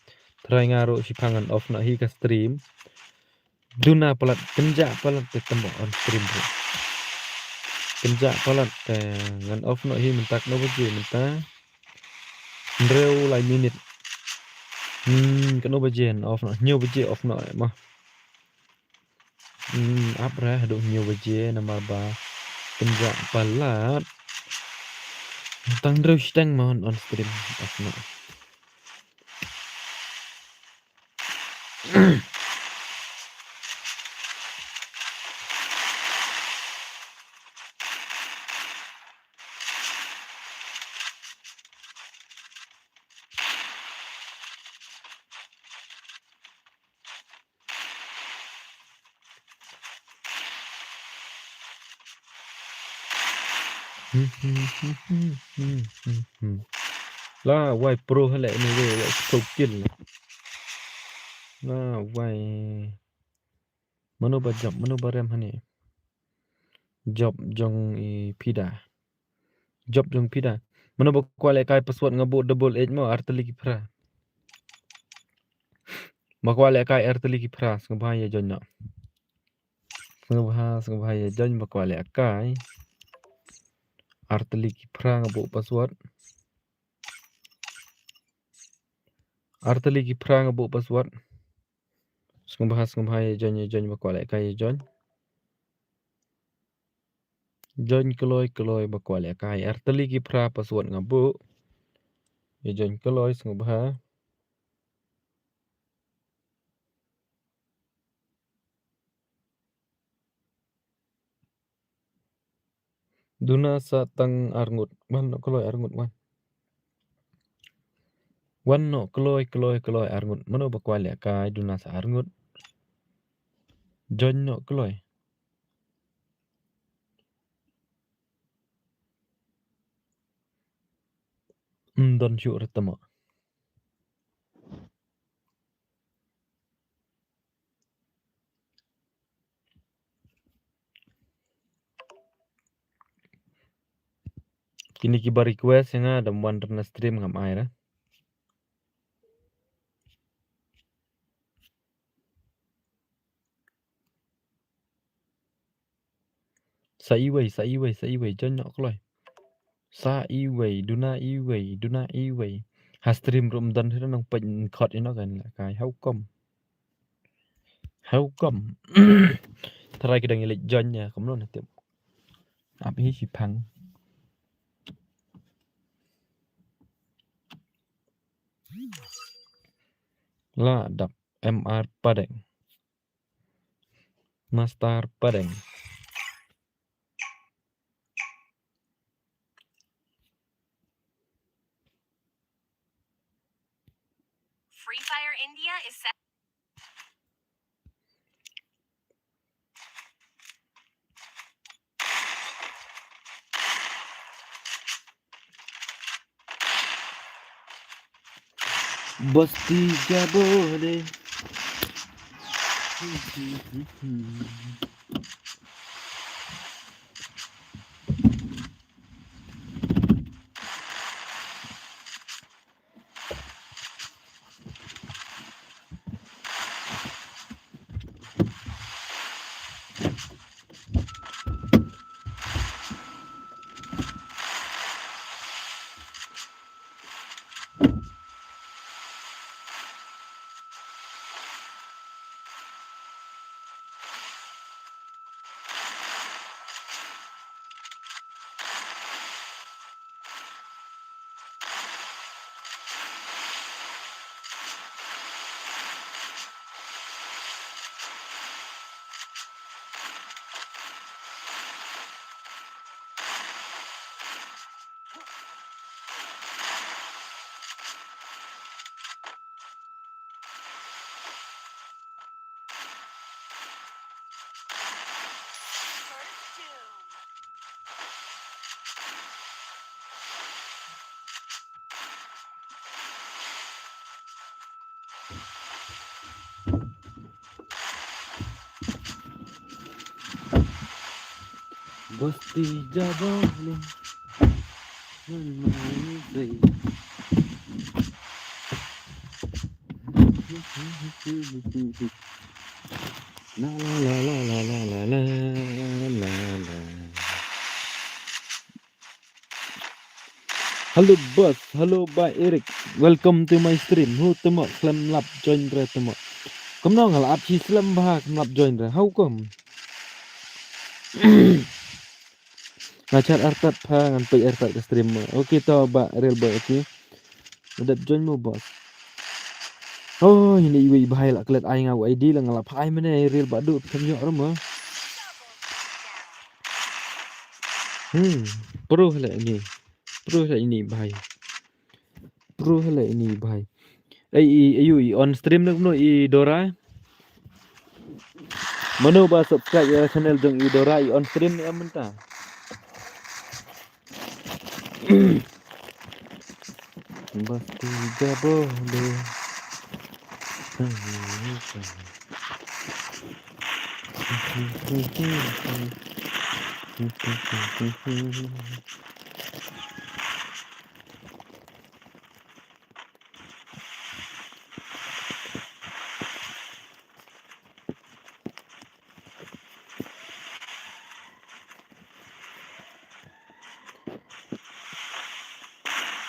S1: Try ngaro sipangan off na hi ka stream. Duna palat kenja palat te temo on stream bro. Kenja palat te ngan off no hi mentak no baje menta. Reu lai minute. Kano baje off no nyo baje off no mah. Apa do nyo baje nama ba. Kenja palat. Tang reu stang mon on stream off no. La wai pro hele ni we skill. La wai mano ba job mano ba rem hani. Job jong i pida. Job jong pida. Mano ba kwale kai password ngabo double edge mo arteli ki pra. Makwale kai arteli ki pra ngabaya jonyo. Ngabaya jon makwale kai arteli ki pra ngabo password. Arteli ki pra ngabo password. Ngabaya jon makwale kai jon. Jon kloy makwale kai arteli ki pra password ngabo. Jon kloy ngabaya. Duna sa tang arngut. Wan no kloy arngut wan. Wan no kloy arngut. Mano bakwale kai duna sa arngut. Jon no kloy. Don syuk retemo. Kini kibar request yang ada wonder stream ngam air. Sa iway jon no kloy. Sa iway duna iway. Ha stream rum don hira nang pen khot ino kan la kai hau kom. Try kita ngilik jon ya kamno na tiap. Api hi sipang. La dap MR Padang. Master Padang.
S3: Free Fire India is set.
S1: Bos tiga boleh. Pasti jabone. La la la la la la la la la. Halo bos, halo Pak Erik. Welcome to my stream. Hu temo klam lap join re temo. Kom nong hal ap chi slam ba klam lap join re. Hau kom. Ngacar artat pa ngan pe artat ke stream mo. Oke to ba real boy oke. Udah join mo bos. Oh ini iwi bahaya lah kelet ai ngau ID lah ngalap hai mana real badu kam yo rama. Pro lah ini. Pro lah ini bahaya. Pro lah ini bahaya. Ayu on stream nak no i Dora. Mano ba subscribe ya channel jong i Dora i on stream ni amenta. Pasti jabone.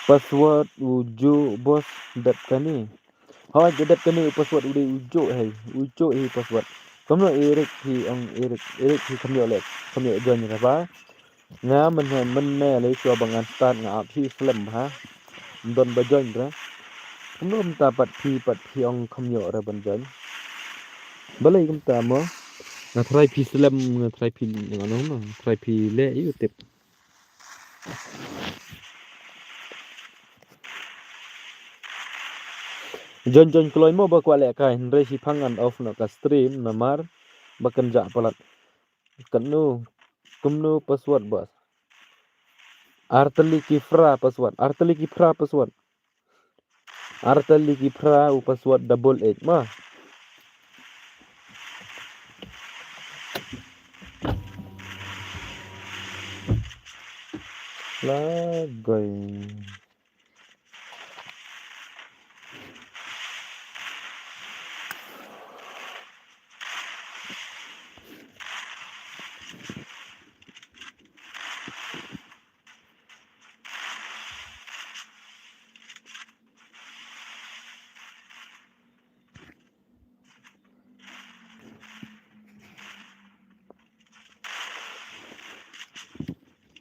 S1: Password ujo bos dap kani. Ha jadap kani password udah ujo hai. Ujo hi password. Kamu Erik hi ang Erik hi kamu lek. Kamu join ra ba. Nga men le cho bangan start nga ap hi slam ha. Don ba join ra. Kamu minta pat hi ang kamu ra ban join. Balai kamu ta mo. Nga try pi slam nga try pi ngano no. Try pi le yu tip. Jon kloy mo ba kwa le kai re si phangan off na ka stream namar bakan ja palat kanu kumnu password bos artali ki fra password u password double 8 ma la goy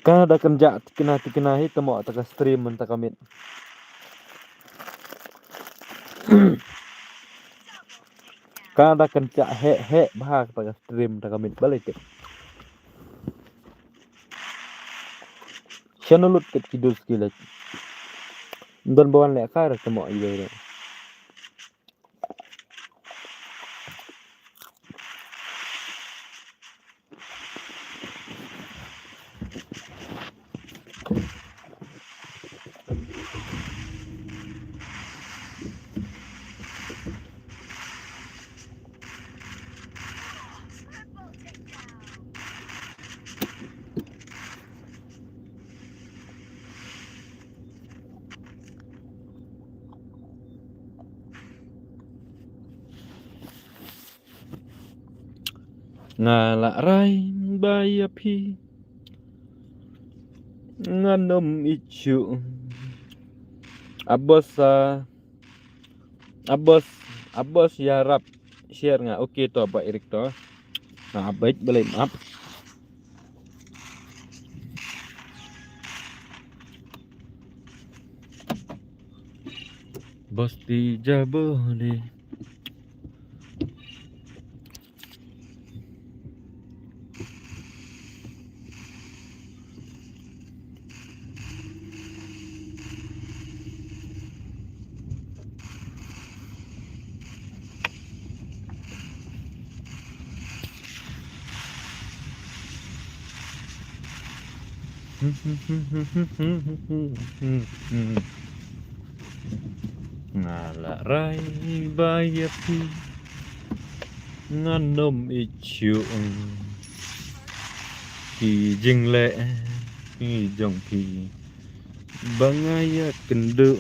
S1: kan ada kerja kena temo ta stream men ta kamit kan ada kerja he bah ta stream ta kamit balik ke channel ket kidul skill don bawan le kar temo iwe ngala rai bayapi nganom ichu abos ya rap share nga oke to Pak Erik to nah baik boleh maaf bos di jabone ngala rai bayapi nganom ichu ki jingle ki jong pi bangaya kendo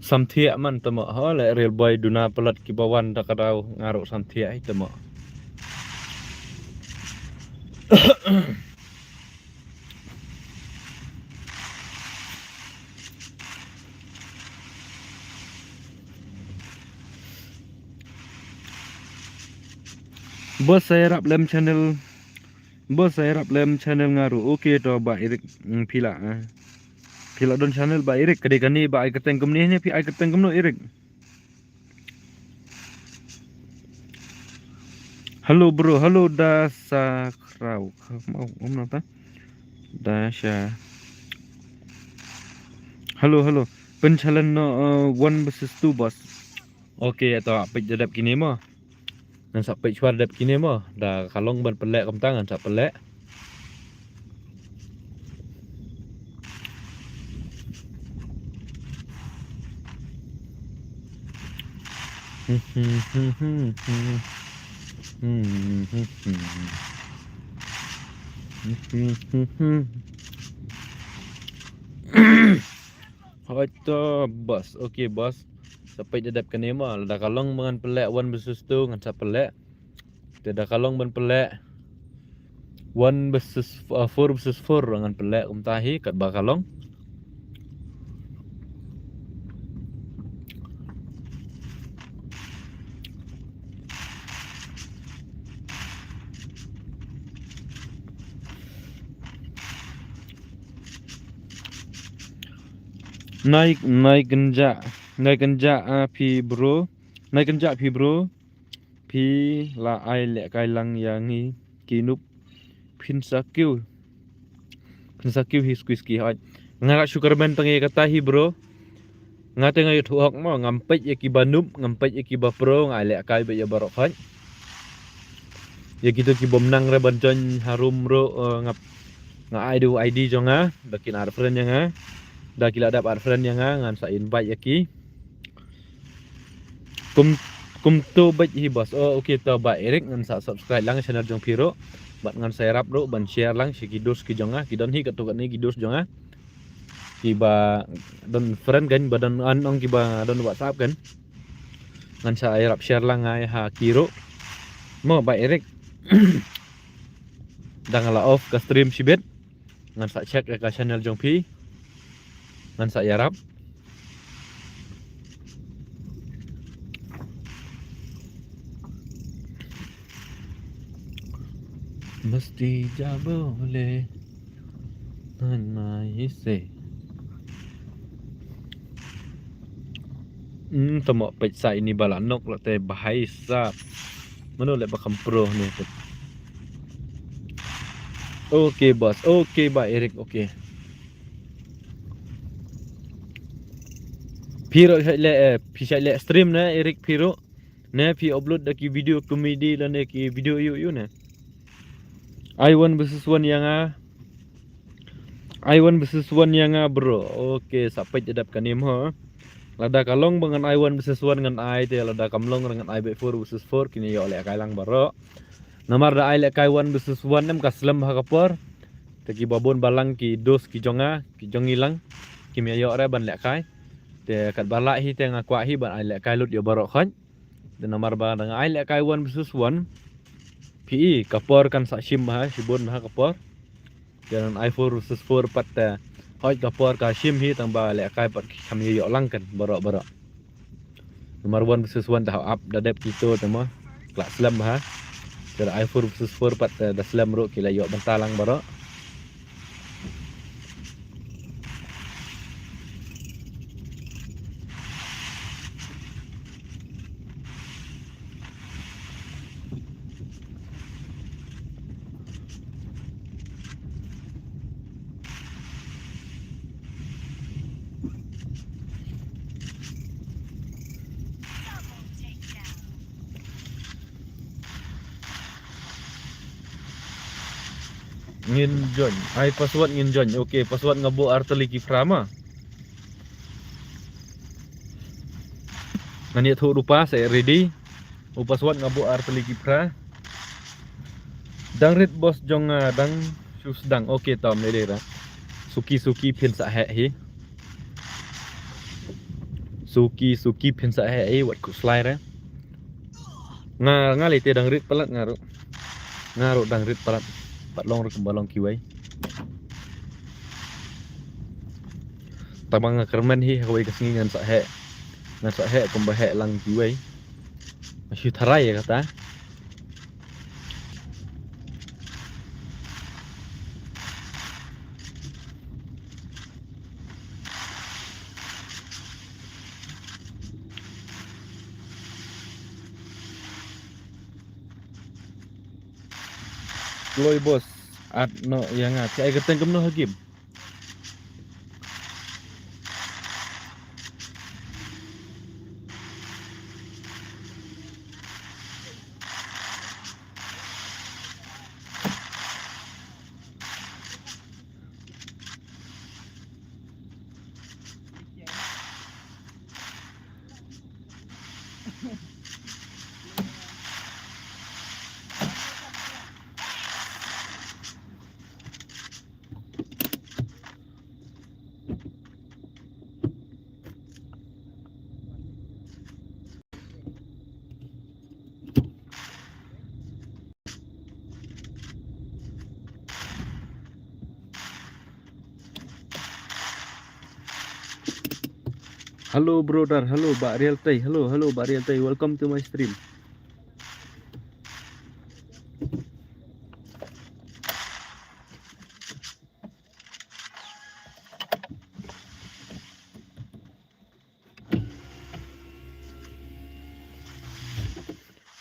S1: samthia man tamo ho le real boy duna pelat ki bawan da kadau ngaruk samthia ai tamo bos saya rap lem channel ngaru oke to ba irik pila don channel ba irik kadekani ba ai keteng kemni ne pi ai keteng kemno irik halo bro halo dasa krau mau nata dasha halo pencalan no 1 versus 2 bos oke to apa jadap kini mo nan sampai cuar dap kini mo dah kalong ban pelek kem tangan sak pelek Hoito bos oke bos sampai jadap kini mo dah kalong dengan pelek 1 versus 2 ngan sak pelek dah kalong ban pelek 1 versus 4 versus 4 dengan pelek tahi kat bakalong naik genja pi bro pi la ai le kai lang yangi kinup pinsakiu hi squeeze ki hat ngara sugar man tangi kata hi bro ngate ngai thuak mo ngampet ya ki banup ngampet ya ki ba pro ngai le kai ba ya barok hat ya gitu ki bomnang re banjon harum ro ngap ngai du id jonga bakin ar friend yang dah kila dap ar friend yang ngan sa invite ya ki kum to baj hi bos okay to ba Erik ngan sa subscribe lang channel jong piro bat ngan saya rap ro ban share lang si kidos ki jonga kidon hi katuk ni kidos jonga kiba don friend kan badan anong kiba don WhatsApp kan ngan sa rap share lang ai ha kiro mo ba Erik dangala off ke stream sibet ngan sa check ke channel jong pi ngan sa yarap mesti ja boleh naise tamo pecah ini balanok lah teh bahai sap mana le bakam pro ni oke bos oke ba Erik oke Piro le stream na Erik Piro na pi upload daki video komedi dan daki video you na I1 versus 1 yang bro oke sampai jadap kanim ho lada kalong dengan I1 versus 1 dengan I te lada kamlong dengan I 4 versus 4 kini yo le kai lang baro namar da I le kai 1 versus 1 nem kaslam ha kapor tegi babon balang ki dos ki jonga ki jongilang ki me yo re ban le kai te kat balak hi te ngakwa hi ban I le kai lut yo baro khan de namar ba dengan I le kai 1 versus 1 PE kapor kan sa shim ha sibon ha kapor dan I4 versus 4 pat hoi kapor ka shim hi tang ba le kai pat kami yo lang kan baro nomor 1 versus 1 dah up da dep kito tama kelas slam ha dan I4 versus 4 pat da slam ro kila yo bentalang baro ngin join ai password ngin join oke password ngabo arteli ki frama ngani thu rupa saya ready Upaswat ngabu arteli kipra. Dang rit bos jong dang sus dang okey tom le ra. Suki pin sa he hi. Suki pin sa he wat ku slide ra. Nga le te dang rit palat ngaru. Ngaru dang rit palat. Pat long ru balong kiwai. Tabang kermen hi hawai kasngi ngan sa he. Ngan sa he kumba he lang kiwai. Masih tharai ya kata. Loi bos at no yang si ai keteng kemno hagim. Halo brother, halo Mbak Real Tay, halo Mbak Real Tay, welcome to my stream.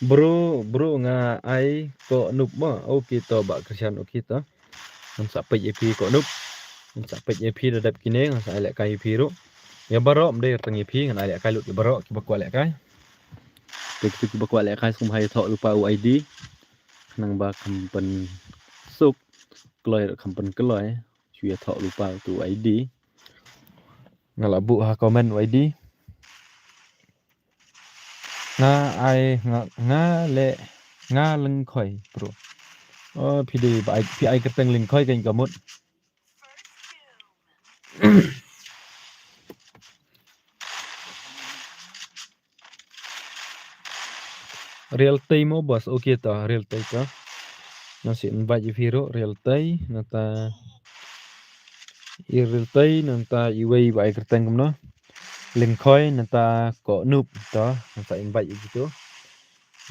S1: Bro nga ai ko nup mo, okay to Mbak Krisyan okay to. Nam sa pej EP ko nup. Nam sa pej EP dadap kini nga sa alek kai EP ro. Ya baro mde tang EP ngan alek kai lut ya baro ki bakwa alek kai. Ki bakwa alek kai sum hai tho lupa UID. Nang ba kampen suk kloy kampen kloy cuya tho lupa tu ID. Ngalabu ha komen UID. Nga ai nga leng khoi bro. Oh PD ba pi ai keteng leng khoi kan kamut. Real Tay mo bos okay to Real Tay to. Nasi invite viro Real Tay nata Real Tay nata iwei ba ai keteng kamno. Leng khoi nata ko noob to nata invite gitu.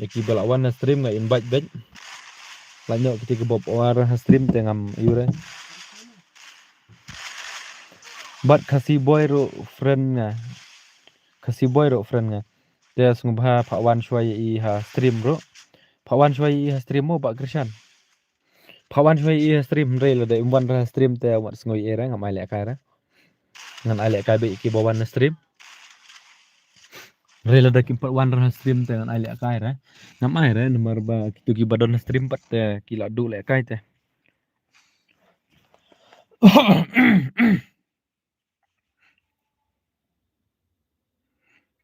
S1: Yaki balawan na stream nga invite back. Lanyo ketika bob war stream tengam yure. But kasih boy ro friend nga. Kasih boy ro friend nga. Dia sungguh Pak Wan Shwai i ha stream bro. Pak Wan Shwai i ha stream mo Pak Krisyan. Pak Wan Shwai i ha stream rel de umban ra stream te wat sngoi era ngam alek kai ra. Ngan alek kai be ki bawan na stream. Rel de ki Pak Wan ra stream te ngan alek kai ra. Ngam ai ra nomor ba kitu ki badon na stream pat te ki la du lek kai te.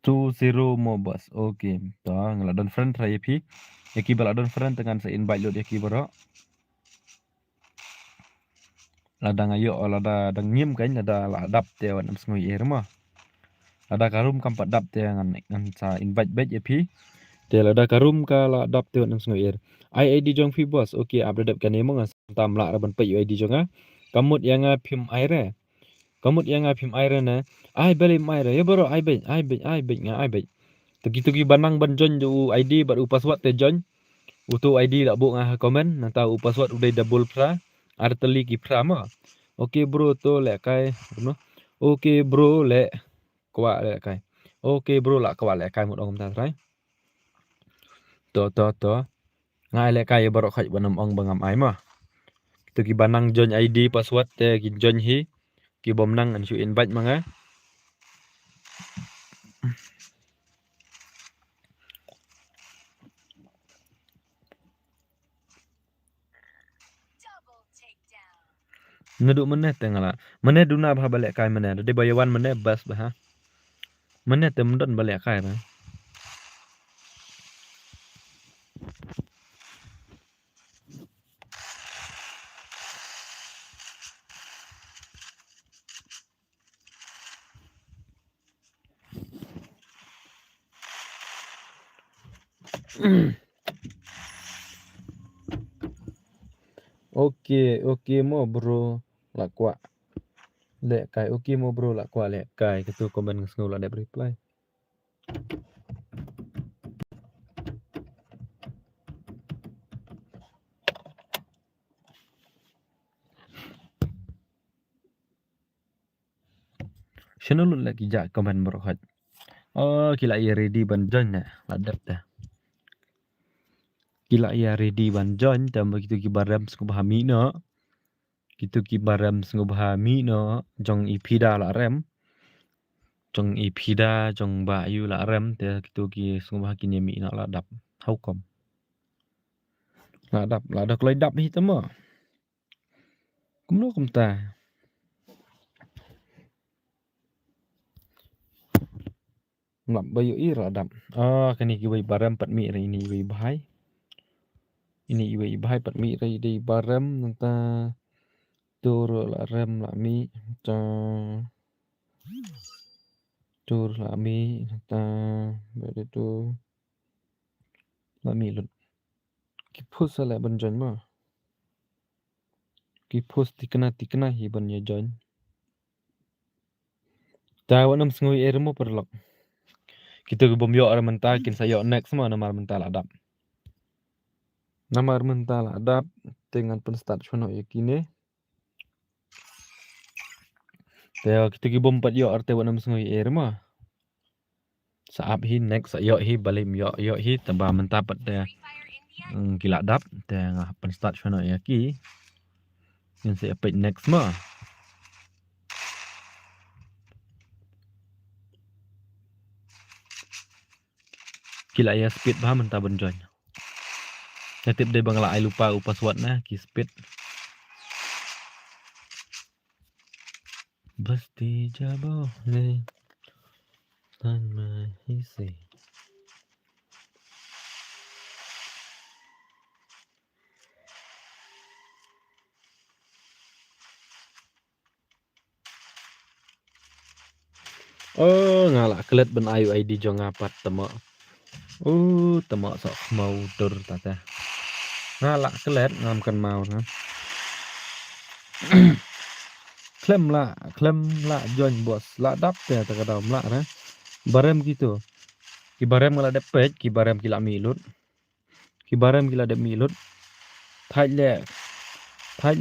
S1: 20 mo bos. Okay. To ngaladon friend ra yapi. Yaki baladon friend dengan sa invite lot yaki bro. Ladang ayo lada dang nyim kan lada ladap te wan sngoi er mo. Lada karum kam padap te ngan sa invite back yapi. Te lada karum ka ladap te wan sngoi er. ID jong fi bos. Okay update kan emo ngan tam la ban pe ID jonga. Kamut yang phim aire. Kamut yang phim aire na. Ai beli aire ya bro ai be nga ai be. Tugi banang ban join du ID bar password te join. Utu ID dak bu ngah komen nang tahu password udah double pra arteli ki pra ma. Oke bro to lek kai no. Oke bro lek kwa lek kai. Oke bro lak kwa lek kai một ông ta trai. To ngai lek kai barok khai banam ong bangam ai ma. Tugi banang join ID password te ki join hi ki bom nang an su invite manga. Ngeduk meneh tengala. Meneh duna bah balik kai meneh. Dadi bayawan meneh bas bah. Meneh te mendon balik kai nah. Oke mo bro la kwa lek kai oke mo bro la kwa lek kai ketu komen ngesngau la ada reply. Sino lu lagi jak komen bro hat. Oh kila ia ready ban join na ladap dah. Kila ia ready ban join tam begitu kibaram skubahami no. Kitu kibaram skubahami no jong ipida la rem. Jong ipida jong bayu la rem te kitu ki skubah kini mi na ladap. How come? Ladap klai dap hi tama. Kumlo kumta. Ngap bayu i ladap. Ah kani ki bai baram pat mi ini bai bahai. Ini bai bahai pat mi rai dei baram nanta tur la rem la mi ta tur la mi ta bade tu la mi lut. Ki post la ban join ma. Ki post tikna hi ban ya join. Ta wanam sngui ermo perlok. Kita ke bom yo ar menta kin sayo next ma namar menta ladap. Namar menta ladap dengan pen start chono yakine. Teo kita ki bom pat yo ar te wanam sngui ermo. Saab hi next sayo hi balim yo hi tamba menta pat te kila dap te ngah pen start chono yaki. Yang saya pet next ma. Kila ya speed bah menta ban join. Natip de bangla ai lupa password na ki speed. Basti jabo le tan ma hisi. Oh ngala kelet ben ayu ID jong apat temo. Temo sok mau tur tata. Ngala kelet ngamkan mau kan. Klem la join bos la dap ya takadam la na. Barem gitu. Ki barem ngala depet ki barem kila milut. Ki barem kila de milut. Thai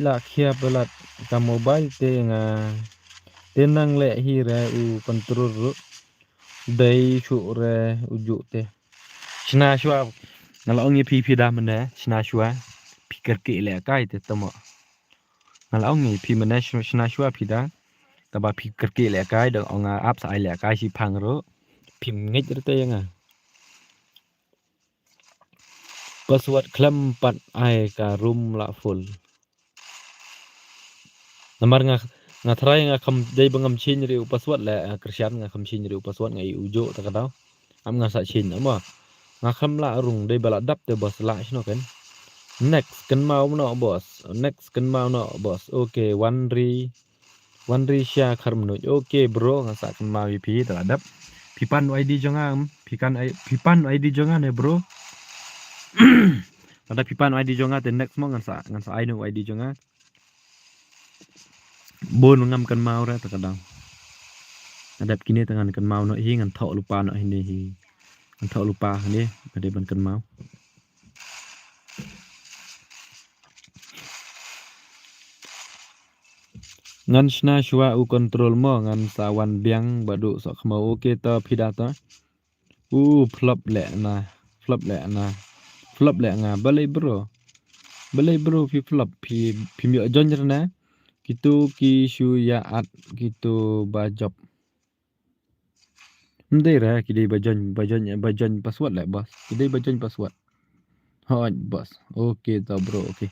S1: la khia belat ka mobile te nga tenang le hi re u control ru dei chu re uju te. Shna shwa ngala ongi pi da mane shna shwa pikir ke le kai te tamo. Ngala ongi pi mane shna shwa pi da taba pikir ke le kai dong onga ap sai le kai si phang ro phim ngej te nga. Password klem pat ai ka room la full. Namar nga try nga kam dei bangam chin riu password la kersian nga kam chin riu password nga ujo takadau. Am nga sa chin ama. Nga kam la rung dei bala dap te bos la shno kan. Next kan mau no bos. Next kan mau no bos. Okay, one re share karmnu. Okay bro nga sa kan mau pi taladap. Pipan ID jongam, pipan ID jongan ya bro. Ada pipan ID jongan te next mo ngan sa ID jongan. Bon ngam kan mau ra takadang. Adap kini tangan kan mau no hi ngan thok lupa no ini hi. Ngan thok lupa ni ade ban kan mau. Ngan shna shwa u control mo ngan sawan biang badu sok mau okay to pidata. Flop le nga balai bro pi flop pi mi jonjer na. Kitu ki shu ya at kitu bajop. Ndai ra kidai bajon password lah bos. Kidai bajon password. Hot bos. Okay tau bro okay.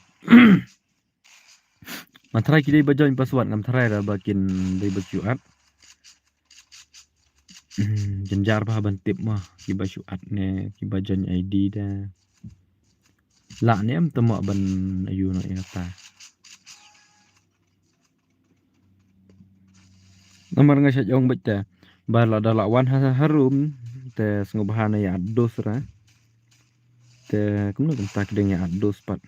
S1: Matrai kidai bajon password ngam trai ra bakin dai bajuat. Jenjar bah ban tip mah ki bajuat ne ki bajon ID da. La ni am temo ban ayu no yata. Nomor ngasih jong baca. Bala da lawan harum te sengobahana ya dos ra. kumno tak dengnya dos pat.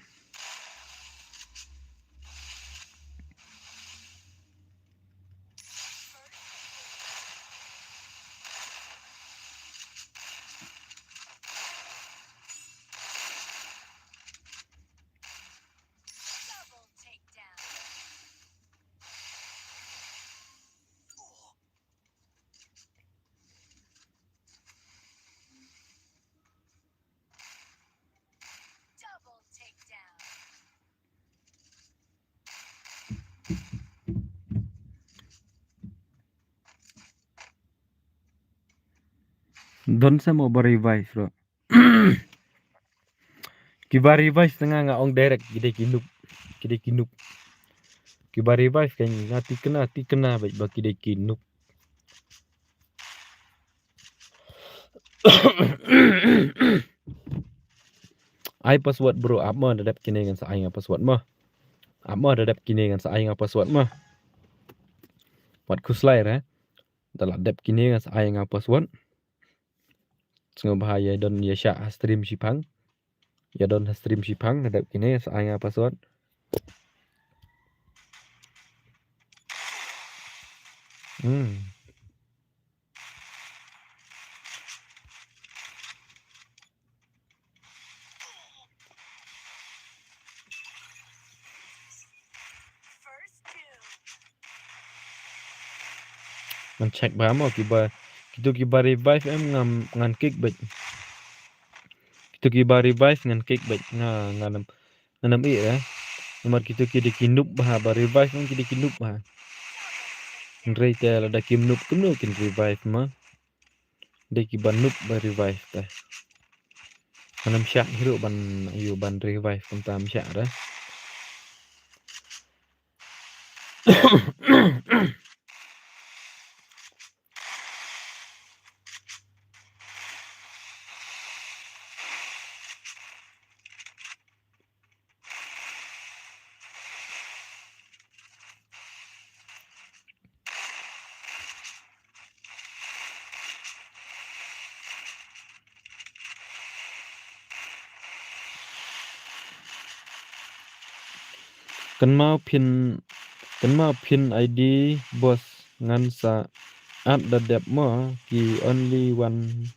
S3: Double takedown. Double takedown.
S1: Don sa mo ba revive bro. Kiba revive tengah nga ong direct gide kinup. Kiba revive kan hati kena baik baki de kinup. Ai password bro apa dadap kini dengan sa ai nga password mah. Apa dadap kini dengan sa ai nga password mah. Wat kuslai ra. Dalam dap kini dengan sa ai nga password. Sengo bahaya don ya sya stream sipang. Ya don stream sipang dadap kini sa ai nga password.
S3: First two.
S1: Man check ba mo kiba revive em ngan kick baik. Kitu kiba revive ngan kick baik nganam i ya. Nomor kitu kidi kinup bah ba revive ngan kidi kinup bah. Nrei te ada kinup kunu kin revive mah. De kiba nup ba revive ta. Manam syak hiru ban revive tam syak dah. Kan mau pin ID bos ngan sa at dadap mo ki only one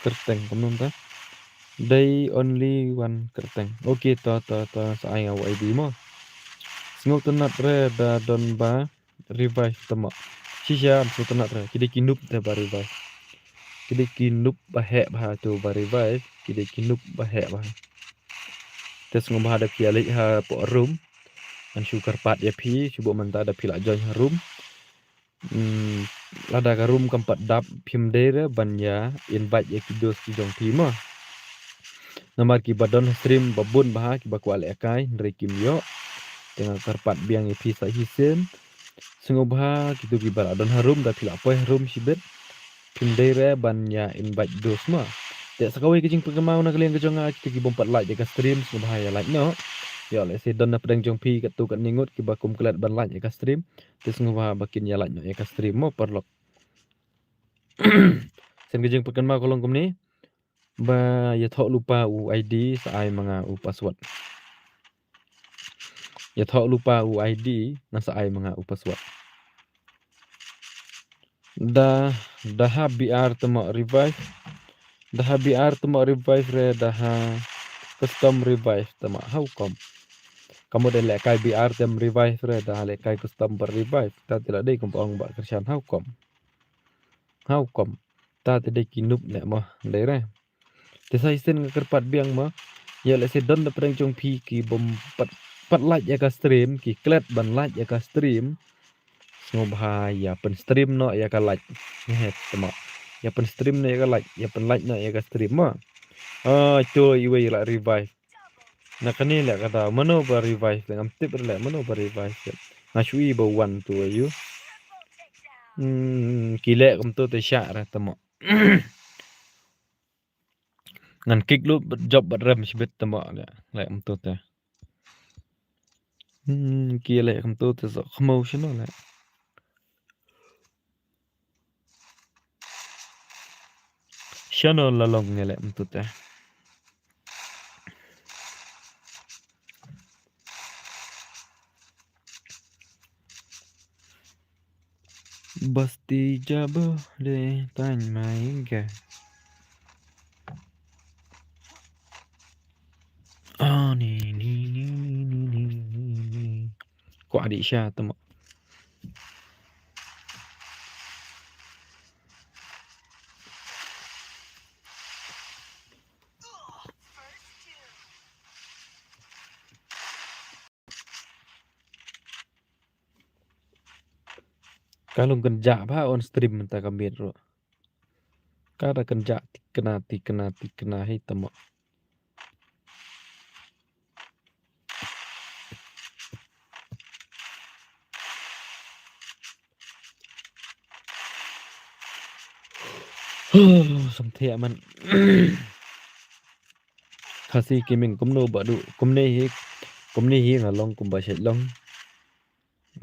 S1: kerteng kamu ta. Day only one kerteng. Okay to sa ai nga ID mo. Sengo tenat re da don ba revive temo. Sisya so tenat re kidi kinup te ba revive. Kidi kinup ba hek ba tu ba revive, kidi kinup ba hek ba. Tes ngomah ada pialik ha po room. An sugar pat ya pi cuba menta ada pila join ha room. Lada ka room keempat dap pim dere ban ya invite ya kidos ki jong pi mo. Nomor ki badon stream babun bah ki baku ale akai ndre kim yo. Tengah karpat biang ya pi sa hisen. Sengobha kitu ki baradon ha room da pila poy room sibet. Pim dere ban ya invite dos mo. Tek sakawai kejing penggemau nak kalian kejong kita ki bompat like ya stream sengobha ya like no. Ya le se don na pedang jong pi kat tu kat ningut ki bakum kelat ban like ya stream. Tes ngubah bakin ya like no ya stream mo perlok. Sen kejing pekan ma kolong kum ni. Ba ya thok lupa u ID sa ai manga u password. Ya thok lupa u ID na sa ai manga u password. Dah BR temo revive. Dah BR temo revive re dah custom revive temo how come. Kamu dah lekai BR tem revive re dah lekai custom per revive. Ta tidak dei kompong ba kersian how come. How come. Ta tidak kinup le mah dei re. Tesa isen ngekerpat biang mah. Ya le se don da pedang jong pi ki bom pat like ya ka stream ki klet ban like ya ka stream. Ngobha ya pen stream no ya ka like. Ngehet temo. Ya pen stream no ya ka like, ya pen like no ya ka stream mah. Itu iwe la revive. Nak ni le kata mano ba revive le ngam tip le mano ba revive. Na shui ba one tu ayu. Kile kum tu te syak ra temo. Ngan kick lu job bat rem sibet temo le kum tu te. Kile kum tu te so emotion le. Channel la long le kum tu te. Basti jabo de tanya mai ga. Ni. Kok adik Syah tu mak? Kalau kerja apa on stream mentah kambir ro. Kada kerja kena hitam mak. Sampai man. Kasih kiming kumno badu kumne hi ngalong kumba shet long.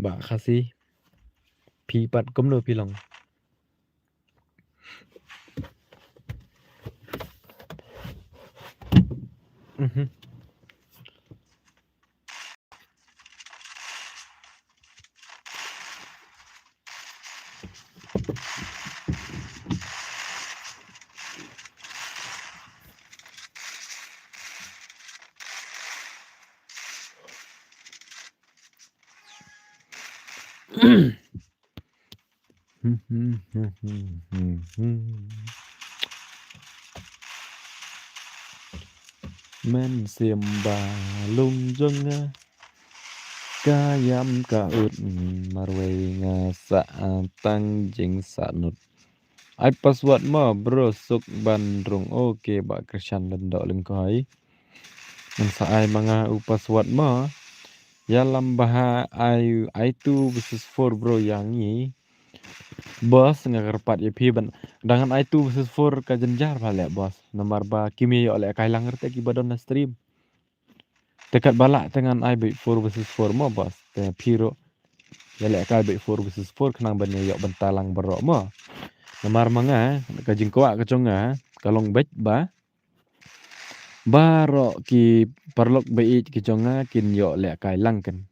S1: Ba kasih pi pat kumno pi long. Men siamba lung jonga kayam kaut marwe ngasa tang jing sanut. Ai password ma bro suk bandrung oke ba Krishan lendok lengkoi. Nang sa ai manga u password ma ya lambaha ai tu versus 4 bro yang ni. Bos ngakarpat ya pi ban dengan ai tu versus 4 ka jenjar balik bos. Nomor ba kimi yo oleh kai langer te ki badon na stream. Dekat balak dengan ai baik 4 versus 4 mo bos. Te piro ya lek kai baik 4 versus 4 kenang ban yo bentalang berok mo. Nomor manga ka jingkoak ka conga kalong bet ba baro ki perlok baik ki conga kin yo lek kai lang kan.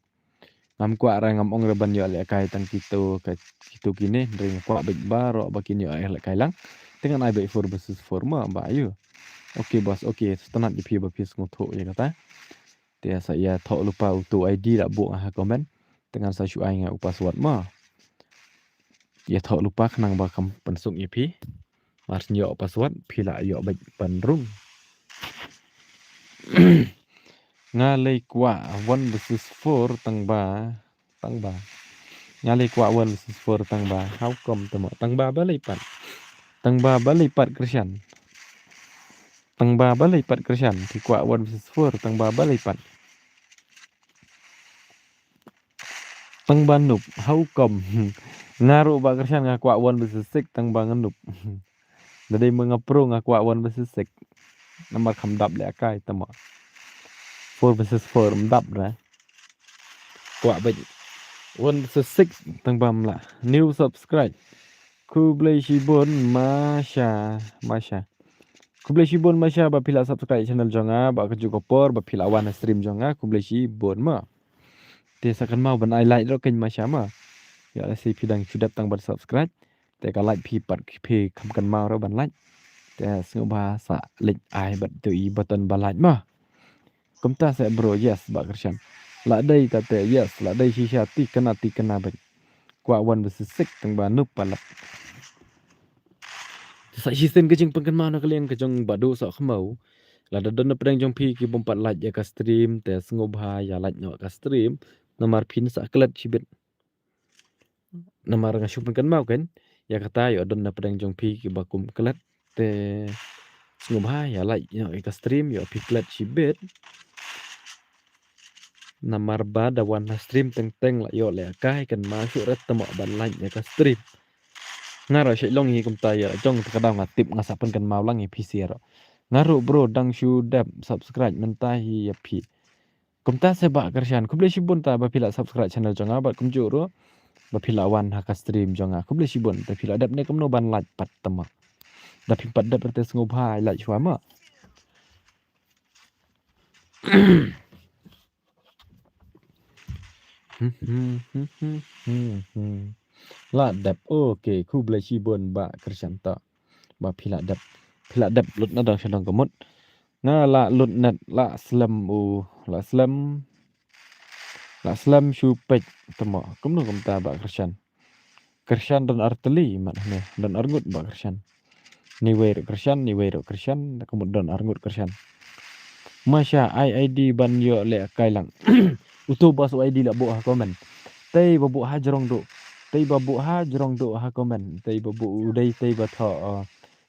S1: Ngam kuat ra ngam ong reban yo lek kai tang kitu ka kitu kini ring kuat bet baro bakin yo lek kai lang. Dengan ai baik 4 versus 4 mo ba ayo. Okey bos, okey setenat di pi ba pi ngotok ya kata. Dia saya tak lupa untuk ID tak buat komen dengan saya syuai dengan password ma. Ya tak lupa kenang bakam pensuk IP. Mars yo password pila yo baik bandrung. Ngalai kwa 1 versus 4 tang ba. Ngalai kwa 1 versus 4 tang ba. How come temo tang ba balipat. Tang ba balipat Krishan. Tang ba balipat Krishan. Ki kwa 1 versus 4 tang ba balipat. Tang banup how come ngaru ba Krishan ngakwa 1 versus 6 tang banganup. Jadi mengapro ngakwa 1 versus 6. Nama khamdap le akai tama. 4 versus 4 mdap ra. Kwa ba 1 versus 6 tang bam la. New subscribe. Kublai Shibon Masha. Kublai Shibon Masha ba pila subscribe channel jonga ba keju kopor ba pila wan stream jonga Kublai Shibon ma. Dia akan mau ban highlight ro ken Masha ma. Ya si pidang sudah tang ban subscribe. Te ka like pi pat pi kam kan mau ro ban like. Te sing bahasa like ai bat tu i button ban like ma. Kumta se bro yes ba Krishan. La dai kata yes la dai shisha ti kena ba. Kwa 1 versus 6 tang ba nup palak. Sa hisen ke jing pengkan mau na kalian ke jong badu sa khmau. La da don pedang jong pi ki bompat like ya ka stream te singobha ya like no ka stream. Nomor pin sa kelat cibit. Nomor ngasuk pengkan mau kan. Ya kata yo don na pedang jong pi ki bakum kelat te singobha ya like no ka stream yo pi kelat cibit. Namar ba da wan stream teng la yo le kai kan masuk ret temo ban like ya ka stream. Ngaro syek long hi kum taya jong kadang ngatip ngasapen kan mau lang hi PC ro. Ngaro bro dang shu dap subscribe mentah hi ya pi. Kum ta seba Krishan kuble shibun ta ba pila subscribe channel jonga ba kum juro ba pila wan ha ka stream jonga kuble shibun ta pila dap ne kum no ban like pat temo. Da pi pat dap te ngobha like chwa ma. la dap okay khu blai chi bon ba krishan ta ba phila dap lut na dang shadang kamut nga la lut nat la slam shu pek tama kumno kumta ba krishan dan arteli maknanya dan argut ba krishan ni wer krishan kamut dan argut krishan masya id ban yo le kailang utu bas id la bo ha komen tei babu ha jrong do ha komen tei babu udai tei ba tho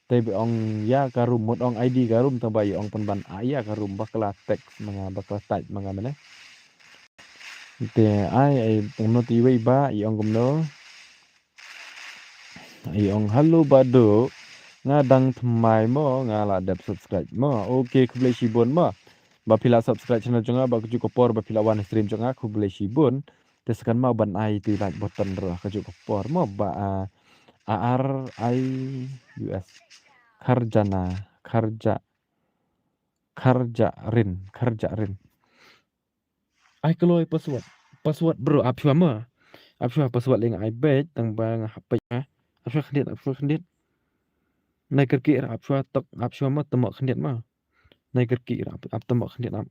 S1: tei be ong ya karum mot ong id karum tambai ong penban aya karum bakla tek manga bakla tait manga mane te ai tongno ti wei ba i ong gumno i ong halu bado ngadang thmai mo ngala dap subscribe mo okay kublai shibon mo ba pila subscribe channel jonga ba kuju kopor ba pila one stream jonga kublai shibon tesekan mau ban ai ti like button ro kuju kopor mo ba RIUS kerja rin ai keloi password bro apshwa password leng ai bet tang bang hapai apshwa khndet nai kerki apshwa tok apshwa ma tamo khndet ma nai kerki ap tamo khndet am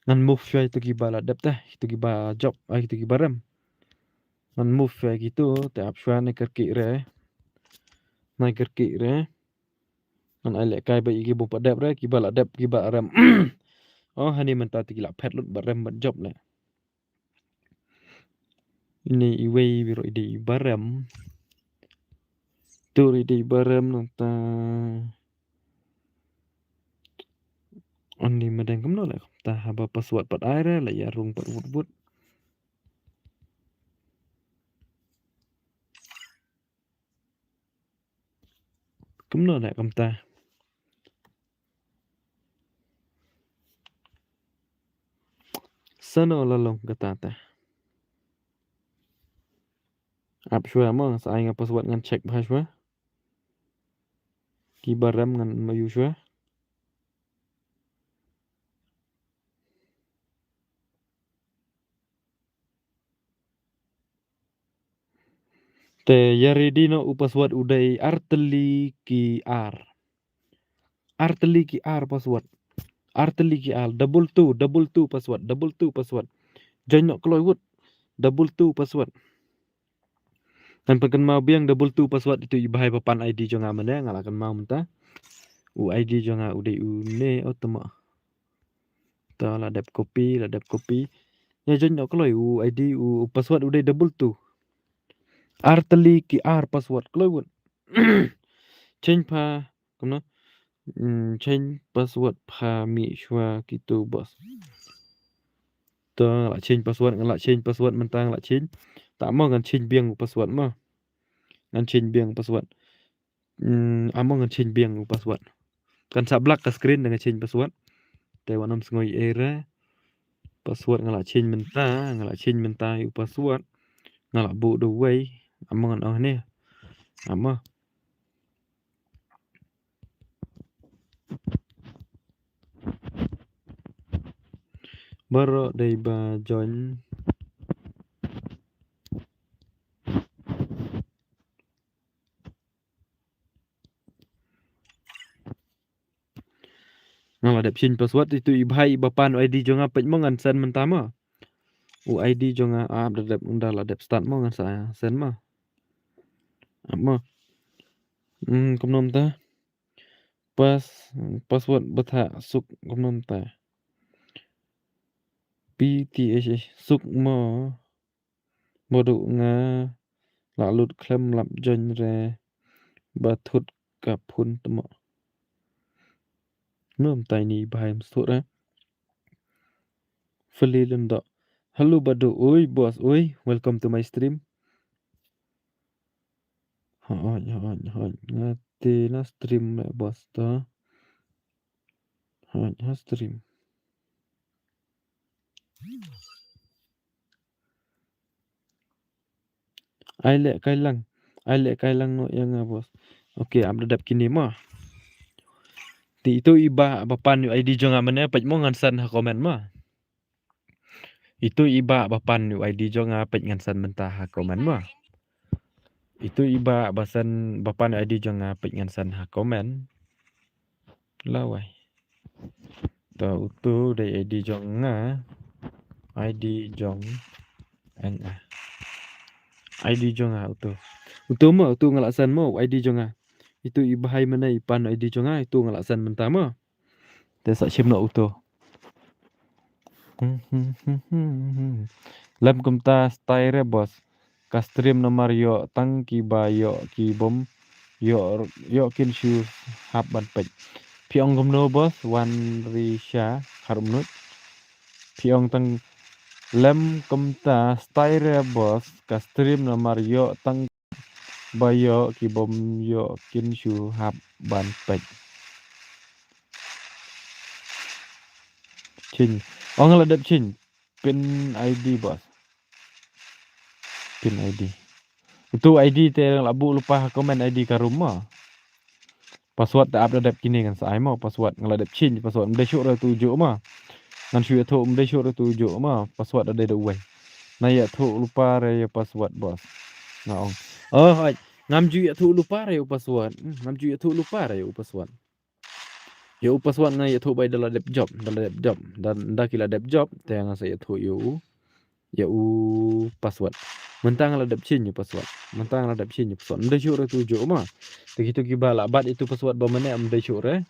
S1: ngan move shwai tu gibala dap ta tu giba job ai tu gibaram ngan move shwai gitu te apshwa nai kerki re ngan ai le kai ba igi bu padap re gibala dap giba ram oh hani menta tu gila pet lut baram ban job le ini iwei biro ide baram tur ide baram nanta Oni madang kamno la ta haba password pat aire la ya rung pat wut kamno la kamta sano la long kata ta ap shwa mo sa nga password ngan check ba shwa ki baram ngan mayu shwa te yaridi no u password udai arteli ki r password arteli ki r double two password join no kloi wut double two password dan pekan mau biang double two password itu ibahai papan id jonga mana ngalakan mau menta u id jonga udai u ne otoma ta la dap copy ya join no kloi u id u password udai double two arteli ki r password kloi wut change pa kamno change password pha mi shwa gitu bos ta la change password mentang la change tak mau ngan change biang password mah ngan change biang password amo ngan change biang password kan sablak ke screen dengan change password te wanam sngoi era password ngala change menta yu password ngala bu do way amo ngan oh ne amo baro dai ba join ngala dap change password itu ibhai bapan id jonga pej mo ngan sen menta ma u id jonga dap undala dap start mo ngan sa sen ma amo komnom ta password batha suk komnom ta pth suk mo bodu nga la lut klem lap join re bathut kapun temo nom tai ni bhaim sura falilen do hello badu oi boss oi welcome to my stream ha ngate na stream me boss ta ha stream ai le kai lang no yang bos okay abdadap kini mah ti itu iba bapan id jonga mana paj mo ngan san ha comment mah Itu iba bapan yu ID jo ngapet ngan san mentah ha komen mah. Itu iba basan bapan ID jo ngapet ngan san ha komen. Lawai. To utu dai ID jo nga. ID jong nga. ID jo nga utu. Utu mah utu ngalaksan mo ID jo nga. Itu ibahai mana ipan ID jo nga itu ngalaksan mentah mah. Te sak shimno utu. Lam kumta style bos. Kastrim nomor yo tang ki ba yo ki bom yo kin shu hab ban pek. Piong gomno bos wan risha harumnut. Piong tang lam kumta style bos. Kastrim nomor yo tang ba yo ki bom yo kin shu hab ban pek. Chin. Ong ladap chin. Pin ID bos. Pin ID. Itu ID te labu lupa komen ID ka rumah. Password tak update kini kan sai mau password ngaladap chin password mde syuk ra tujuk mah. Ngan syuk tho mde syuk ra tujuk mah password ada de wei. Na ya tho lupa re ya password bos. Ngaong. Oh hai. Ngam ju ya tho lupa re password. Ngam ju ya tho lupa re password. Ya password na ya tho bai dalam dep job dan ndak kila dep job te nga saya tho ya password. Mentang ladap chin password. Mentang ladap chin password. Mde syuk ra tujuk mah. Begitu kiba labat itu password ba mane mde syuk re.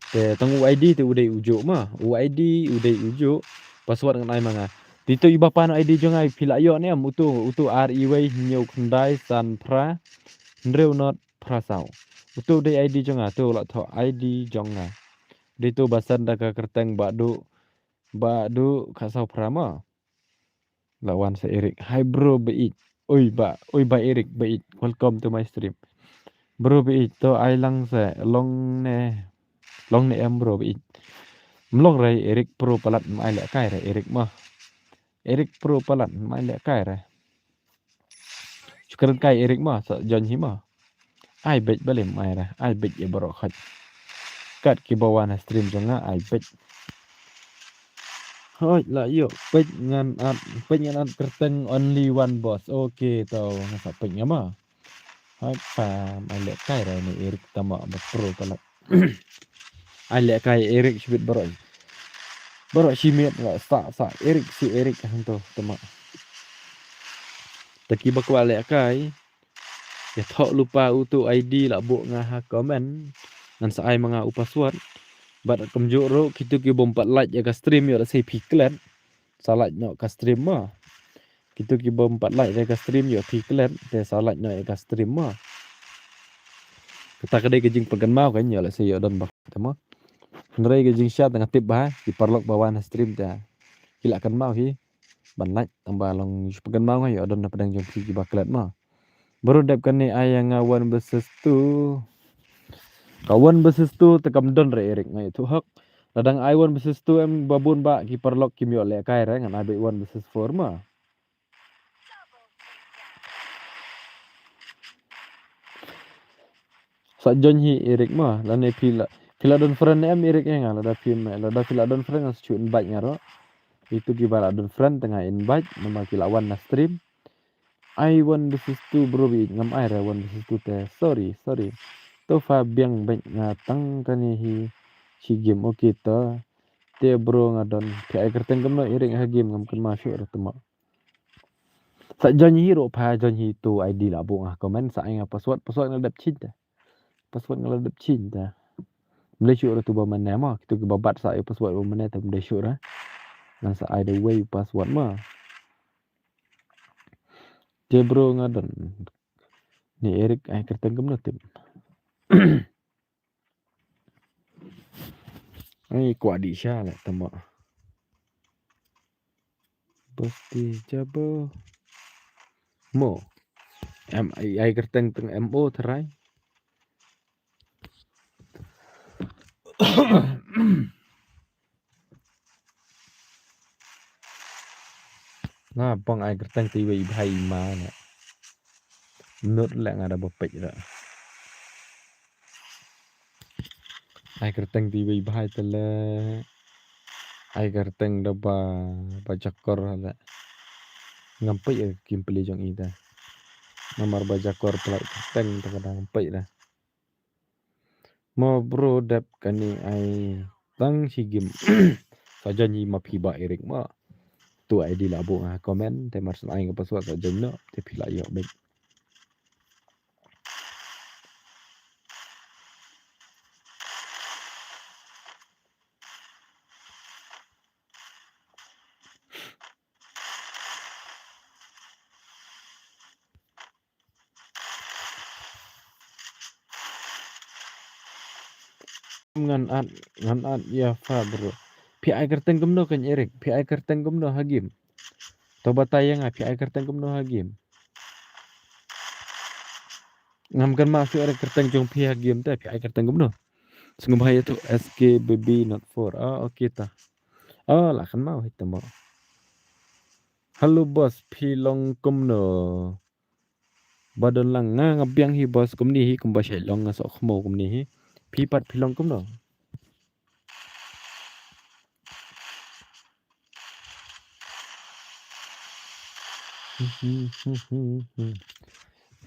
S1: Te tang UID tu udai ujuk mah. UID udai ujuk password ngan ai manga. Tito iba pan ID jo ngai pila yo ne utu REW nyau kendai san pra ndreu not prasau. Utu dai ID jo nga tu la tho ID jo nga. Dito basan da ka kerteng badu kasau prama. Lawan sa Eric. Hi bro Beit. Oi ba Eric Beit. Welcome to my stream. Bro Beit to ai lang sa long ne em bro Beit. Mlong rai Eric Pro palat mai le kai rai Eric mah. Eric Pro palat mai le kai rai. Syukuran kai Eric mah sa John hi mah. Ai bet balik mai rai. Ai bet ya bro khat. Kat ki bawan stream jonga ai bet. Hoi lah yo bet ngan at kerteng only one boss. Okay tau ngasa pek mah. Hai pa ai le kai rai ni Eric tama Pro palat. Ai le kai Eric shibit bro. Bro shimit enggak sa Eric si Eric hantu tama. Taki bakwa le kai. Ya tok lupa utu ID lah buk ngah komen. Ngan sa ai manga password. Bat kemjuk ro kitu ki bompat like ya ka stream yo sei piklet. Salat no ka stream mah. Kitu ki bompat like ya ka stream yo piklet te salat no ya ka stream mah. Kita kedai kejing pegan mau kan yo la sei yo don bak tama. Ndrai kejing syat tengah tip bah di parlok bawan stream ta. Kila kan mau hi. Ban like tambah long pegan mau yo don pedang jong ki baklet mah. Baru dap kan ni ayang awan beses tu. Kawan beses tu tekam don re Eric ngai tu hak. Ladang iwan beses tu em babun ba ki perlok kim yo le kai re ngan abe wan beses forma. Sa jon hi Eric mah lane pila don friend em Eric nga lada film lada pila don friend ngas cu invite ngaro. Itu ki bala don friend tengah invite nama ki lawan na stream. Iwan beses tu bro bi ngam ai re wan beses tu te sorry. To fa biang bank ngatang kan hi si game okay to te bro ngadon ke ai kerteng gemno Eric ha game ngam kan masuk ra tema. Sa jon hi ro pa jon hi tu ID la bu ngah komen sa ai password ngadap chin ta. Password ngadap chin ta. Mle syuk ra tu ba mana mah kitu ke babat sa ai password ba mana ta mle syuk ra. Nang sa ai the way password mah. Te bro ngadon. Ni Eric ai kerteng gemno tim. Ai kwa di sha la tama. Pasti jabo. Mo. Ai kerteng teng MO terai. Nah, bang ai kerteng tiwi bhai mana. Menurut lah ngada bopek dah. Ai kerteng tiwi bhai tele. ai garteng da bajakor hala ngampai ya kim peli jong ida nomor bajakor pelai garteng ta kadang ngampai dah mo bro dap kani ai tang si game saja ni mapiba erik ma tu ai di labo komen te mar ai ngapa suat saja no te pila yo baik ngan an ya fa bro pi ai garteng gumno kan erik pi ai garteng gumno hagim toba tayang pi ai garteng gumno hagim ngam kan masuk erik garteng jong pi hagim te pi ai garteng gumno sungguh bahaya tu SK baby not for okay ta lah kan mau hitam mau halo bos pi long gumno badon lang ngabiang hi bos kumni hi kumba shai long nga sok khmo kumni hi pi pat pi long gumno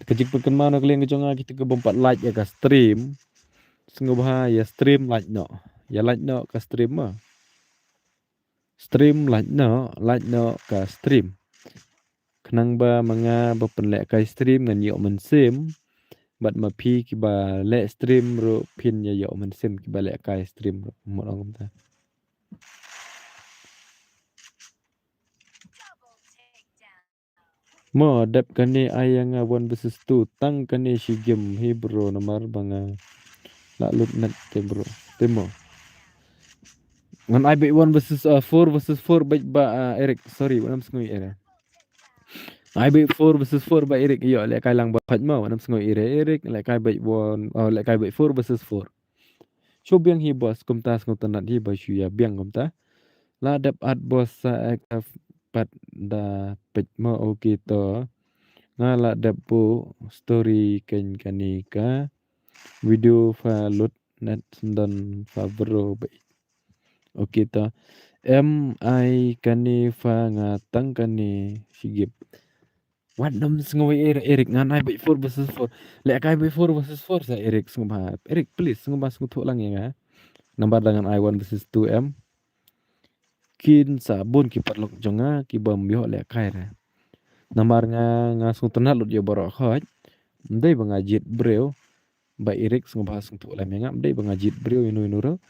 S1: kejik pekan mana kalian kejonga kita ke bompat like ya ka stream sungguh bahaya stream like no ya like no ka stream mah stream like no ka stream kenang ba manga berpenlek kai stream ngan yo men sim bat ma pi ki ba le stream ro pin ya yo men sim ki ba le kai stream ro mo ong ta
S3: Double takedown.
S1: mo dap kani ayang one versus 2 tang kani si game hi bro nomor banga la lut net te bro temo ngan ai be 1 versus 4 versus 4 baik ba Eric sorry wanam sngui era ai be 4 versus 4 ba Eric yo le kai lang ba phat mau wanam sngui Eric le kai baik one le kai baik 4 versus 4 show biang hi bos kum ta sngau tanat hi ba shu ya biang kum ta la dap at bos sa ek pat da pet ma okay to ngala dap po story ken kanika video fa lut net sundan fa bro ba okay to MI kani fa ngatang kani sigip wadam sngoi Eric ngan ai by 4 versus 4 le kai by 4 versus 4 sa Eric sngba Eric please sngba sngtu lang ya nambar dengan I 1 versus 2 kin sabun ki parlok jonga ki bam yo le kai ra nambar nga sung tenat lut yo baro khoj ndai bangajit breu ba Eric sngba sngtu lang ya ndai bangajit breu inu ro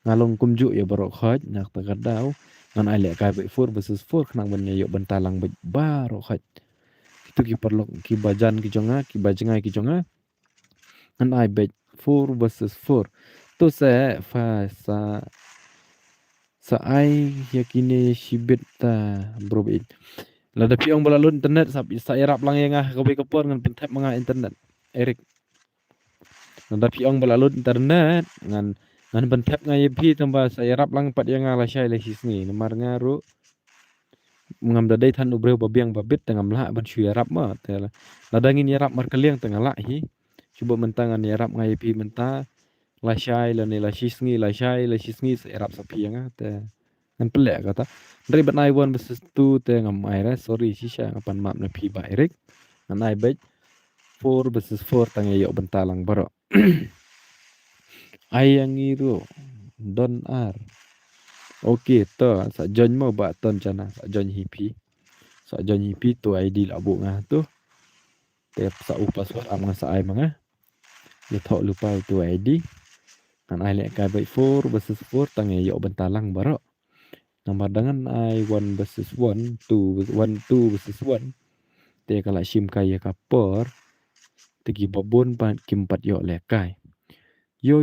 S1: ngalong kumju ya baro khoj nak ta gadau ngan ai le kai by 4 versus 4 knang ban yo bentalang baro khoj itu ki perlok ki bajan ki jonga ki bajengai ki jonga and I bet 4 versus 4 to sa fa sa ai yakini shibit ta bro bit la da piong balalun internet sa erap lang yang ko be kapor ngan pentap mga internet Eric la da piong balalun internet ngan pentap ngai pi tamba sa erap lang pat yang la shai le hisni namar ngaru ngam da dai than ubreu babiang babit tengam la ban shu yarap ma tela ladangin yarap mar kaliang tengah la hi coba mentangan yarap ngai pi menta la shai la ne la shisngi la shai la shisngi se yarap sapi yang te ngan pelek kata dari ban I 1 versus 2 te ngam ai ra sorry shisha ngapan map na pi ba Eric ngan ai bet 4 versus 4 tang yo bentalang baro ayang iru don ar okay to sa jon mo ba ton chana sa jon hipi tu ID la bu ngah tu te sa upas wa am sa ai manga ya thok lupa tu ID kan ai lek kai by 4 versus 4 tang yo bentalang baro nomor dengan I 1 versus 1 2 versus 1 te kala sim kai ya kapor tegi babon pan kimpat yo lek kai yo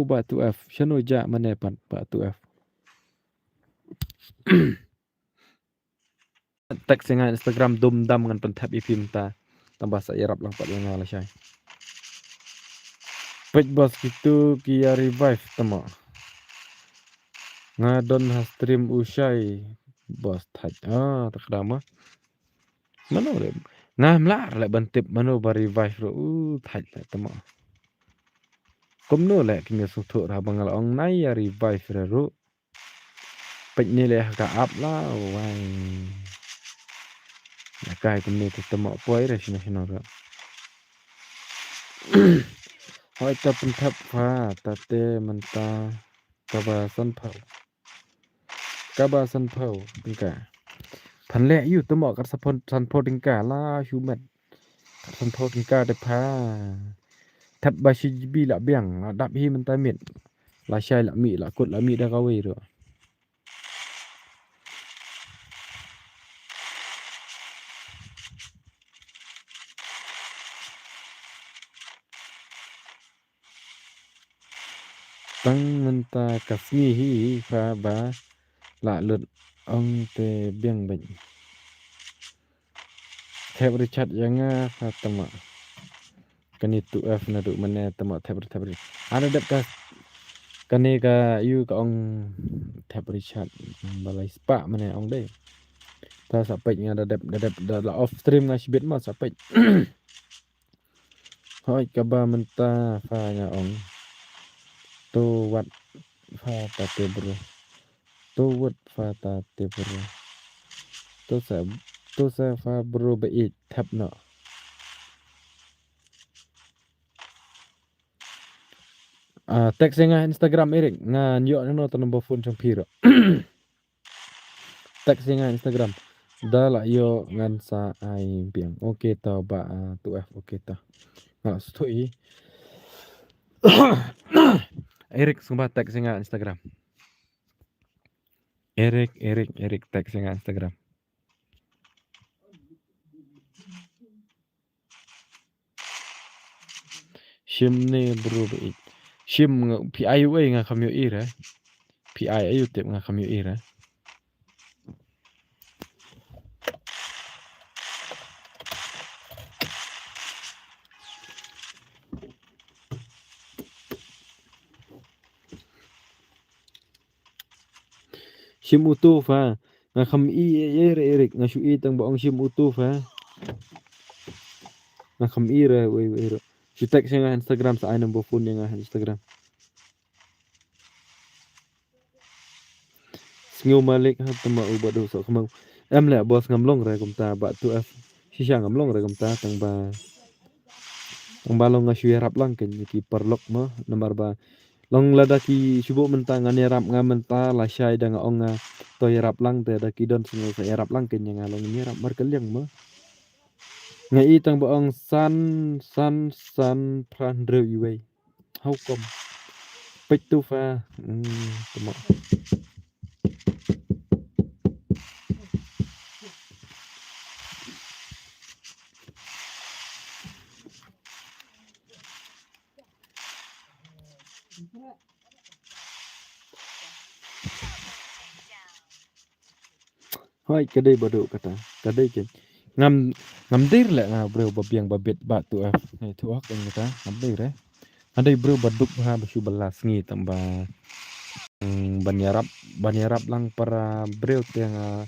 S1: ba tu F shano ja mane pan ba tu F tag singa Instagram dum dam ngan pentap ipim ta tambah sa yarap lang pat yang ngala syai pet bos gitu kia revive tama ngadon ha stream usai bos thaj tak dama mano le ngam lar le bantip mano ba revive ro thaj le tama komno le kinga suthu ra bangal ong nai ya revive ro pek ni leh ka up lah wai ya kai kum ni tu mo poi re sino ra hoi ta pen thap pha ta te man ta ka ba san phau tingkaพันแหละอยู่ตัวหมอกับสันโพดิงกาล่าชูแมทสันโพดิงกาได้พาทับบาชิบีละเบียงดับฮีมันตาเม็ดลาชัยละมีละกดละมีได้ก็เวรตั้งมันตากับนี่ฮีพาบาละหลุดองเตเบียงเบ็งเทบริชัดยังง่าพาตมะกันนี่ตัวเอฟนะดูมันแน่ตมะเทบริอันนั้นเด็กกันนี่ก็อยู่กับองเทบริชัดบาลายสปะมันแน่องได้ถ้าสับไปงานเด็บละออฟสตรีมงานชีวิตมาสับไปหอยกับบามันตาพางาองตัววัดพาตาเตบรตัววัดพาตาเตบรตัวเสฟาบรไปอีกทับเนาะแท็กซี่งาน Instagram เอริกงานเยอะนั่นเนาะตอนนั้นบฟูนช่างพีร์แท็กซี่งาน Instagram ดาละเยอะงานสาไอเปียงโอเคต่อบะตัว F โอเคต่อสุดที่Erik sumpah tag saya nggak Instagram. Erik tag saya nggak Instagram. Shim nih bro baik. Shim PI nggak kami ira. PI ayu tip nggak kami ira. Shim utuh fa nga kham I Erik nga shu I tang baong shim utuh fa nga kham I ra we ro shu tag sa nga Instagram sa number phone nga Instagram sngu malik ha tama u ba do so kham em le boss ngam long ra kum ta ba tu af si sha ngam long ra kum ta tang ba long nga shu rap lang ken ki perlok mo nomor ba long ladaki subuh mentang ngani rap ngamenta la syai dang ong to rap lang te daki don sing sa rap lang ken yang along ni rap mar kelyang mo ngai tang boong san pran reu iwe hau kom pek tu fa tama hoi kedai bodo kata kedai ken ngam dir le nga bro babiang babet ba tu tu ak en kata ngam dir adai bro baduk ha basu belas ngi tamba banyarap lang para bro yang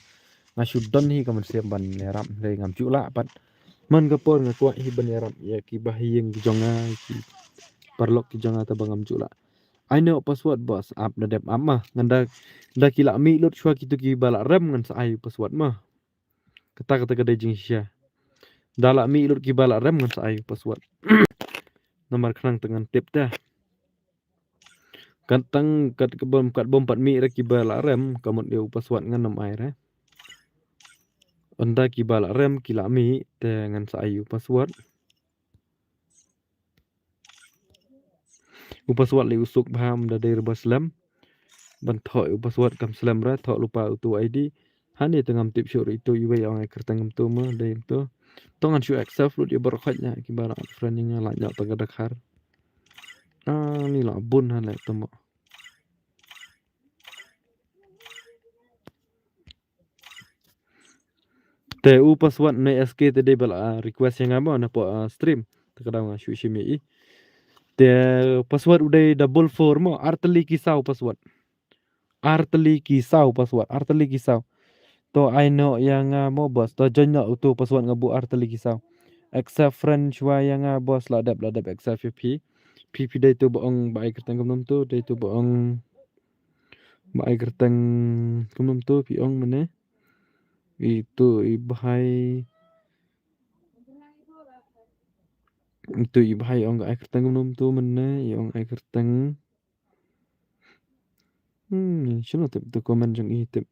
S1: ngasudon hi kaman siam banyarap re ngam cula pat man kapor ngakwa hi banyarap ya ki bahiyeng jonga ki perlok ki jonga ta bangam cula I know password boss up na dep amma nganda kila mi lot shwa kitu ki bala rem ngan sa ai password mah kata kedai jing sya dala mi lot ki bala rem ngan sa ai password nomor kenang dengan tip dah kantang kat bom 4 mi ra ki bala rem kamot dia password ngan nom ai ra onda ki bala rem kila mi te ngan sa ai password password li usuk baham da dari baslam ban thoi password kam slam ra tho lupa tu ID hani tengam tip syur itu iwe yang kertangam tu ma dai tu tongan syu accept lu dia berkhanya ki bara friend yang la nya taga dakhar ni la bun han le tomo te password ne SK te de bala request yang ama na po stream takadang syu shimi te password udah double 4 mo arteli kisau password to I know yang mo bos to jonyo utu password ngabu arteli kisau accept friend shwa yang bos ladap accept pp day tu boong baik ketangkam nom tu day tu boong Ba ai kertang kumnam tu piong mana? Itu ibahai itu ibahai ong ai kertang kumnam tu mana? Ong ai kertang shino tip tu komen jong i tip.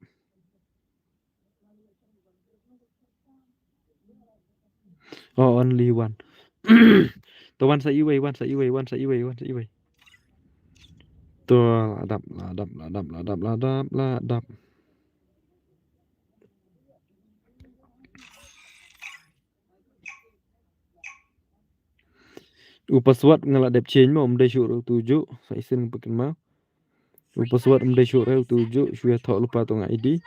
S1: Oh, only one. Tu one sa iway, one sa iway, one sa iway, one sa iway. Tu ladap. Upaswat ngaladap change mo umday syuro tuju sa isin pakin mau. Upaswat umday syuro tuju syuya thok lupa tu nga ID.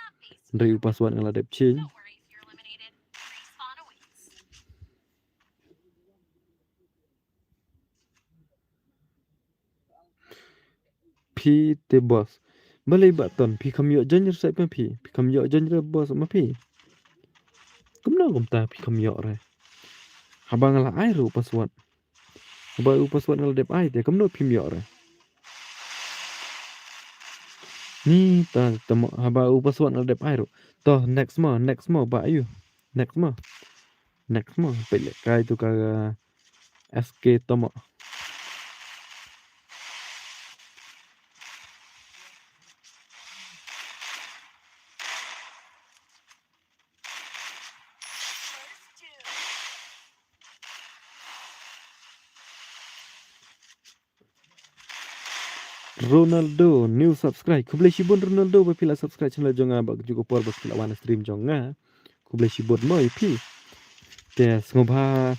S1: Dari upaswat ngaladap change.
S3: Don't worry if you're eliminated. Respawn awaits.
S1: Pi te boss. Balay baton pi kam yo janjer sa pa pi. Pi kam yo janjer boss ma pi. Kumna kumta pi kam yo re. Habang ngala ai ru upaswat. Habang upaswat ngaladap ai te kumno pi yo re. Ni ta tamo haba upaswat ngaladap ai ru. Toh next mo ba ayu. Next mo pele kai tu ka SK tamo.
S3: First two.
S1: Ronaldo new subscribe kublai shibon Ronaldo ba pila subscribe channel jonga ba juga por ba pila wana stream jonga kublai shibon mo ipi te ngobha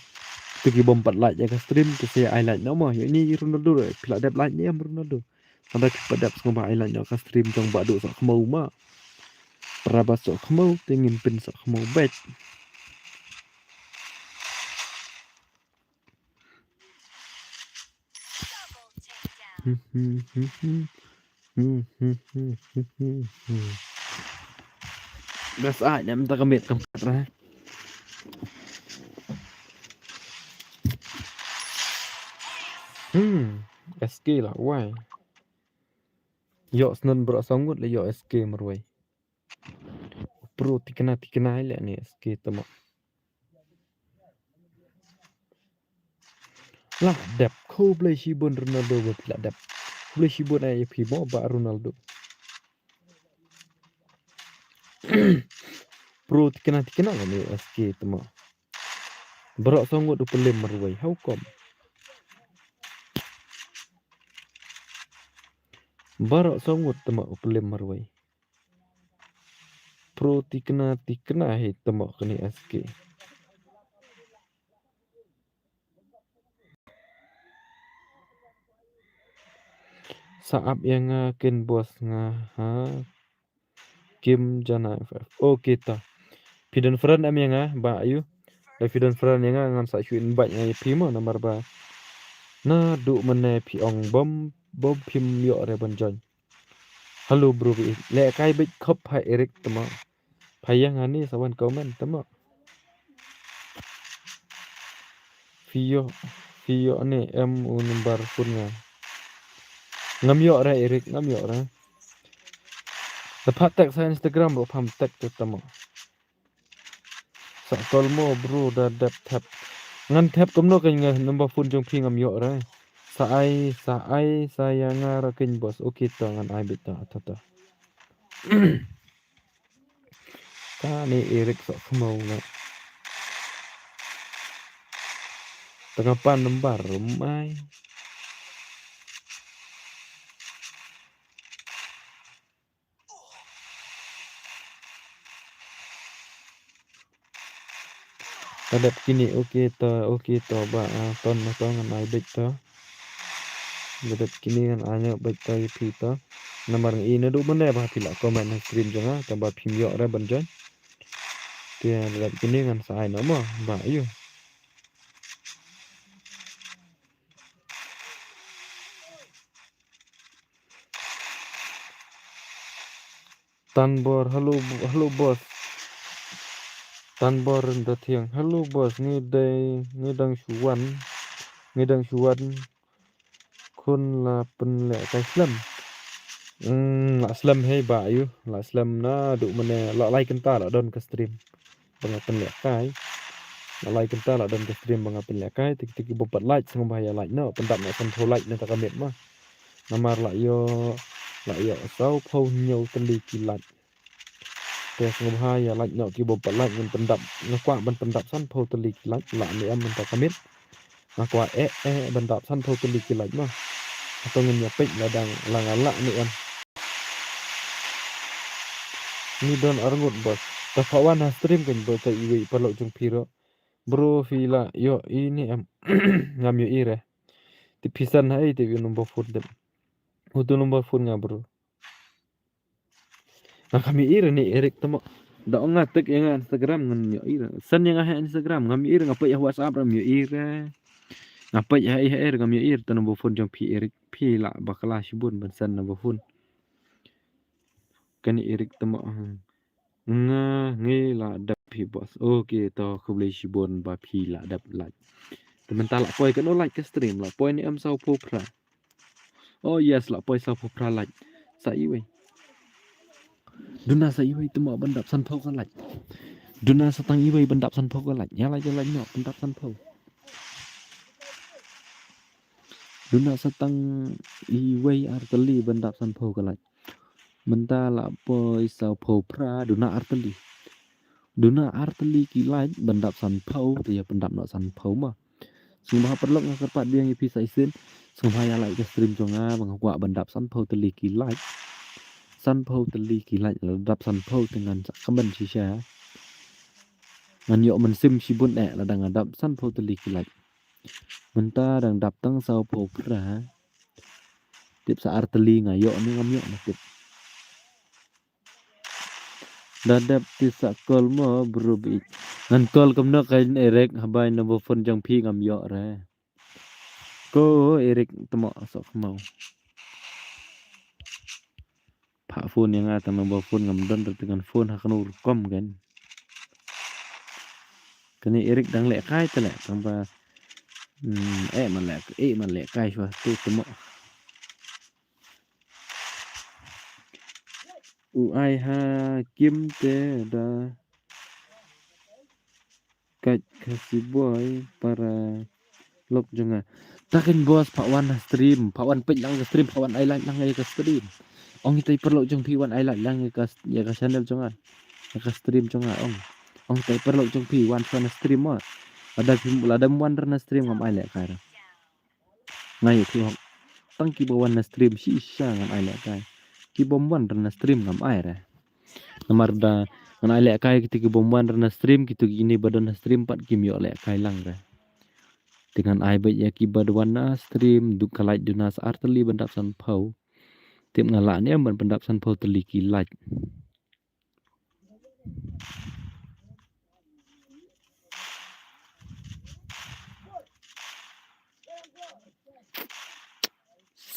S1: tu ki bom 4 like ya ka stream tu saya highlight no mo ini Ronaldo pila dap like ni am Ronaldo sampai ke padap ngobha highlight ya ka stream jong ba do sa khmau ma praba so khmau tingin pin sa khmau bet
S3: Double takedown.
S1: Bas ai nem ta kamit kam ra SK lah why yo snan bro sangut le yo SK marwai pro tikena ile ni SK tama lah dep ko blai shibon Ronaldo ba pila dep blai shibon ai pi mo ba Ronaldo pro tikena ni SK tama bro sangut upelem marwai how come Barak sangut temak upelem marwai. Pro tikena he temak kini SK. Saab yang ken bos nga ha Kim jana FF. Oh kita. Pidon friend am yang ba ayu. Da pidon friend yang ngan sa chuin ba nya pimo nomor ba. Na du mene pi ong bom pim yo re banjon. Halo bro le kai bit khop hai Eric temak. Payang ani sawan komen temak. Vio ni MU nomor punnya. Ngam yo ra Eric ngam yo ra. Dapat tag sa Instagram bro pam tag tu temak. Sa tolmo bro da dap tap. Ngan tap komno kan nomor phone jong pi ngam yo ra. Sa ai saya ngara ken bos okay to ngan ai bita tata. Ka ni Eric sok mau na. Tengah lembar rumai. Kadap kini okay to ba ton ngan ai bita. Kadap kini kan anya bita pi to. Nomor ini du mana ba pila komen stream jonga tambah pim yo ra banjon. Dia kadap kini kan sa ai nomor ba ayo. Tanbor halo bos. Tanbor nda thiang halo bos ni dang suwan kun la pen le kai slam lak slam hei ba yu lak slam na duk mana lak like kenta lak don ke stream pengapen lek kai lak like kenta lak don ke stream pengapen lek kai tik bopat like sangom bahaya like no pendap nak san like na takamit mah namar lak yo sau phau nyau teli kilat te sangom bahaya like no ki bopat like ngan pendap ngakwa ban pendap san phau teli kilat lak ni am takamit ngakwa pendap san phau teli kilat mah atau ngan yapik ladang langalak ni am ni don arngut bos tafawan stream kan bos ta iwi palok jung piro bro vila yo ini am ngam yo ire ti pisan hai ti nomor phone dem utu nomor phone nga bro nah kami ire ni erik temo da ngatek yang Instagram ngan yo ire san yang Instagram ngam ire ngapa ya WhatsApp ram yo ire ngapa ya ire ngam yo ire ta nomor phone jong pi erik pi la bakala shibun ban san nomor phone kan erik temo nge la dap pi bos oke to aku boleh shibun ba pi la dap like sebentar lah poi kan like ke stream lah poi ni am sau popra oh yes lah poi sau popra like sa iwe duna sa iwe tu mak bandap san pau kan like duna satang iwe bandap san pau kan like nyala jalan no bandap san pau duna satang iwe arteli bandap san pau kan like menta lah poi sau popra duna arteli ki like bandap san pau tu ya bandap no san pau mah semua perlu ngakarpat dia yang bisa isin semua yang like ke stream jonga mengakwa bandap san pau teli ki like san pau teli ki like ladap san pau dengan kamen shisha ngan yo men sim shibun la dang adap san pau teli ki like menta dang dap tang sau pau pra tip sa arteli ngayo ni ngam yo tip dadap ti sa kol mo brubi ngan kol kamno kain erek habai number phone jang pi ngam yo re ko erik temo sok mau pak phone yang ada nomor phone ngam don dengan phone hakan kom kan kani erik dang lek kai tele tanpa man lek kai shwa tu temo ai ha kim te da kat kasih boy para lok jonga takin bos pak wan stream pak wan pej lang ke stream pak wan ai lang ke stream ong kita perlu jong pi wan ai lang ke ya ke channel jonga ke stream jonga ong kita perlu jong pi wan fan stream mah ada wan rena stream ngam ai lek kai ngai ki hok tang ki bawan na stream si isya ngam ai lek kai ki bomban rena stream ngam ai re namar da ngan ai lek kai ki bomban rena stream gitu gini badan stream pat kim yo lek kai lang re dengan ai baik ya kibar warna stream duk kalai dunas arteli bandap san pau tip ngalak ni amban bandap san pau teli kilat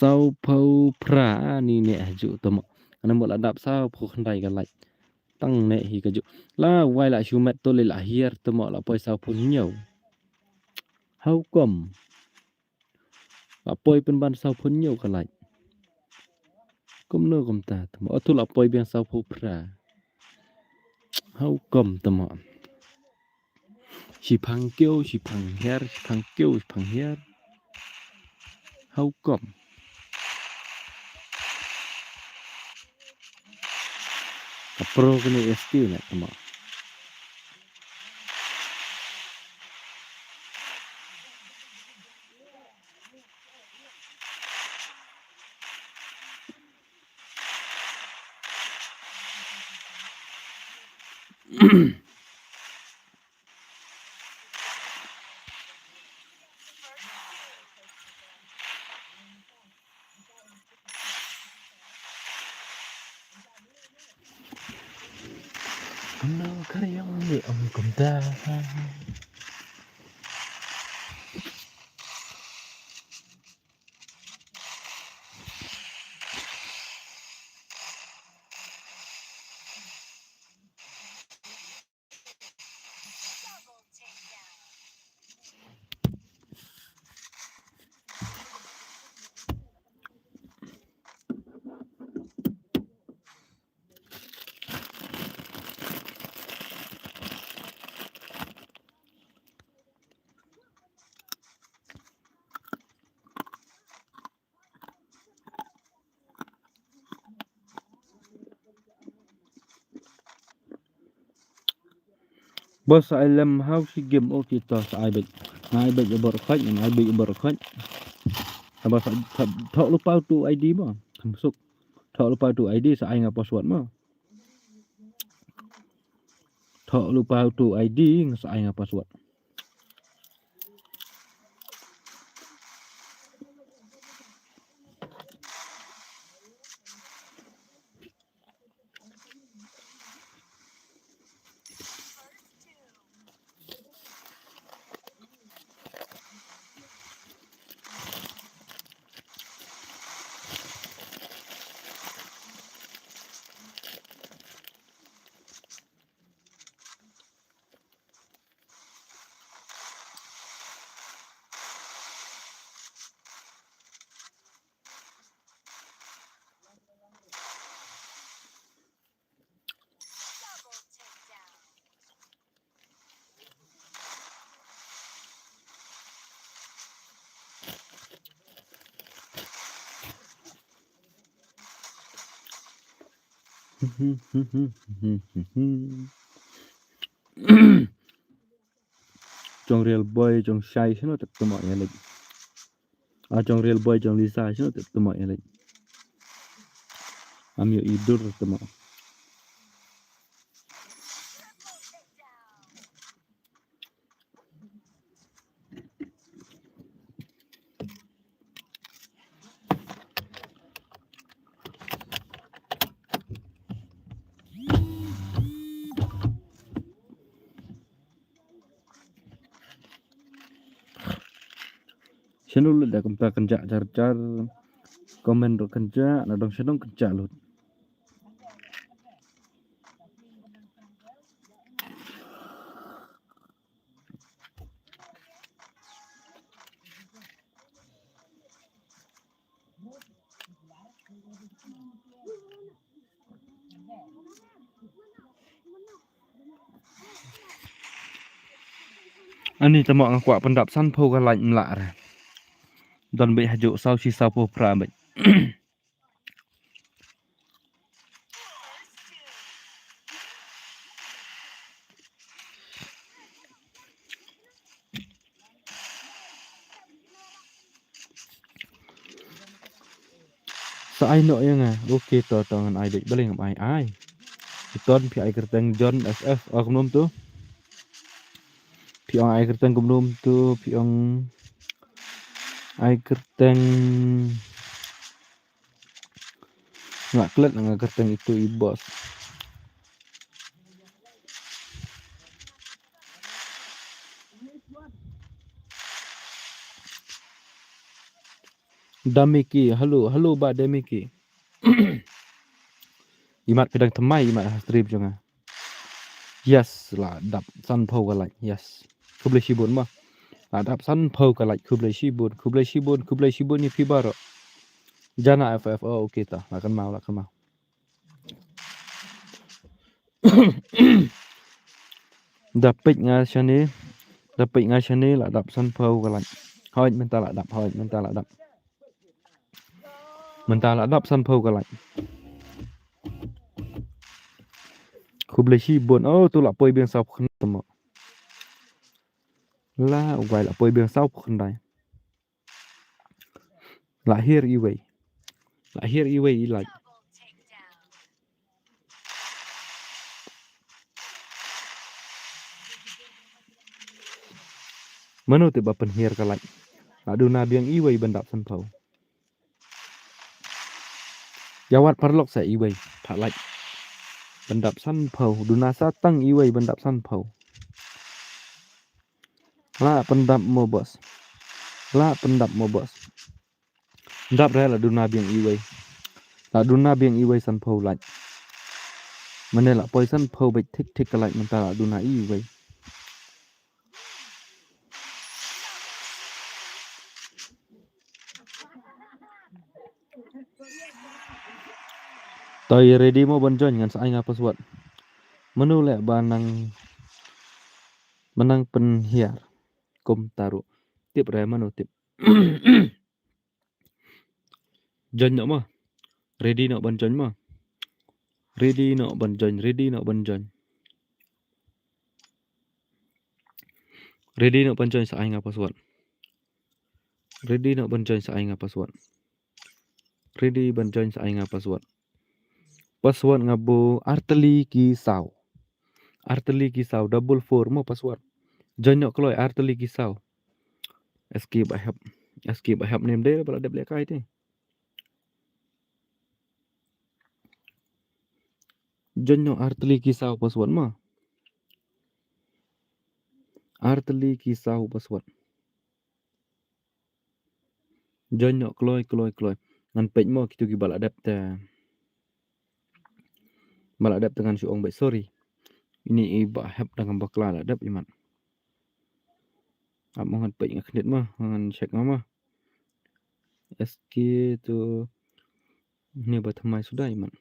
S1: sau pau pra ni ne haju tomo ana mo ladap sau pau khandai kalai tang ne hi kaju la wai la shumat to le la hier tomo la poi sau pun nyau how come la poi pen ban sau pun nyau kalai kum no kum ta tomo tu la poi biang sau pau pra how come tomo si phang kêu si phang her si phang kêu si phang her how come pro kini SQ nak tomo no karyang ni kum ta Bos I lem how si game o kita sa ai bet. Na ai bet ber khat na ai bet ber khat. Apa thok lupa tu ID mo. Masuk. Thok lupa tu ID sa ai nga password mo. Thok lupa tu ID sa ai nga password. Trong real boy trong shy nó tập tụi mọi người lịch. Trong real boy trong Lisa nó tập tụi mọi người lịch. Ambil idur tụi mọi. Channel dah kempa kerja car komen ro kerja na dong sedong kerja lut. Ani tamo ang kwa pendap san pho ka lạnh lạ ra. Don bị hajo sau chi sau po pra bệnh. Sa ai no yang okay to tangan ai dek beli ngam ai. Ton pi ai kerteng John SF oknum tu. Pi ong ai kerteng kumnum tu pi ong ai kerteng ngak klet nga kerteng itu ibos. Damiki, halo ba Damiki. Imat pedang temai imat stream jonga. Yes lah dap san pho ka like yes. Ku boleh sibun mah. Lah dap san pho ka like ku boleh sibun ni pi baro. Jana FF oh okay ta. Lakan mau. Dapit nga sini lah dap san pho ka like. Hoi mental lah dap. Mental lah dap san pho ka like. Ku boleh sibun. Oh tu lah poi biang sau khan tamo. La ugai lah poi biang sau khan dai. Lahir iway like.
S3: Double takedown.
S1: Mano te ba penhir ka like. Adu na biang iway bandap san pho. Jawat parlok sa iway pak like. Bandap san pho duna satang iway bandap san pho. La pendap mo bos. Ndap ra la duna biang iway. La duna biang iway san pho like. Mane la poi san pho bai tik ka like menta la duna iway. Toi ready mo bonjon ngan sa ai nga password. Menu le banang menang penhiar kom taruh tip re manu tip. Jon no mo. Ready no bonjon mo. Ready no bonjon. Ready nak pancoy sa aing password. Ready nak pancoy sa aing password. Ready pancoy sa aing password. Password ngabo arteli kisau. Arteli kisau double 4 mo password. Join nak keluar arteli kisau. Escape I have name dia pala dia boleh kai ni. Join nak arteli kisau password mah. Arteli kisau password. Join nak keluar. Ngan page mo kitu ki balak dap dengan si ong baik sorry. Ini iba have dengan bakla lah dap iman. Ap ngan page ngak knit mah ngan check mah. SK tu ni batamai sudah iman.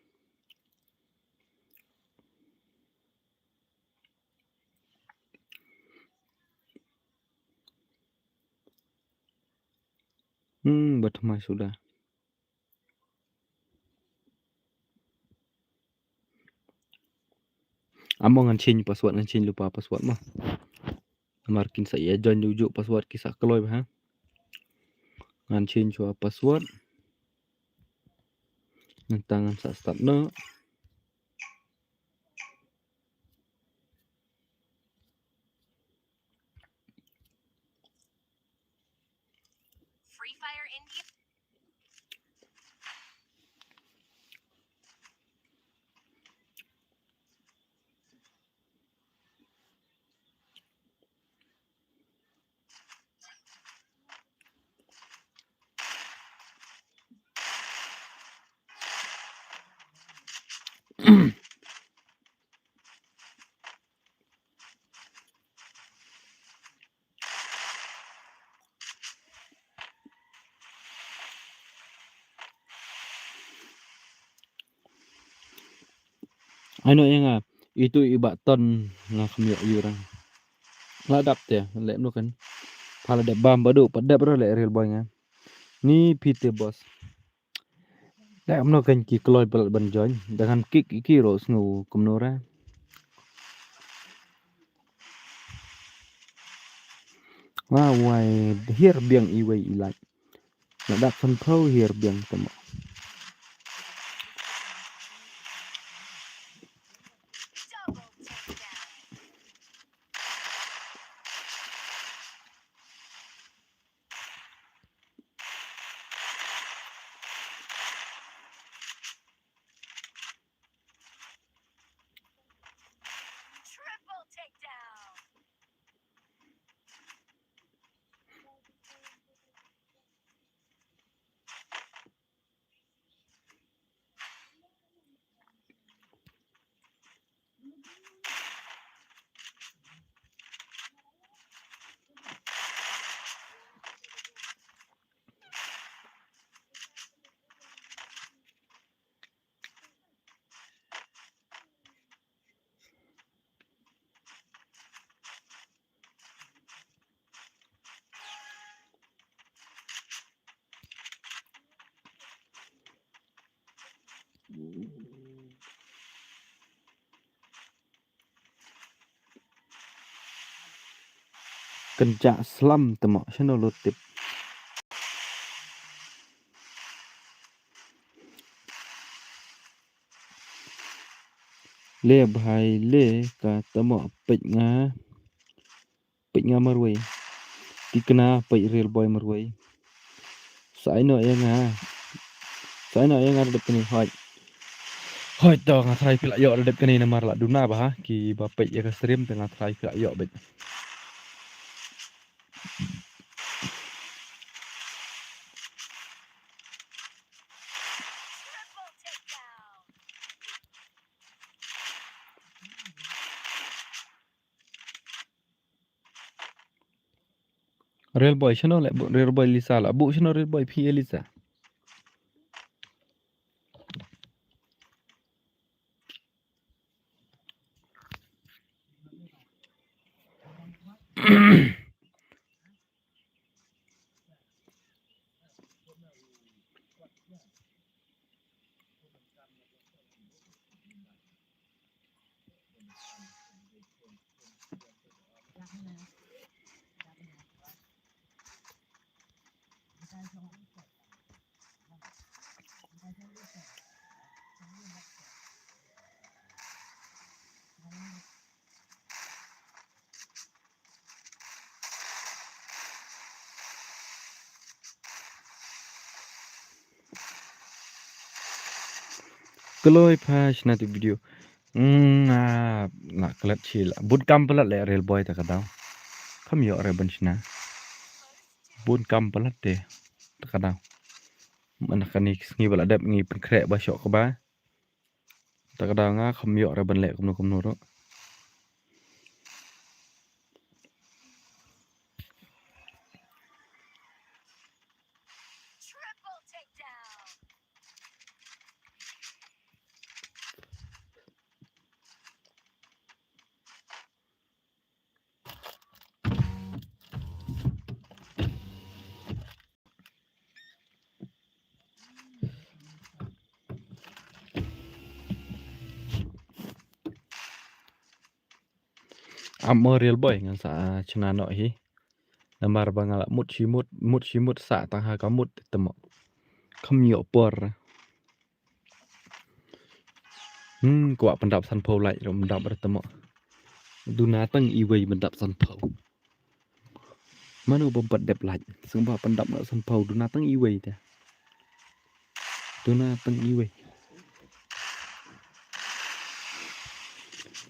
S1: Batamai sudah. Amo ngan change password ngan change lupa password mah. Markin saya join ujuk password kisah keloy ha. Ngan change password. Ngan tangan sa start no.
S3: Free Fire India.
S1: Ano yang itu iba ton ngak kemyo yurang. Ladap dia lek nu kan. Pala dap bam badu padap ro lek real boy nga. Ni PT bos. Lek amno kan ki keloy bal ban join dengan kick iki ro sngu kumnora. Wah wai hier biang iwai ilai. Ladap san pro hier biang temo.
S3: Double takedown. Triple takedown.
S1: Kencak slam temo sino lutip. Le bhai le ka temo pej nga marwai. Tikena pej real boy marwai. Sai no yang ada kini hoi. Hoi to nga try pila yo ada kini namar la duna bah ki ba pej ya ka stream tengah try pila yo bet.
S3: Triple takedown.
S1: Real boy sino lek real boy Lisa la bu sino real boy P Lisa. Keloi pas nanti video. Nak kelat cila. Bun kam pelat le real boy tak kadang. Kam yo re benchna. Bun kam pelat deh tak kadang. Mana kan ni ngi bala dep ngi penkrek ba syok ke ba. Tak kadang kam yo re ben le kum no ro.
S3: Triple takedown.
S1: Amo real boy ngan sa chena no hi. Namar bangala mut shimut sa tang ha kamut temo. Kam yo por. Kuat pendap san po lai rom pendap bertemu. Duna tang iwei pendap san po. Manu bompat dep lai. Sumba pendap nak san po duna tang iwei ta. Duna tang iwei.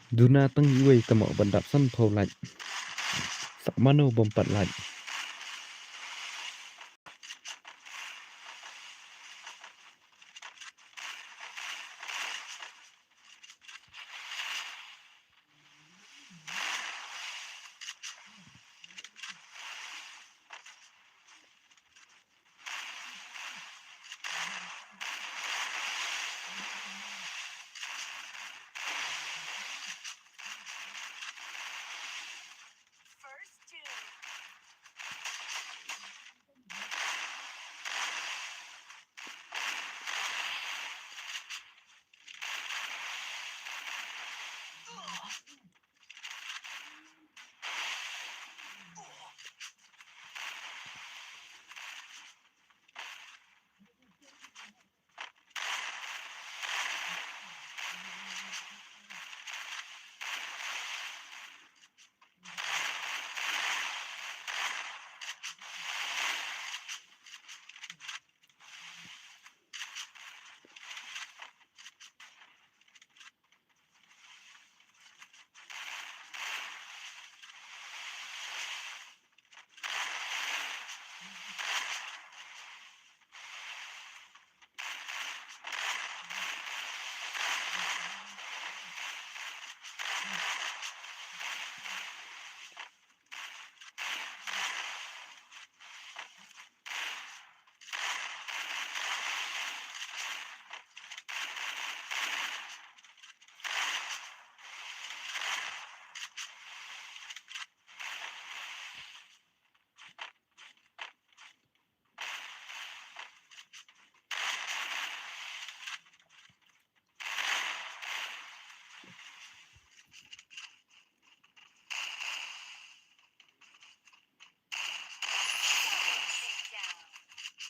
S1: Duna tang iwei temo pendap san po lai. Sak manu bompat lai.